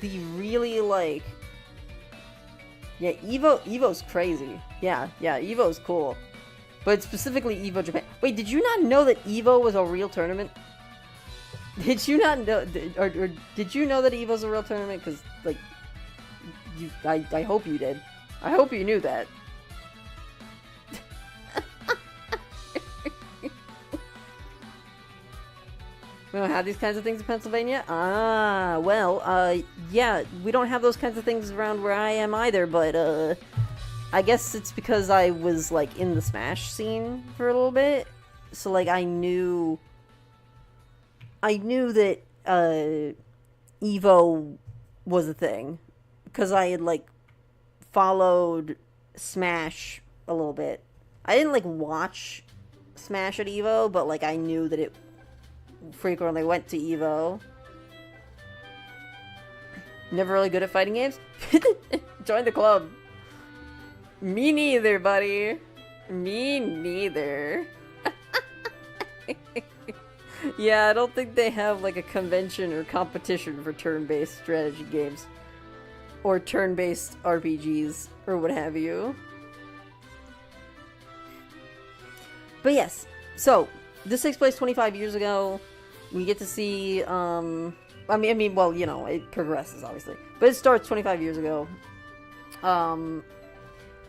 A: the really, like... Yeah, Evo's crazy. Yeah, Evo's cool. But specifically Evo Japan. Wait, did you not know that Evo was a real tournament? Did you not know... Or did you know that Evo's a real tournament? Because, like... I hope you did. I hope you knew that. We don't have these kinds of things in Pennsylvania? Ah, well, yeah, we don't have those kinds of things around where I am either, but, I guess it's because I was, like, in the Smash scene for a little bit, so, like, I knew that, Evo was a thing, because I had, like, followed Smash a little bit. I didn't, like, watch Smash at Evo, but, like, I knew that it frequently went to Evo. Never really good at fighting games? Join the club. Me neither, buddy. Me neither. Yeah, I don't think they have like a convention or competition for turn-based strategy games. Or turn-based RPGs, or what have you. But yes, so, this takes place 25 years ago. We get to see, I mean, well, you know, it progresses, obviously. But it starts 25 years ago. I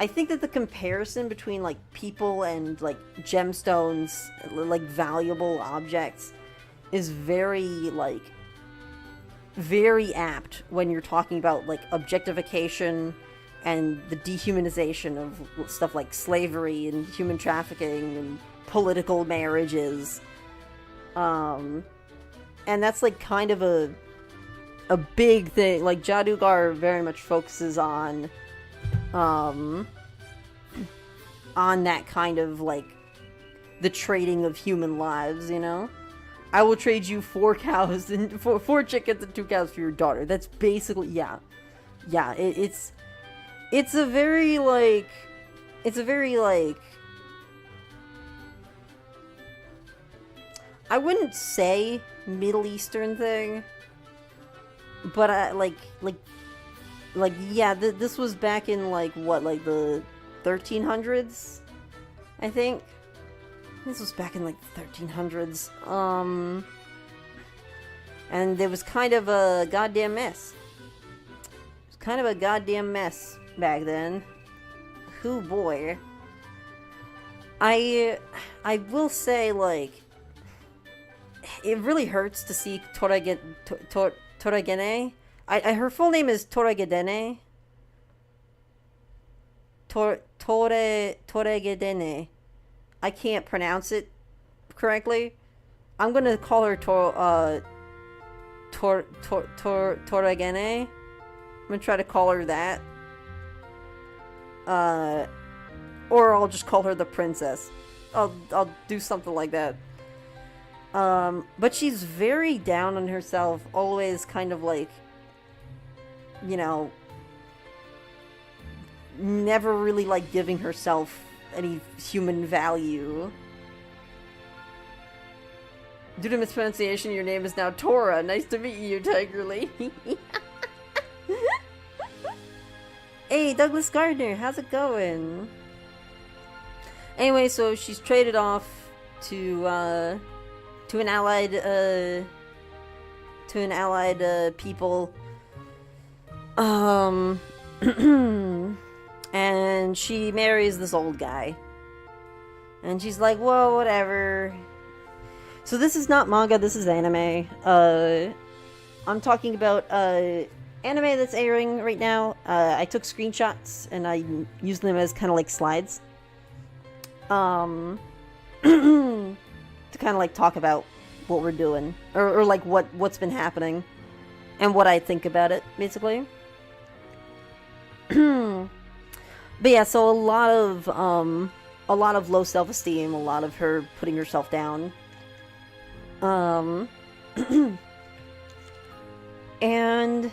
A: think that the comparison between, like, people and, like, gemstones, like, valuable objects, is very, like, very apt when you're talking about, like, objectification and the dehumanization of stuff like slavery and human trafficking and political marriages. And that's like kind of a big thing. Like Jadugar very much focuses on that kind of like the trading of human lives, you know? I will trade you 4 cows and 4 chickens and 2 cows for your daughter. That's basically, yeah. Yeah, it's a very like I wouldn't say Middle Eastern thing, but yeah, this was back in like what, like the 1300s, I think. This was back in like the 1300s. And it was kind of a goddamn mess. It was kind of a goddamn mess back then. Hoo boy. I will say, like, it really hurts to see Toragene. Her full name is Toragedene. Toragedene. I can't pronounce it correctly. I'm gonna call her Toragene. I'm gonna try to call her that. Or I'll just call her the princess. I'll do something like that. But she's very down on herself, always kind of like, you know, never really like giving herself any human value. Due to mispronunciation, your name is now Tora. Nice to meet you, Tiger Lady. Hey, Douglas Gardner, how's it going? Anyway, so she's traded off to an allied people. And she marries this old guy. And she's like, whoa, whatever. So this is not manga, this is anime. I'm talking about anime that's airing right now. I took screenshots and I used them as kind of like slides. To kind of like talk about what we're doing, or like what's been happening, and what I think about it, basically. But yeah, so a lot of low self-esteem, a lot of her putting herself down. And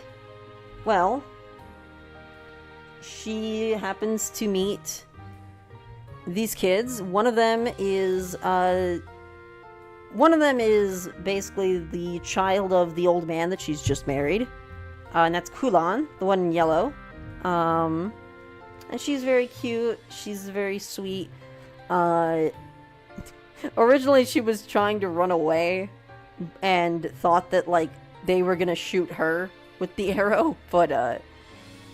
A: well, she happens to meet these kids. One of them is basically the child of the old man that she's just married. And that's Kulan, the one in yellow. And she's very cute. She's very sweet. Originally she was trying to run away and thought that, like, they were gonna shoot her with the arrow, but,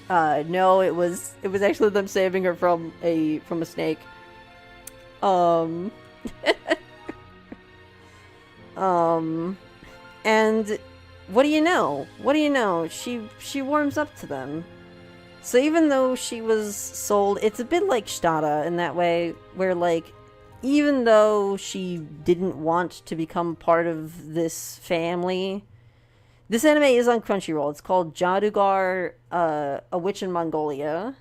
A: no, it was actually them saving her from a snake. And what do you know? She warms up to them. So even though she was sold, it's a bit like Shtada in that way, where, like, even though she didn't want to become part of this family, this anime is on Crunchyroll. It's called Jadugar, A Witch in Mongolia.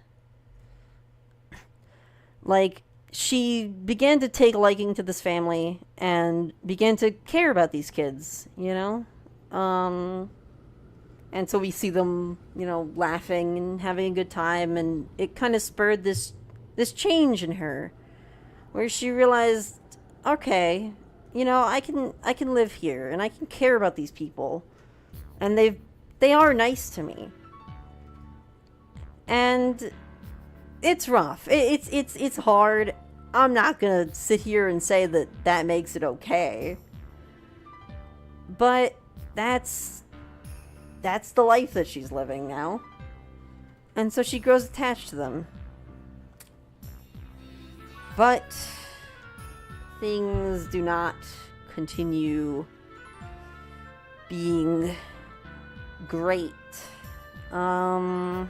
A: Like, she began to take liking to this family and began to care about these kids, you know? And so we see them, you know, laughing and having a good time, and it kind of spurred this change in her, where she realized, okay, you know, I can live here and I can care about these people, and they are nice to me. And it's rough. It's hard. I'm not gonna sit here and say that makes it okay, but that's the life that she's living now. And so she grows attached to them. But things do not continue being great. I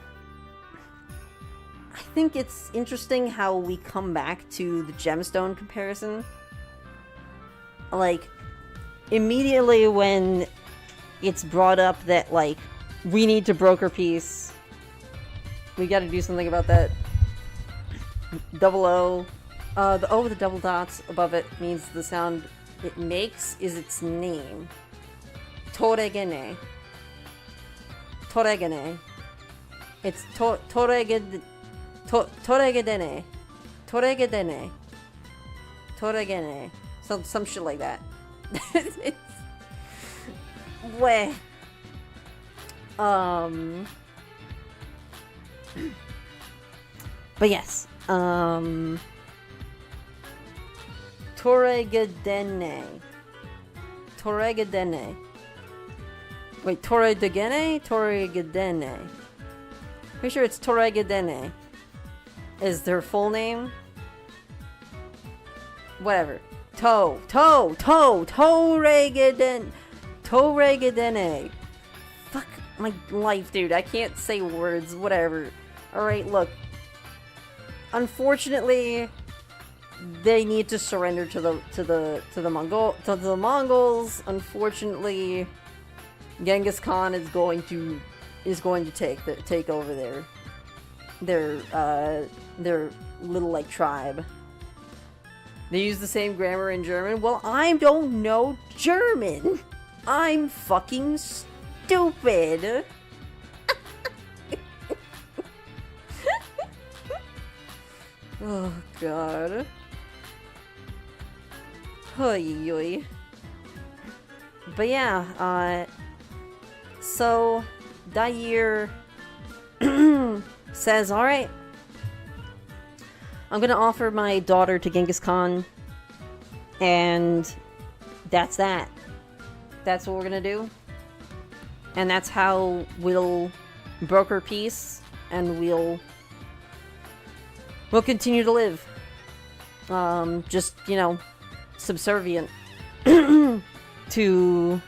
A: think it's interesting how we come back to the gemstone comparison. Like, immediately when it's brought up that, like, we need to broker peace, we gotta do something about that. Double O. The O with the double dots above it means the sound it makes is its name. Toregene. Toregene. It's Toregedene. Toregedene. Toregene. Some shit like that. It's... Weh. But yes. Toregedene. Toregedene. Wait, Toregedene? Toregedene. Pretty sure it's Toregedene is their full name. Whatever. Toregedene. Toregedene. Fuck my life, dude. I can't say words. Whatever. Alright, look. Unfortunately, they need to surrender to the Mongols. Unfortunately, Genghis Khan is going to take over their little, like, tribe. They use the same grammar in German. Well, I don't know German. I'm fucking stupid. Oh, God. Oy. But yeah, so Dair says, alright, I'm gonna offer my daughter to Genghis Khan, and that's that. That's what we're gonna do. And that's how we'll broker peace, and we'll continue to live. Just, you know, subservient to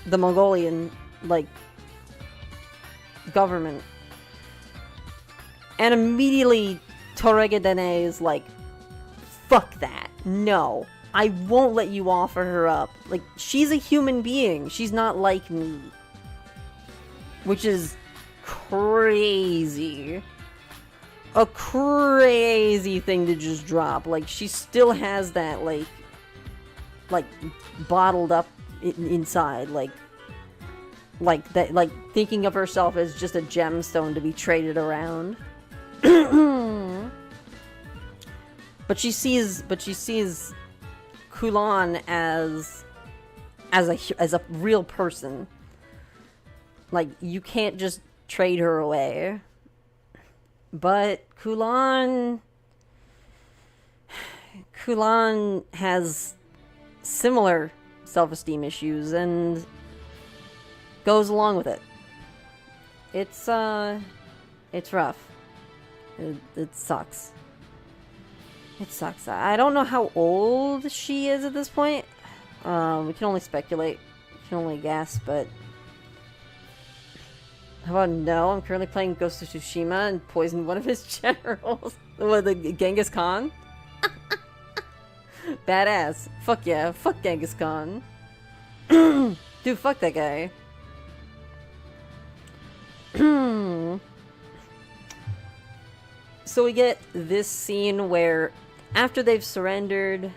A: the Mongolian, like, government. And immediately Toregedene is like, fuck that. No. I won't let you offer her up. Like, she's a human being. She's not like me. Which is crazy. A crazy thing to just drop. Like, she still has that, like bottled up inside. Like, that, like, thinking of herself as just a gemstone to be traded around. But she sees Kulan as a real person. Like, you can't just trade her away. But Kulan has similar self-esteem issues and goes along with it. It's rough. It sucks. It sucks. I don't know how old she is at this point. We can only speculate. We can only guess, but... How about no? I'm currently playing Ghost of Tsushima and poisoned one of his generals. What, the Genghis Khan? Badass. Fuck yeah. Fuck Genghis Khan. Dude, fuck that guy. So we get this scene where after they've surrendered,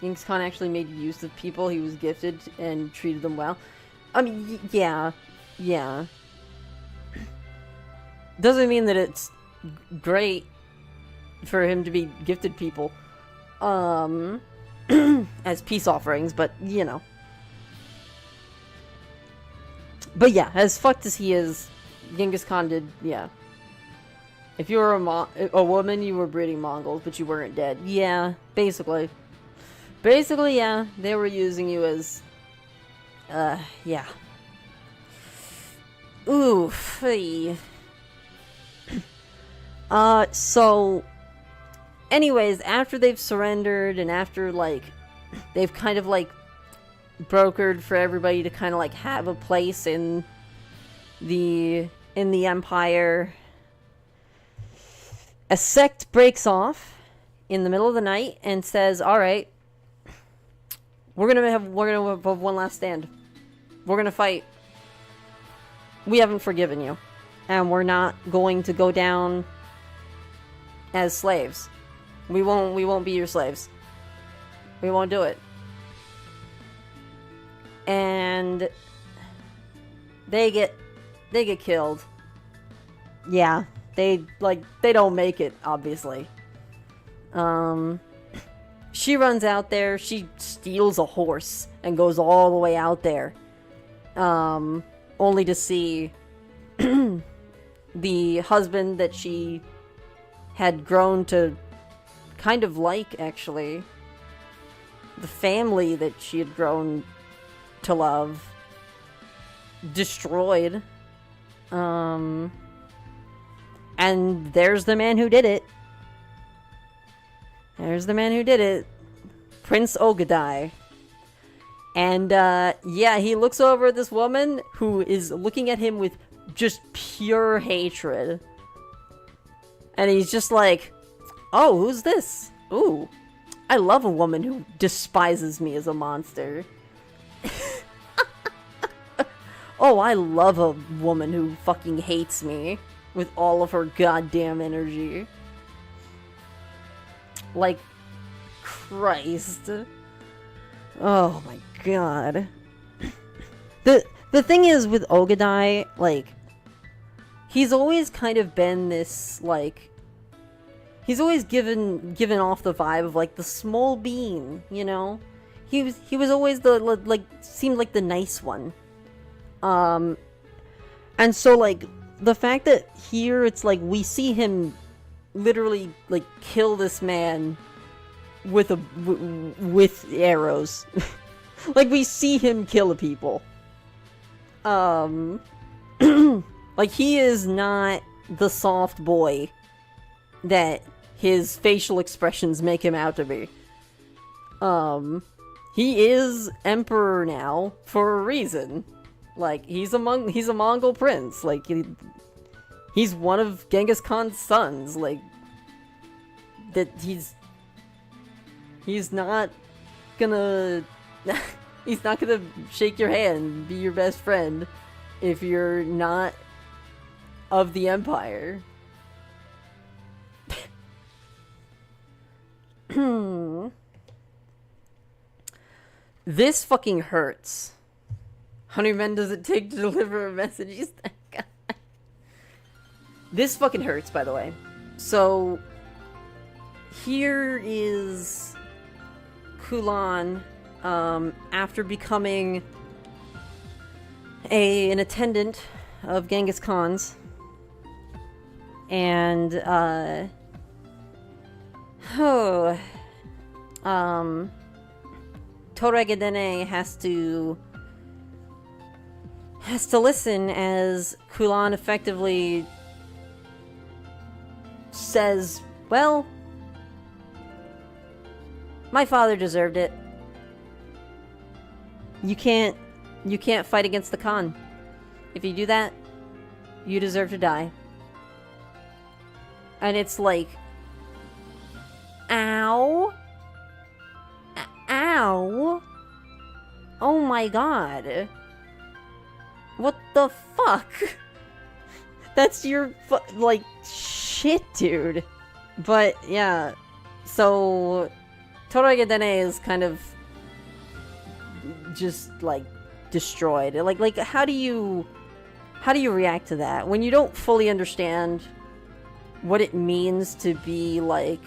A: Genghis Khan actually made use of people he was gifted and treated them well. I mean, yeah. Doesn't mean that it's great for him to be gifted people, as peace offerings, but, you know. But yeah, as fucked as he is, Genghis Khan did, yeah. If you were a woman, you were breeding Mongols, but you weren't dead. Yeah, basically. Basically, yeah, they were using you as, yeah. Oof. So, anyways, after they've surrendered and after, like, they've kind of, like, brokered for everybody to kind of, like, have a place in the Empire, a sect breaks off in the middle of the night and says, alright, we're gonna have one last stand. We're gonna fight. We haven't forgiven you. And we're not going to go down as slaves. We won't be your slaves. We won't do it. And they get killed. Yeah, they don't make it, obviously. She runs out there, she steals a horse and goes all the way out there. Only to see the husband that she had grown to kind of like, actually. The family that she had grown to love. Destroyed. And there's the man who did it. There's the man who did it. Prince Ogadai. And, yeah, he looks over at this woman who is looking at him with just pure hatred. And he's just like, oh, who's this? Ooh, I love a woman who despises me as a monster. Oh, I love a woman who fucking hates me with all of her goddamn energy. Like, Christ. Oh my god. The thing is with Ogadai, like, he's always kind of been this, like, he's always given off the vibe of, like, the small bean, you know? He was always the, like, seemed like the nice one. And so, like, the fact that here it's like we see him literally, like, kill this man with arrows. Like, we see him kill people. Like, he is not the soft boy that his facial expressions make him out to be. he is emperor now for a reason. Like, he's a Mongol prince. Like, he's one of Genghis Khan's sons. Like, that he's not gonna he's not gonna shake your hand, be your best friend, if you're not of the empire. This fucking hurts. How many men does it take to deliver a message? This fucking hurts, by the way. So, here is Kulan, after becoming an attendant of Genghis Khan's, and Toregedene has to listen as Kulan effectively says, well, my father deserved it. You can't fight against the Khan. If you do that, you deserve to die. And it's like, ow. Ow. Oh my god. What the fuck? That's your like, shit, dude. But yeah, so Toregedene is kind of just like destroyed. Like how do you react to that when you don't fully understand what it means to be like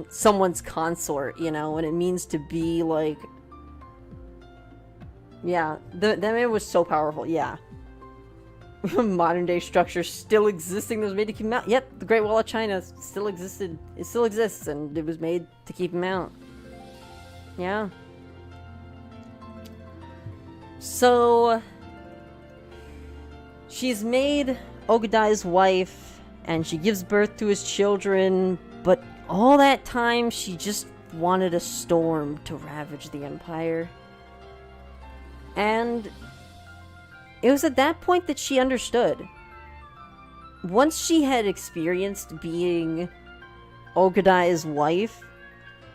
A: someone's consort, you know, when it means to be like, yeah, that man was so powerful. Yeah. Modern day structure still existing that was made to keep him out. Yep, the Great Wall of China still existed. It still exists, and it was made to keep him out. Yeah. So she's made Ogadai's wife, and she gives birth to his children, but all that time she just wanted a storm to ravage the empire. And it was at that point that she understood. Once she had experienced being Ogadai's wife,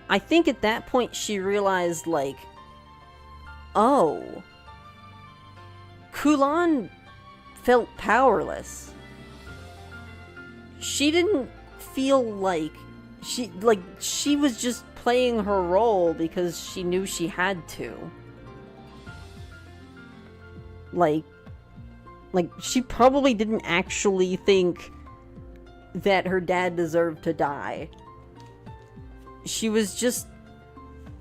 A: I think at that point she realized, like, oh, Kulan felt powerless. She didn't feel like she was just playing her role because she knew she had to. Like she probably didn't actually think that her dad deserved to die. She was just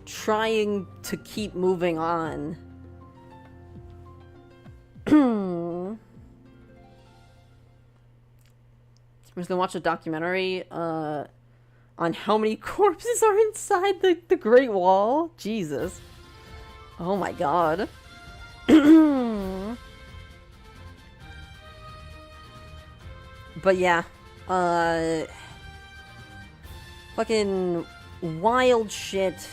A: trying to keep moving on. I'm just gonna watch a documentary on how many corpses are inside the Great Wall. Jesus. Oh my god. But yeah, fucking wild shit.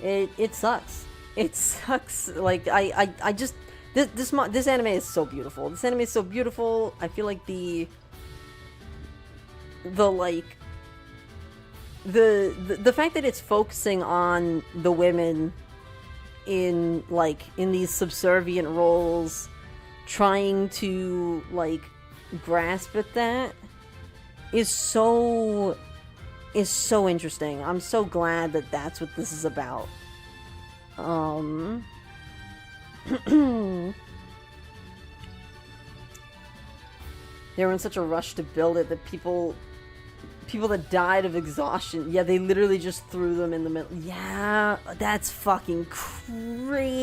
A: It sucks. It sucks. Like I just this anime is so beautiful. This anime is so beautiful. I feel like the fact that it's focusing on the women in these subservient roles, trying to like grasp at that is so interesting. I'm so glad that that's what this is about. They were in such a rush to build it that people that died of exhaustion, yeah, they literally just threw them in the middle. Yeah, that's fucking crazy.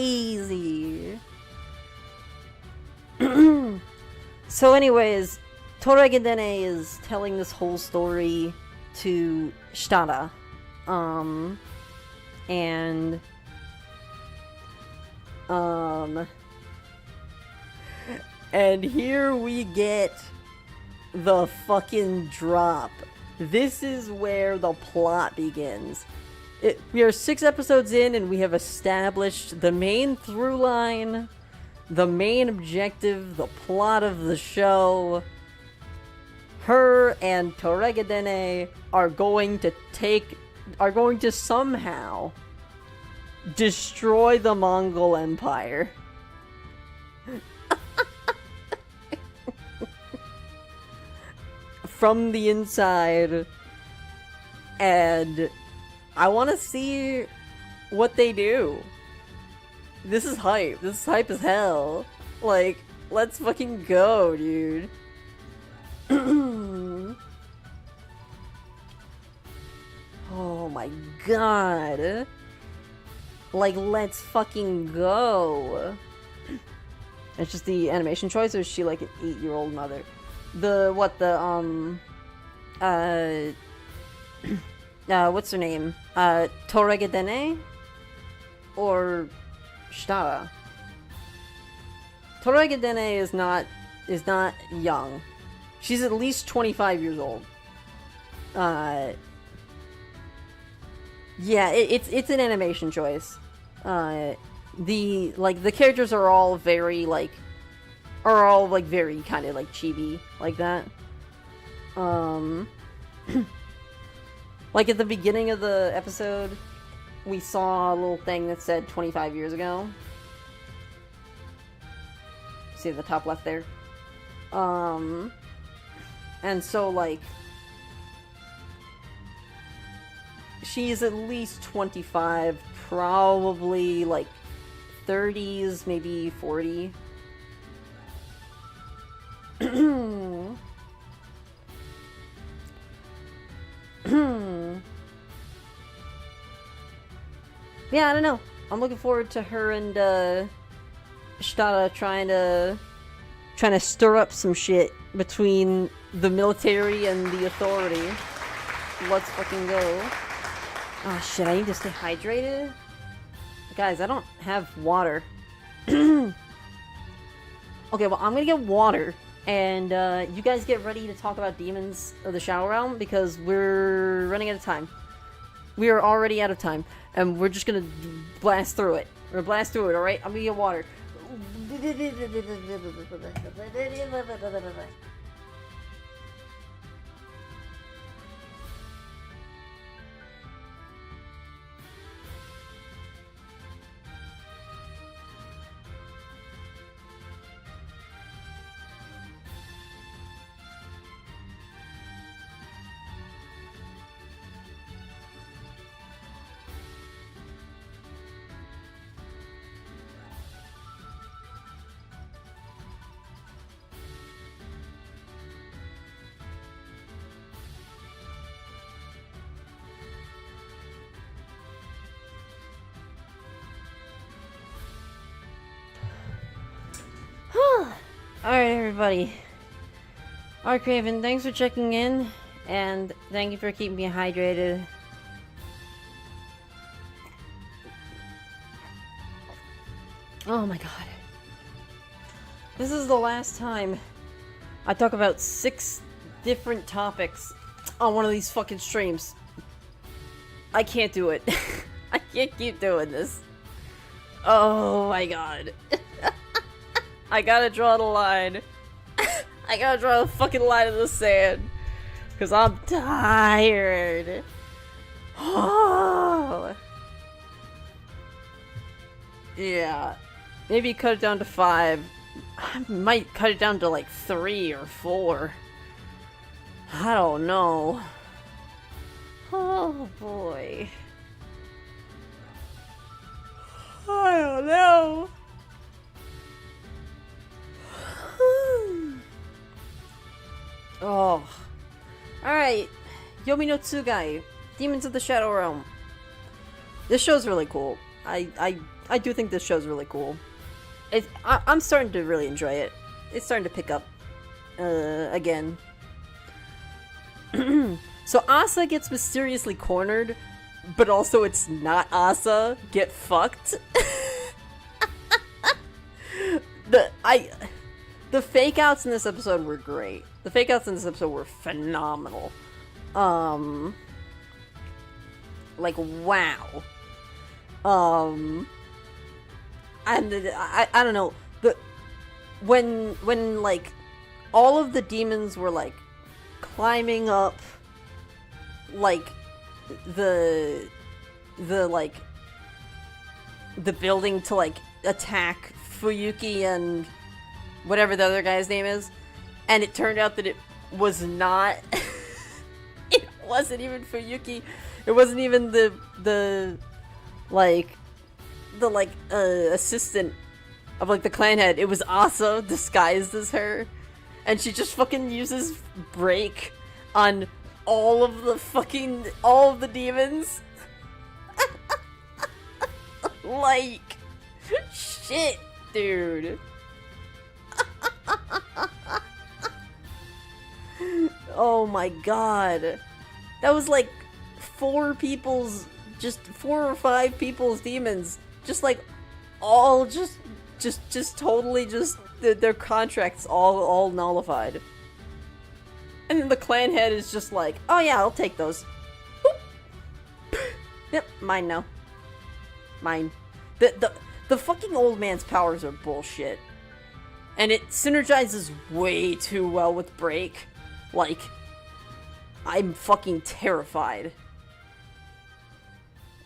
A: So anyways, Toregedene is telling this whole story to Shitara. And here we get the fucking drop. This is where the plot begins. We are 6 episodes in, and we have established the main through line, the main objective, the plot of the show. Her and Toregadene are going to somehow destroy the Mongol Empire. From the inside. And I want to see what they do. This is hype. This is hype as hell. Like, let's fucking go, dude. Oh my god. Like, let's fucking go. It's just the animation choice, or is she like an 8-year-old mother? What's her name? Toregadene? Or Shitara? Toregadene is not young. She's at least 25 years old. Yeah, it's an animation choice. The characters are all very very kind of like chibi like that. Like at the beginning of the episode, we saw a little thing that said 25 years ago. See at the top left there. And so like she's at least 25, probably like 30s, maybe 40. Yeah, I don't know. I'm looking forward to her and Shitara trying to stir up some shit between the military and the authority. Let's fucking go. Oh shit, I need to stay hydrated? Guys, I don't have water. Okay, well, I'm gonna get water. And you guys get ready to talk about Demons of the Shadow Realm, because we're running out of time. We are already out of time. And we're just gonna blast through it. We're gonna blast through it, alright? I'm gonna get water. Alright, everybody. Alright, Craven, thanks for checking in, and thank you for keeping me hydrated. Oh my god. This is the last time I talk about 6 different topics on one of these fucking streams. I can't do it. I can't keep doing this. Oh my god. I gotta draw the line. I gotta draw the fucking line in the sand. Cause I'm tired. Oh. Yeah. Maybe cut it down to 5. I might cut it down to like 3 or 4. I don't know. Oh boy. I don't know. Oh. Alright. Yomi no Tsugai. Demons of the Shadow Realm. This show's really cool. I do think this show's really cool. I'm starting to really enjoy it. It's starting to pick up. Again. So Asa gets mysteriously cornered, but also it's not Asa. Get fucked. The fake outs in this episode were great. The fake outs in this episode were phenomenal. Like, wow. And I don't know, but when like all of the demons were like climbing up like the like the building to like attack Fuyuki and whatever the other guy's name is, and it turned out that it was not it wasn't even Fuyuki, it wasn't even the assistant of like the clan head. It was Asa disguised as her, and she just fucking uses break on all of the demons. Like, shit, dude. Oh my god. That was like 4 or 5 people's demons. Just like, all just totally their contracts all nullified. And then the clan head is just like, oh yeah, I'll take those. Yep, mine now. Mine. The fucking old man's powers are bullshit. And it synergizes way too well with break. Like, I'm fucking terrified.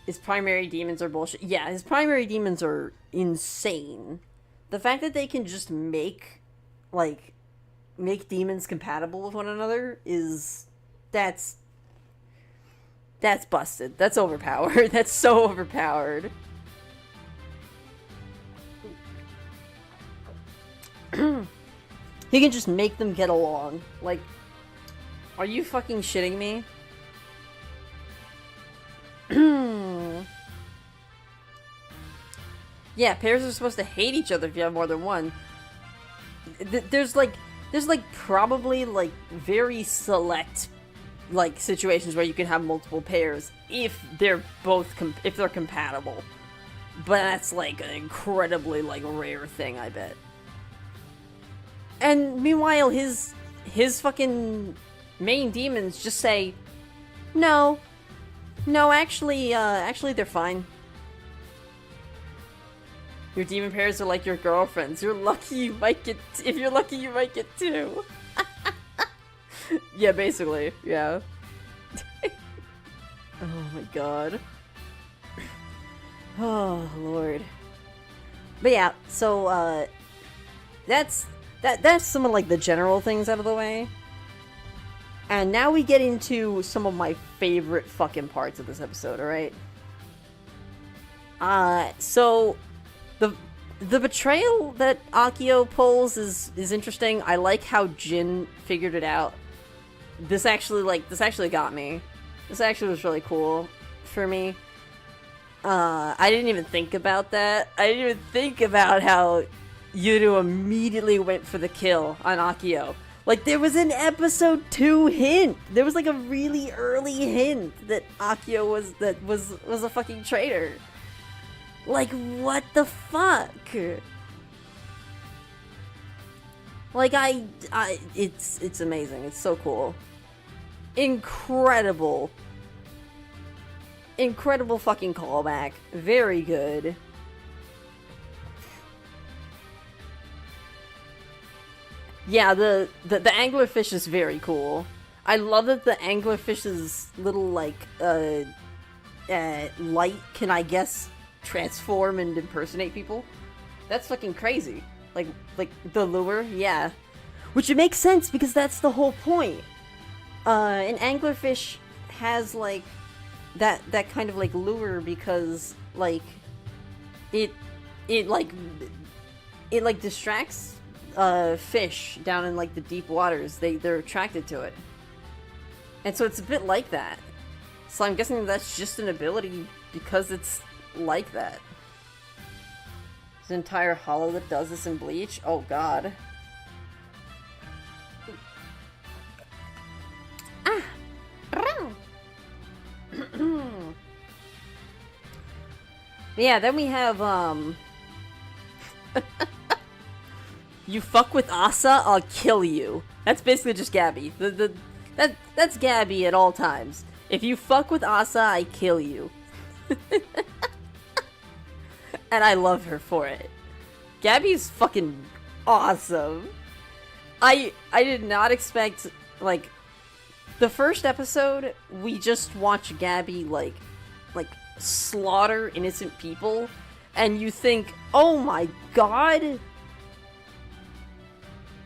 A: His primary demons are bullshit. Yeah, his primary demons are insane. The fact that they can just make demons compatible with one another is... That's busted. That's overpowered. That's so overpowered. He can just make them get along. Like, are you fucking shitting me? Yeah, pairs are supposed to hate each other if you have more than one. There's probably like very select like situations where you can have multiple pairs if they're compatible. But that's like an incredibly like rare thing, I bet. And meanwhile, his fucking main demons just say, no, actually they're fine. Your demon pairs are like your girlfriends. You're lucky you might get... If you're lucky, you might get 2. Yeah, basically. Yeah. Oh my god. Oh, Lord. But yeah, so, that's some of, like, the general things out of the way. And now we get into some of my favorite fucking parts of this episode, alright? So... The betrayal that Akio pulls is interesting. I like how Jin figured it out. This actually got me. This actually was really cool for me. I didn't even think about that. I didn't even think about how Yuru immediately went for the kill on Akio. Like, there was an episode 2 hint. There was like a really early hint that Akio was a fucking traitor. Like, what the fuck? Like, it's amazing. It's so cool. Incredible fucking callback. Very good. Yeah, the anglerfish is very cool. I love that the anglerfish's little, like, light can, I guess, transform and impersonate people. That's fucking crazy. Like the lure, yeah. Which it makes sense because that's the whole point. An anglerfish has like that kind of like lure because like it distracts fish down in like the deep waters. They're attracted to it. And so it's a bit like that. So I'm guessing that's just an ability because it's like that. There's an entire hollow that does this in Bleach? Oh god. Ah! Yeah, then we have, you fuck with Asa, I'll kill you. That's basically just Gabby. That's Gabby at all times. If you fuck with Asa, I kill you. And I love her for it. Gabby's fucking awesome. I did not expect, like, the first episode, we just watch Gabby, like, slaughter innocent people, and you think, oh my god,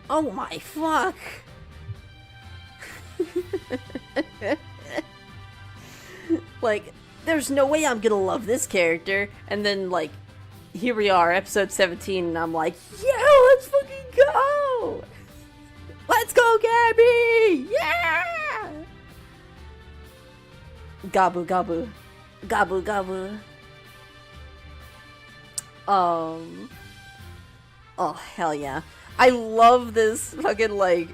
A: oh my fuck. Like, there's no way I'm gonna love this character, and then, like, here we are, episode 17, and I'm like, yeah, let's fucking go! Let's go, Gabby! Yeah! Gabu, gabu. Gabu, gabu. Oh, hell yeah. I love this fucking, like,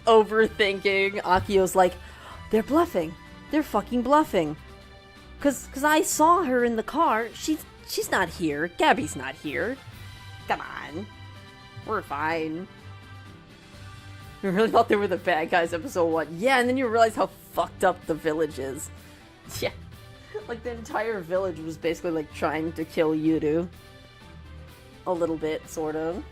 A: overthinking. Akio's like, they're bluffing. They're fucking bluffing. Cause I saw her in the car. She's not here. Gabby's not here. Come on. We're fine. I really thought they were the bad guys episode 1. Yeah, and then you realize how fucked up the village is. Yeah. Like, the entire village was basically, like, trying to kill Yuru. A little bit, sort of.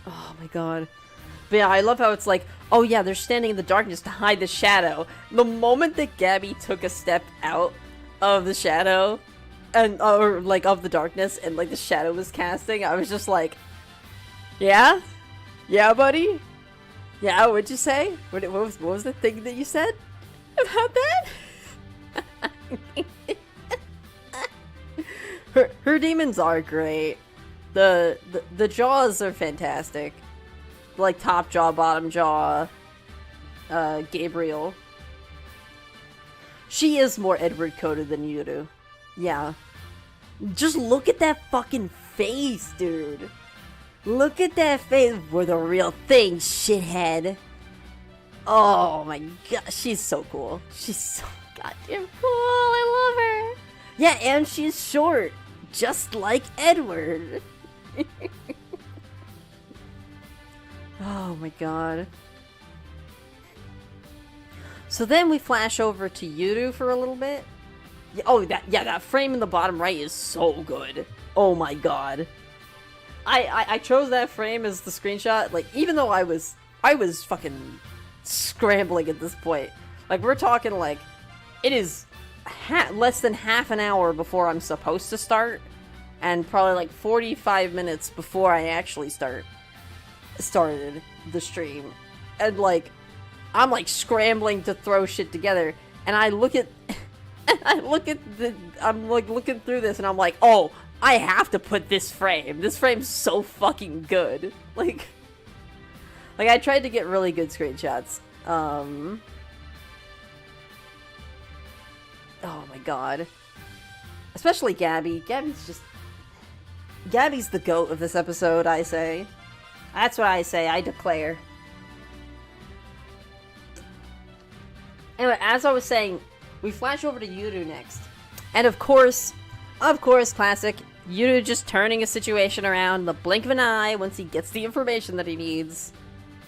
A: Oh my god. But yeah, I love how it's like, oh yeah, they're standing in the darkness to hide the shadow. The moment that Gabby took a step out of the shadow, and or like of the darkness, and like the shadow was casting, I was just like, yeah? Yeah, buddy? Yeah, what'd you say? What was the thing that you said about that? her demons are great. The jaws are fantastic. Like top jaw, bottom jaw, Gabriel. She is more Edward coded than Yuru. Yeah. Just look at that fucking face, dude. Look at that face. We're the real thing, shithead. Oh my god, she's so cool. She's so goddamn cool. I love her. Yeah, and she's short, just like Edward. Oh my god. So then we flash over to Yuru for a little bit. Oh, that frame in the bottom right is so good. Oh my god. I chose that frame as the screenshot, like, even though I was fucking scrambling at this point. Like, we're talking, like, it is less than half an hour before I'm supposed to start, and probably, like, 45 minutes before I actually started the stream. And, like, I'm, like, scrambling to throw shit together, and I look at... I'm, like, looking through this, and I'm like, oh, I have to put this frame. This frame's so fucking good. Like, I tried to get really good screenshots. Oh my god. Especially Gabby. Gabby's the goat of this episode, I say. That's what I say. I declare. Anyway, as I was saying, we flash over to Yuru next. And of course, classic, Yuru just turning a situation around in the blink of an eye once he gets the information that he needs.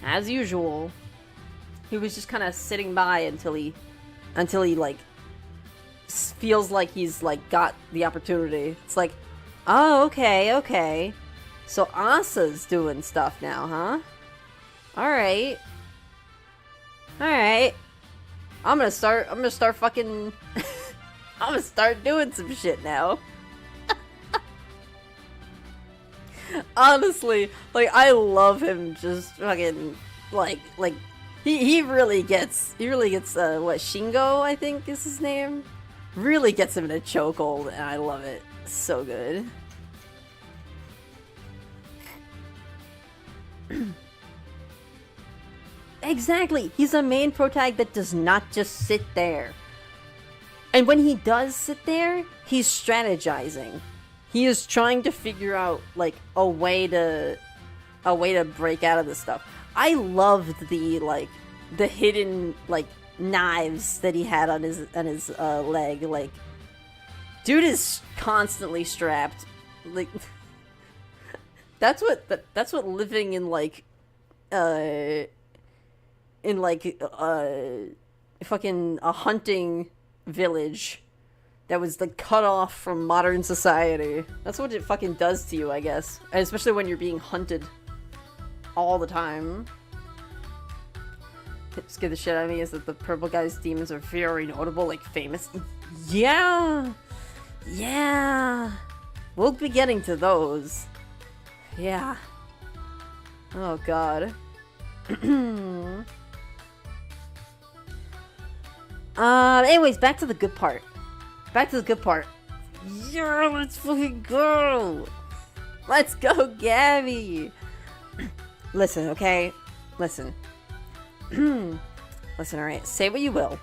A: As usual. He was just kind of sitting by until he like feels like he's like got the opportunity. It's like, oh, okay. So Asa's doing stuff now, huh? Alright. I'm gonna start fucking I'm gonna start doing some shit now. Honestly, like, I love him just fucking like he really gets what, Shingo, I think is his name? Really gets him in a chokehold, and I love it. So good. Exactly! He's a main protag that does not just sit there. And when he does sit there, he's strategizing. He is trying to figure out, like, a way to break out of this stuff. I loved the hidden, like, knives that he had on his leg. Like, dude is constantly strapped. Like, That's what living in like uh in like fucking a hunting village that was like cut off from modern society. That's what it fucking does to you, I guess. And especially when you're being hunted all the time. What scared the shit out of me is that the purple guy's demons are very notable, like famous. Yeah! Yeah! We'll be getting to those. Yeah. Oh god. Anyways, back to the good part. Back to the good part. Yeah, let's fucking go! Let's go, Gabby! Listen, okay? Listen. Listen, alright? Say what you will.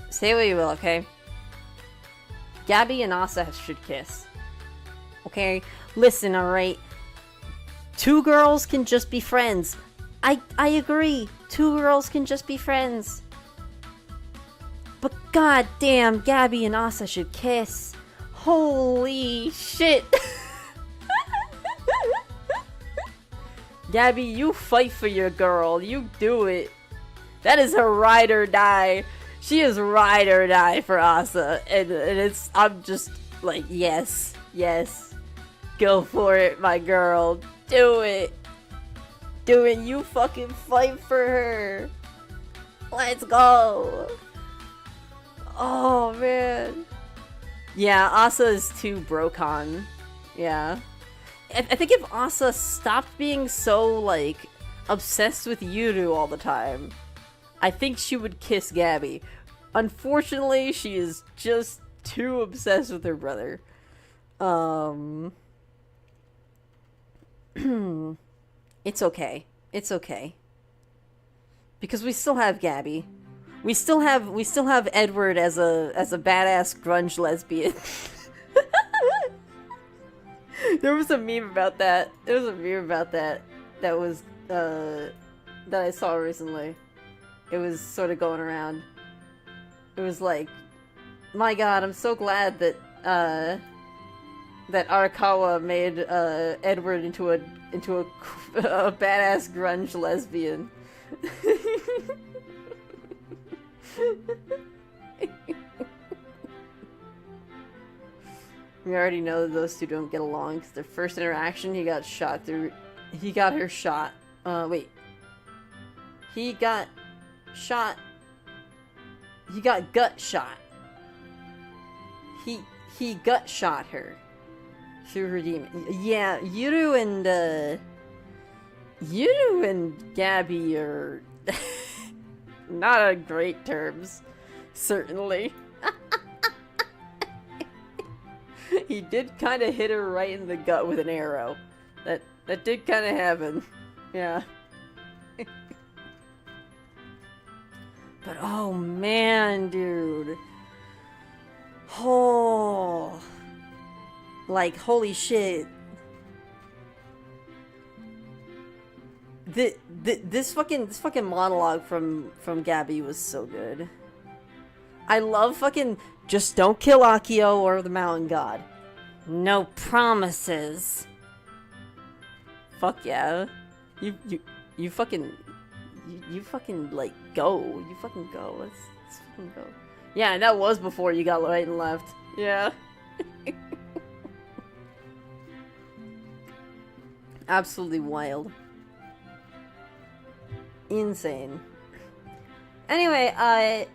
A: Say what you will, okay? Gabby and Asa should kiss. Okay? Listen, alright? Two girls can just be friends. I agree. Two girls can just be friends. But goddamn, Gabby and Asa should kiss. Holy shit. Gabby, you fight for your girl. You do it. That is her ride or die. She is ride or die for Asa. And it's, I'm just like, yes. Yes. Go for it, my girl. Do it. Do it. You fucking fight for her. Let's go. Oh, man. Yeah, Asa is too Brocon. Yeah. I think if Asa stopped being so, like, obsessed with Yuru all the time, I think she would kiss Gabby. Unfortunately, she is just too obsessed with her brother. It's okay. It's okay. Because we still have Gabby. We still have Edward as a badass grunge lesbian. There was a meme about that. There was a meme about that was that I saw recently. It was sort of going around. It was like, my god, I'm so glad that that Arakawa made Edward into a badass grunge lesbian. We already know that those two don't get along because their first interaction, he got shot through. He got her shot. Wait. He got shot. He got gut shot. He gut shot her through her demon. Yeah, Yuru and Gabby are not on great terms, certainly. He did kind of hit her right in the gut with an arrow. That did kind of happen. Yeah. But oh man, dude. Oh. Like, holy shit. This fucking monologue from Gabby was so good. I love fucking just don't kill Akio or the mountain god. No promises. Fuck yeah. You fucking like go. You fucking go. Let's fucking go. Yeah, and that was before you got right and left. Yeah. Absolutely wild. Insane. Anyway, a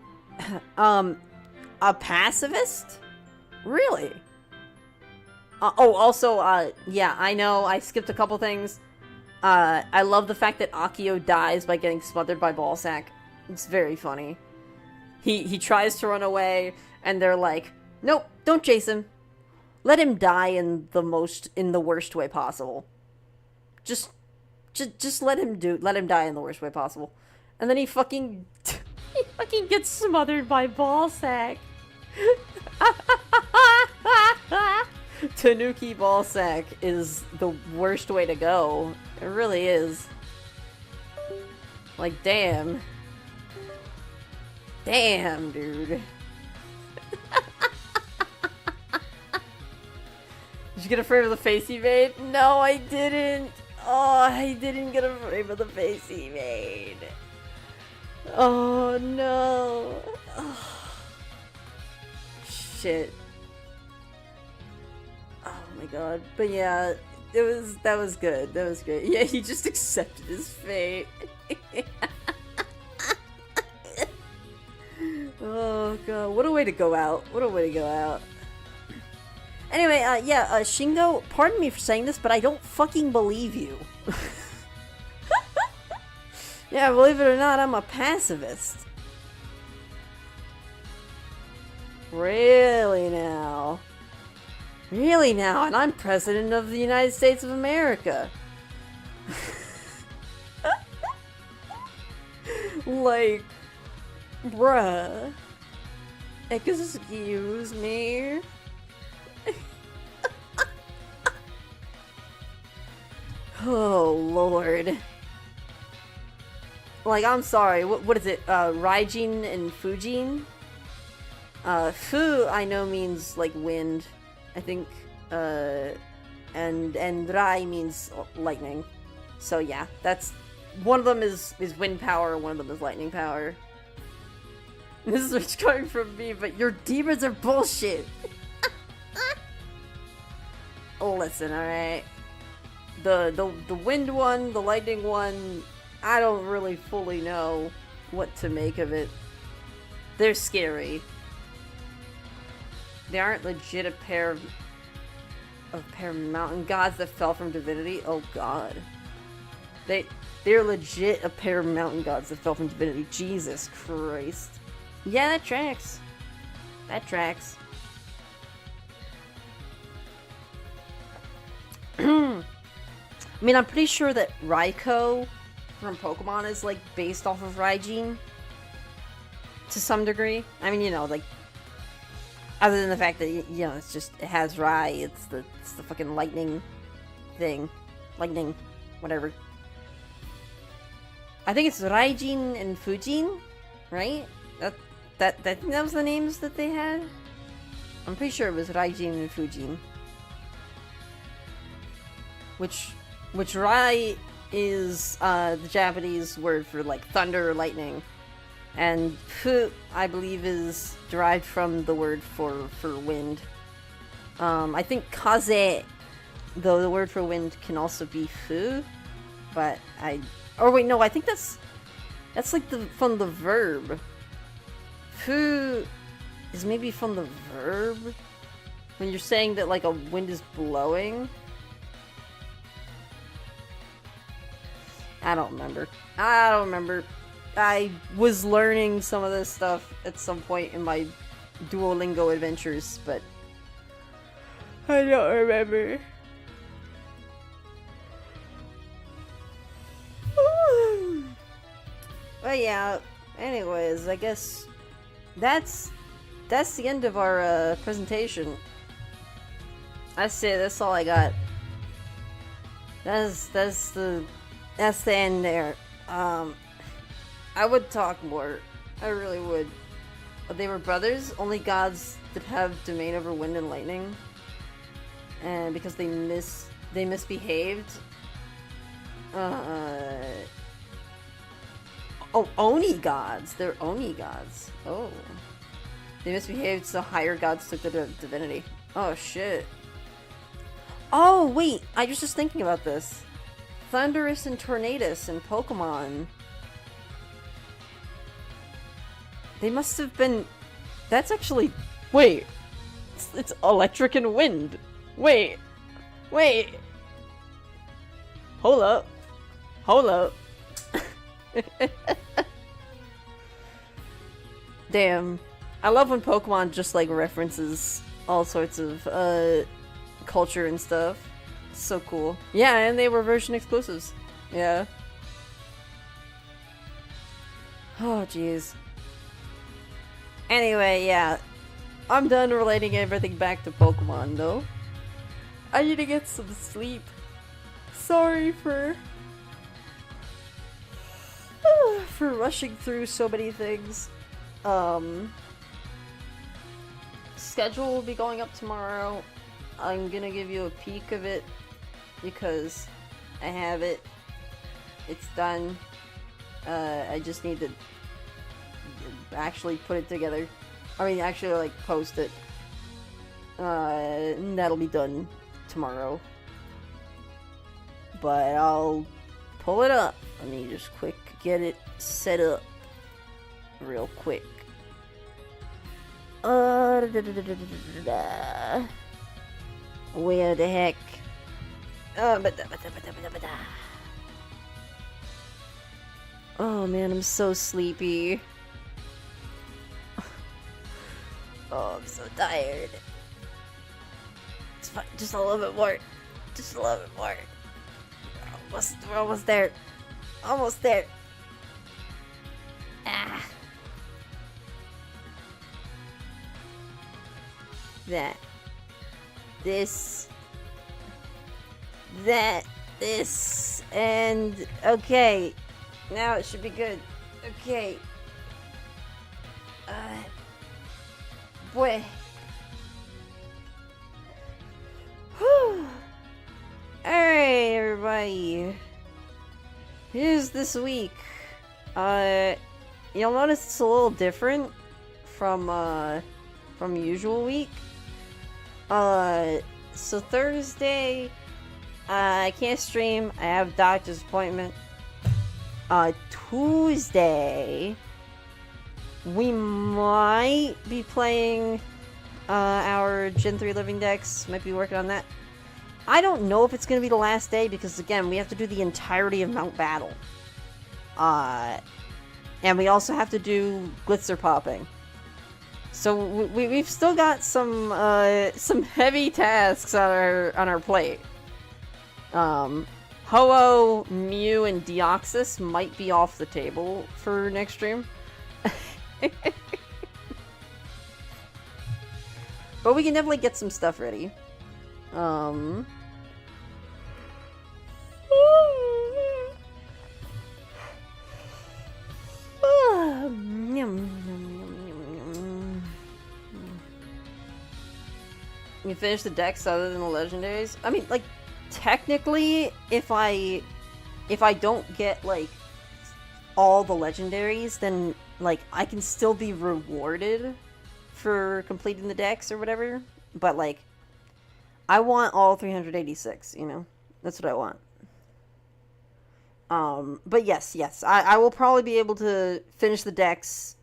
A: pacifist? Really? Yeah, I know, I skipped a couple things. I love the fact that Akio dies by getting smothered by Ballsack. It's very funny. He tries to run away, and they're like, nope, don't chase him. Let him die in the worst way possible. Just let him die in the worst way possible. And then he fucking gets smothered by Ballsack. Tanuki Ballsack is the worst way to go. It really is. Like, damn. Damn, dude. Did you get afraid of the face he made? No, I didn't. Oh, I didn't get a frame of the face he made. Oh no. Oh, shit. Oh my god. But yeah, that was good. That was great. Yeah, he just accepted his fate. Oh god, what a way to go out. What a way to go out. Anyway, yeah, Shingo, pardon me for saying this, but I don't fucking believe you. Yeah, believe it or not, I'm a pacifist. Really now? Really now? And I'm President of the United States of America. Like, bruh. Excuse me? Oh, Lord. Like, I'm sorry, what is it? Raijin and Fujin? Fu, I know, means, like, wind. I think, and Rai means lightning. So, yeah, that's... One of them is wind power, one of them is lightning power. This is what's coming from me, but your demons are bullshit! Listen, alright? The wind one, the lightning one, I don't really fully know what to make of it. They're scary. They aren't legit a pair of mountain gods that fell from divinity. Oh god. They're legit a pair of mountain gods that fell from divinity. Jesus Christ. Yeah, that tracks. That tracks. I mean, I'm pretty sure that Raikou from Pokemon is, like, based off of Raijin. To some degree. I mean, you know, like, other than the fact that, you know, it's just, it has Rai, it's the fucking lightning thing. Lightning, whatever. I think it's Raijin and Fujin, right? That was the names that they had? I'm pretty sure it was Raijin and Fujin. Which Rai is the Japanese word for, like, thunder or lightning. And Fu, I believe, is derived from the word for wind. I think Kaze, though the word for wind can also be Fu, but or wait, no, I think that's like from the verb. Fu is maybe from the verb? When you're saying that, like, a wind is blowing? I don't remember. I was learning some of this stuff at some point in my Duolingo adventures, but I don't remember. But yeah, anyways, I guess that's the end of our presentation. That's it, that's all I got. That's the end there. I would talk more. I really would. But they were brothers, only gods that have domain over wind and lightning. And because they misbehaved. Oh, Oni gods. They're Oni gods. Oh. They misbehaved, so higher gods took the divinity. Oh, shit. Oh, wait. I was just thinking about this. Thundurus and Tornadus in Pokemon. They must have been... That's actually... Wait. It's electric and wind. Wait. Hold up. Damn. I love when Pokemon just, like, references all sorts of, culture and stuff. It's so cool. Yeah, and they were version exclusives. Yeah. Oh, jeez. Anyway, yeah. I'm done relating everything back to Pokemon, though. I need to get some sleep. Sorry for rushing through so many things. Schedule will be going up tomorrow. I'm gonna give you a peek of it because I have it. It's done. I just need to actually put it together. I mean, actually, like, post it. And that'll be done tomorrow. But I'll pull it up. Let me just quick get it set up real quick. Where the heck? Oh man, I'm so sleepy. Oh, I'm so tired. It's fine. Just a little bit more. Just a little bit more. We're almost there. Almost there. Ah. That. This. That. This. And... okay. Now it should be good. Okay. Boy. Whew. Alright, everybody. Here's this week. You'll notice it's a little different from usual week. So Thursday, I can't stream. I have a doctor's appointment. Tuesday, we might be playing our Gen 3 Living Decks. Might be working on that. I don't know if it's going to be the last day because, again, we have to do the entirety of Mount Battle. And we also have to do Glitzer Popping. So we've still got some heavy tasks on our plate. Ho-Oh, Mew, and Deoxys might be off the table for next stream. But we can definitely get some stuff ready. You finish the decks other than the legendaries? I mean, like, technically, if I don't get, like, all the legendaries, then, like, I can still be rewarded for completing the decks or whatever. But, like, I want all 386, you know? That's what I want. But yes, I will probably be able to finish the decks,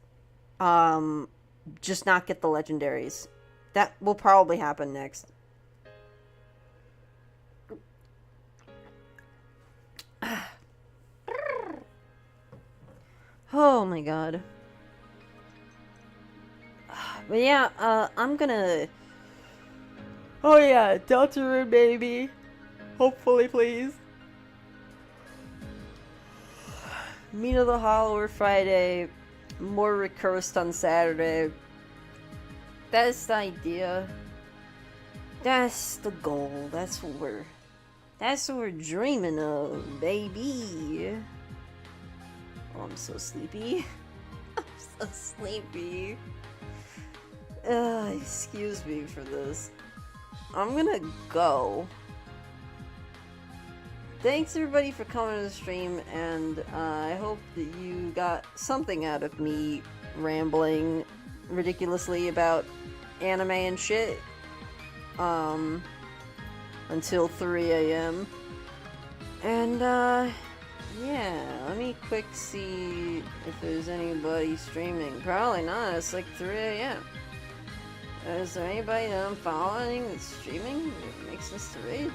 A: just not get the legendaries. That will probably happen next. Oh my god. But yeah, I'm gonna... oh yeah, Deltarune baby. Hopefully, please. Meat of the Hollower Friday. More Recursed on Saturday. That's the idea. That's the goal. That's what we're dreaming of, baby. Oh, I'm so sleepy. I'm so sleepy. Excuse me for this. I'm gonna go. Thanks everybody for coming to the stream, and I hope that you got something out of me rambling ridiculously about anime and shit until 3 a.m. And yeah, let me quick see if there's anybody streaming. Probably not. It's like 3 a.m. Is there anybody that I'm following that's streaming that makes sense to read?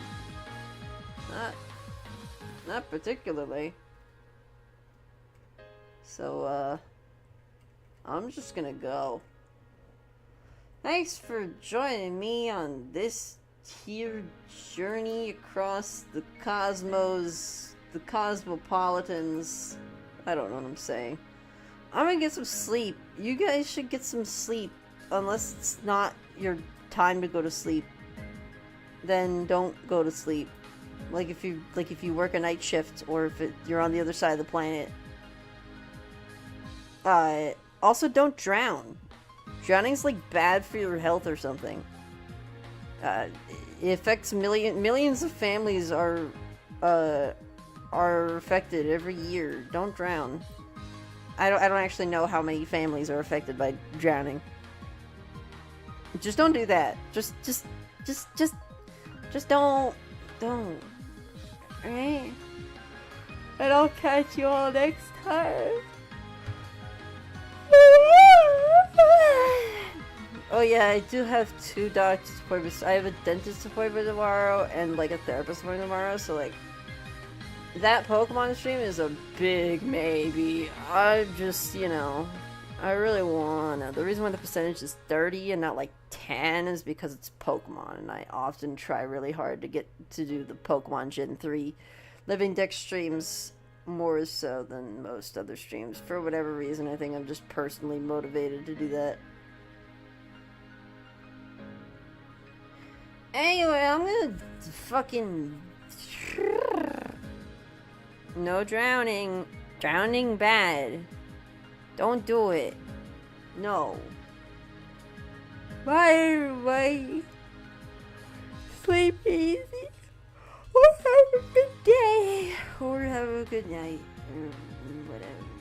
A: Not particularly. So, I'm just gonna go. Thanks for joining me on this here journey across the cosmos, the cosmopolitans. I don't know what I'm saying. I'm gonna get some sleep. You guys should get some sleep. Unless it's not your time to go to sleep, then don't go to sleep. Like if you work a night shift, or if you're on the other side of the planet. Also, don't drown. Drowning's like bad for your health or something. It affects millions of families are are affected every year. Don't drown. I don't actually know how many families are affected by drowning. Just don't do that. Just don't. Alright? And I'll catch you all next time. Oh yeah, I do have 2 doctor's appointments. I have a dentist appointment tomorrow and like a therapist appointment tomorrow, so like that Pokemon stream is a big maybe. I just, you know, I really wanna. The reason why the percentage is 30 and not like 10 is because it's Pokemon, and I often try really hard to get to do the Pokemon Gen 3 Living Deck streams more so than most other streams. For whatever reason, I think I'm just personally motivated to do that. Anyway, I'm gonna fucking... No drowning. Drowning bad. Don't do it. No. Bye, everybody. Sleep easy. Or have a good day. Or have a good night. Or whatever.